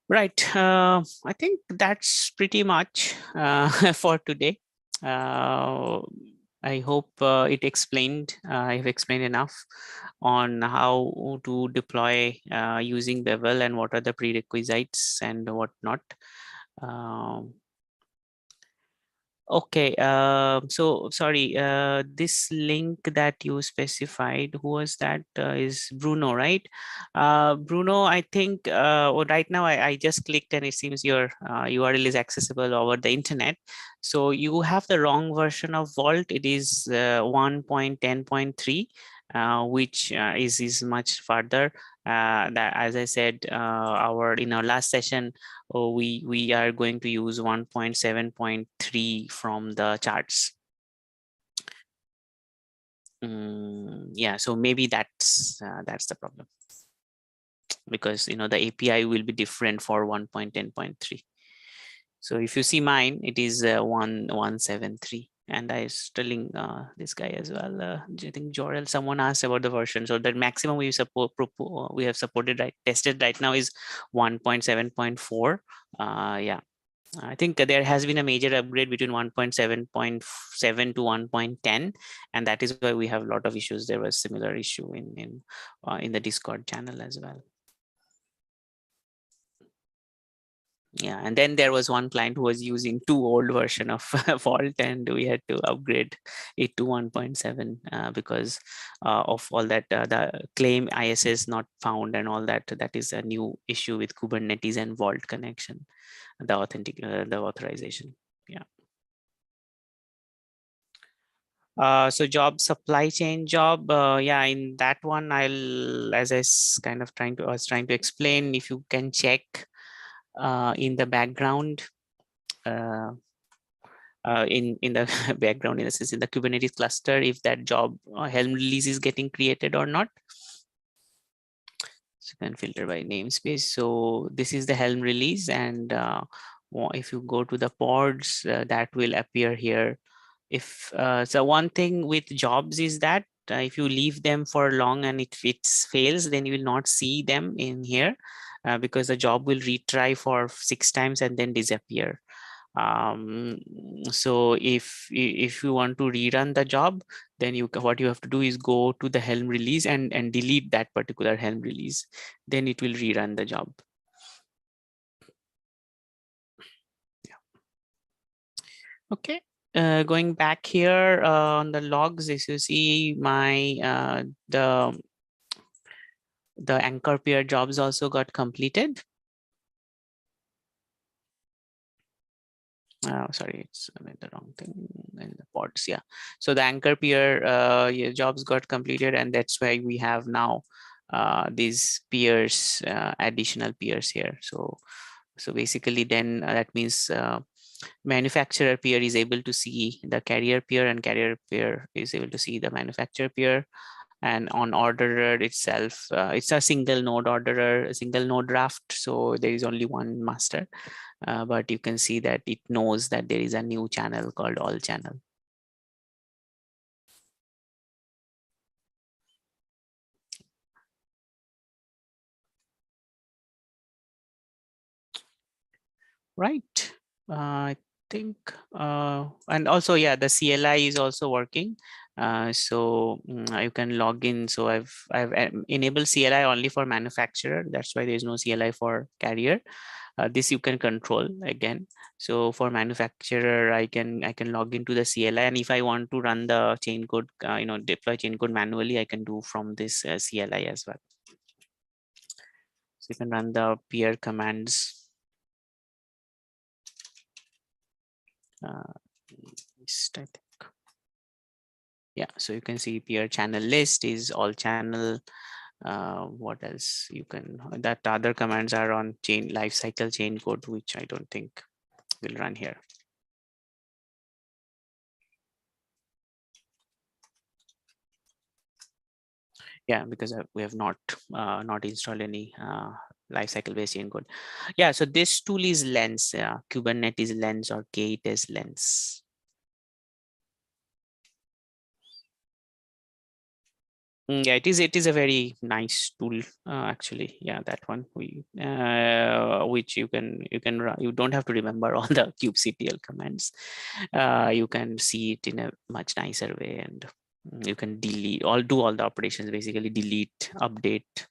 Right. I think that's pretty much for today. I hope it explained, I've explained enough on how to deploy using Bevel and what are the prerequisites and what not. Okay, so sorry, this link that you specified, who was that? Is Bruno, right? Bruno, I think right now I just clicked and it seems your URL is accessible over the internet. So you have the wrong version of Vault. It is 1.10.3. Which is much further. That, as I said, in our last session, we are going to use 1.7.3 from the charts. Yeah, so maybe that's the problem, because the API will be different for 1.10.3. So if you see mine, it is 1.173. And I was telling this guy as well. I think Jorel, someone asked about the version. So the maximum we have supported, tested right now is 1.7.4. Yeah, I think there has been a major upgrade between 1.7.7 to 1.10, and that is why we have a lot of issues. There was similar issue in the Discord channel as well. Yeah, and then there was one client who was using too old version of Vault, and we had to upgrade it to 1.7 because of all that the claim ISS not found and all that. That is a new issue with Kubernetes and Vault connection, the authorization. Yeah. So job, supply chain job, yeah, in that one as I was trying to explain, if you can check in the background, in the background, in a sense, in the Kubernetes cluster, if that job Helm release is getting created or not. So you can filter by namespace. So this is the Helm release, and if you go to the pods, that will appear here. If so, one thing with jobs is that if you leave them for long and it fails, then you will not see them in here, because the job will retry for 6 times and then disappear. So if you want to rerun the job, then what you have to do is go to the Helm release and delete that particular Helm release. Then it will rerun the job. Yeah. Okay. Going back here on the logs, as you see, my the anchor pair jobs also got completed. Sorry, it's the wrong thing in the pods. Yeah, so the anchor peer jobs got completed, and that's why we have now these peers, additional peers here. So basically, then that means manufacturer peer is able to see the carrier peer, and carrier peer is able to see the manufacturer peer. And on orderer itself, it's a single node orderer, a single node draft. So there is only one master. But you can see that it knows that there is a new channel called all channel. Right. I think, and also, yeah, the CLI is also working. So you can log in. So I've enabled CLI only for manufacturer. That's why there is no CLI for carrier. This you can control again. So for manufacturer, I can log into the CLI, and if I want to run the chain code, deploy chain code manually, I can do from this CLI as well. So you can run the peer commands. I think. Yeah, so you can see peer channel list is all channel. What else you can, that other commands are on chain lifecycle chain code, which I don't think will run here. Yeah, because we have not installed any lifecycle based chain code. Yeah, so this tool is Lens, Kubernetes Lens or Kubernetes Lens. Yeah, it is a very nice tool, actually. Yeah, that one which you don't have to remember all the kubectl commands. You can see it in a much nicer way, and you can do all the operations, basically delete, update.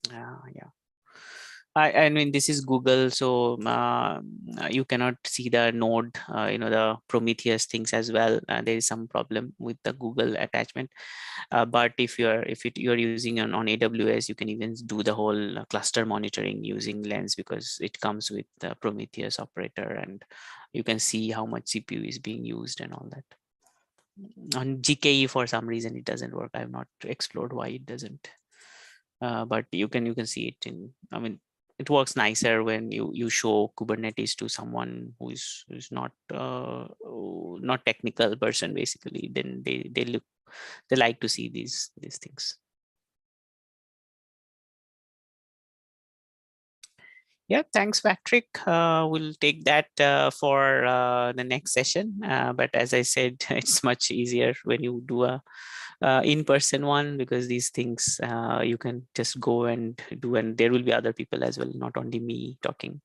Yeah. I mean, this is Google, so you cannot see the node, the Prometheus things as well. There is some problem with the Google attachment. But if you're using on AWS, you can even do the whole cluster monitoring using Lens, because it comes with the Prometheus operator, and you can see how much CPU is being used and all that. On GKE, for some reason, it doesn't work. I have not explored why it doesn't. But you can see it in, I mean, it works nicer when you show Kubernetes to someone who's not technical person, basically. Then they like to see these things. Yeah, thanks, Patrick. We'll take that for the next session. But as I said, it's much easier when you do a in-person one, because these things you can just go and do, and there will be other people as well, not only me talking.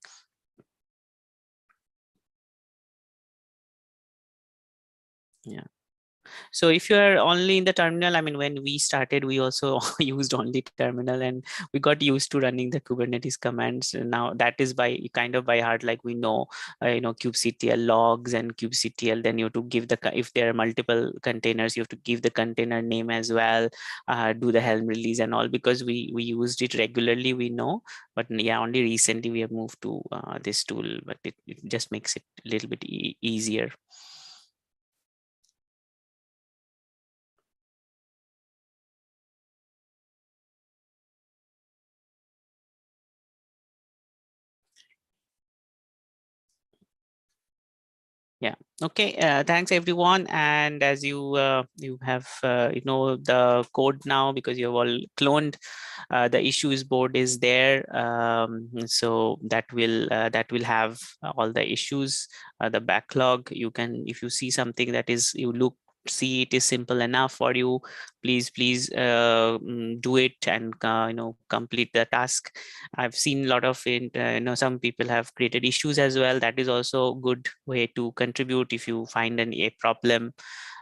Yeah. So if you're only in the terminal, I mean, when we started, we also used only terminal, and we got used to running the Kubernetes commands. And now that is by heart, like we know, kubectl logs and kubectl. Then you have to give if there are multiple containers, you have to give the container name as well, do the Helm release and all, because we used it regularly, we know. But yeah, only recently we have moved to this tool, but it just makes it a little bit easier. Yeah. Okay. Thanks everyone. And as you you have the code now because you have all cloned, the issues board is there. So that will have all the issues, the backlog. You can, if you see something that is see it is simple enough for you, please do it and complete the task. I've seen a lot of it, some people have created issues as well. That is also a good way to contribute if you find a problem.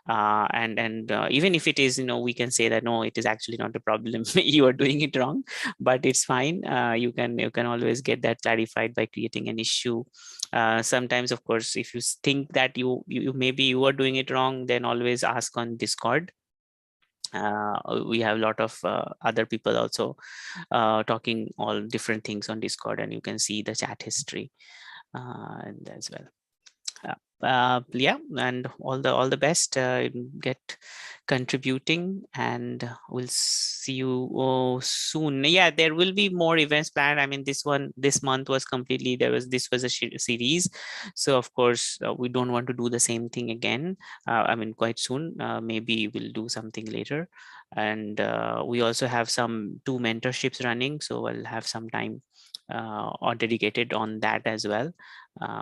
And even if it is, we can say that no, it is actually not a problem. You are doing it wrong, but it's fine. You can always get that clarified by creating an issue. Sometimes, of course, if you think that you maybe you are doing it wrong, then always ask on Discord. We have a lot of other people also talking all different things on Discord, and you can see the chat history and as well. Yeah, and all the best. Get contributing, and we'll see you soon. Yeah, there will be more events planned. I mean, this month was completely, this was a series, so of course we don't want to do the same thing again. I mean, quite soon. Maybe we'll do something later, and we also have some 2 mentorships running, so I'll have some time or dedicated on that as well.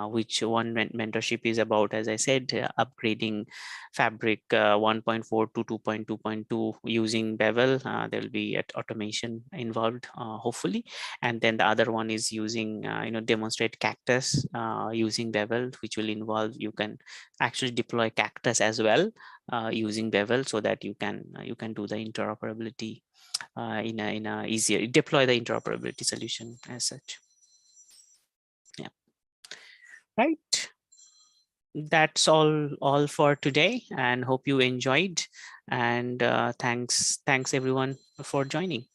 Which one mentorship is about, as I said, upgrading Fabric 1.4 to 2.2.2 using Bevel. There will be automation involved, hopefully. And then the other one is using, demonstrate Cactus using Bevel, which will involve, you can actually deploy Cactus as well using Bevel, so that you can do the interoperability in a easier, deploy the interoperability solution as such. Yeah. Right. That's all for today, and hope you enjoyed. And thanks everyone for joining.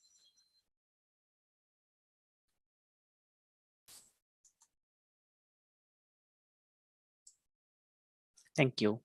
Thank you.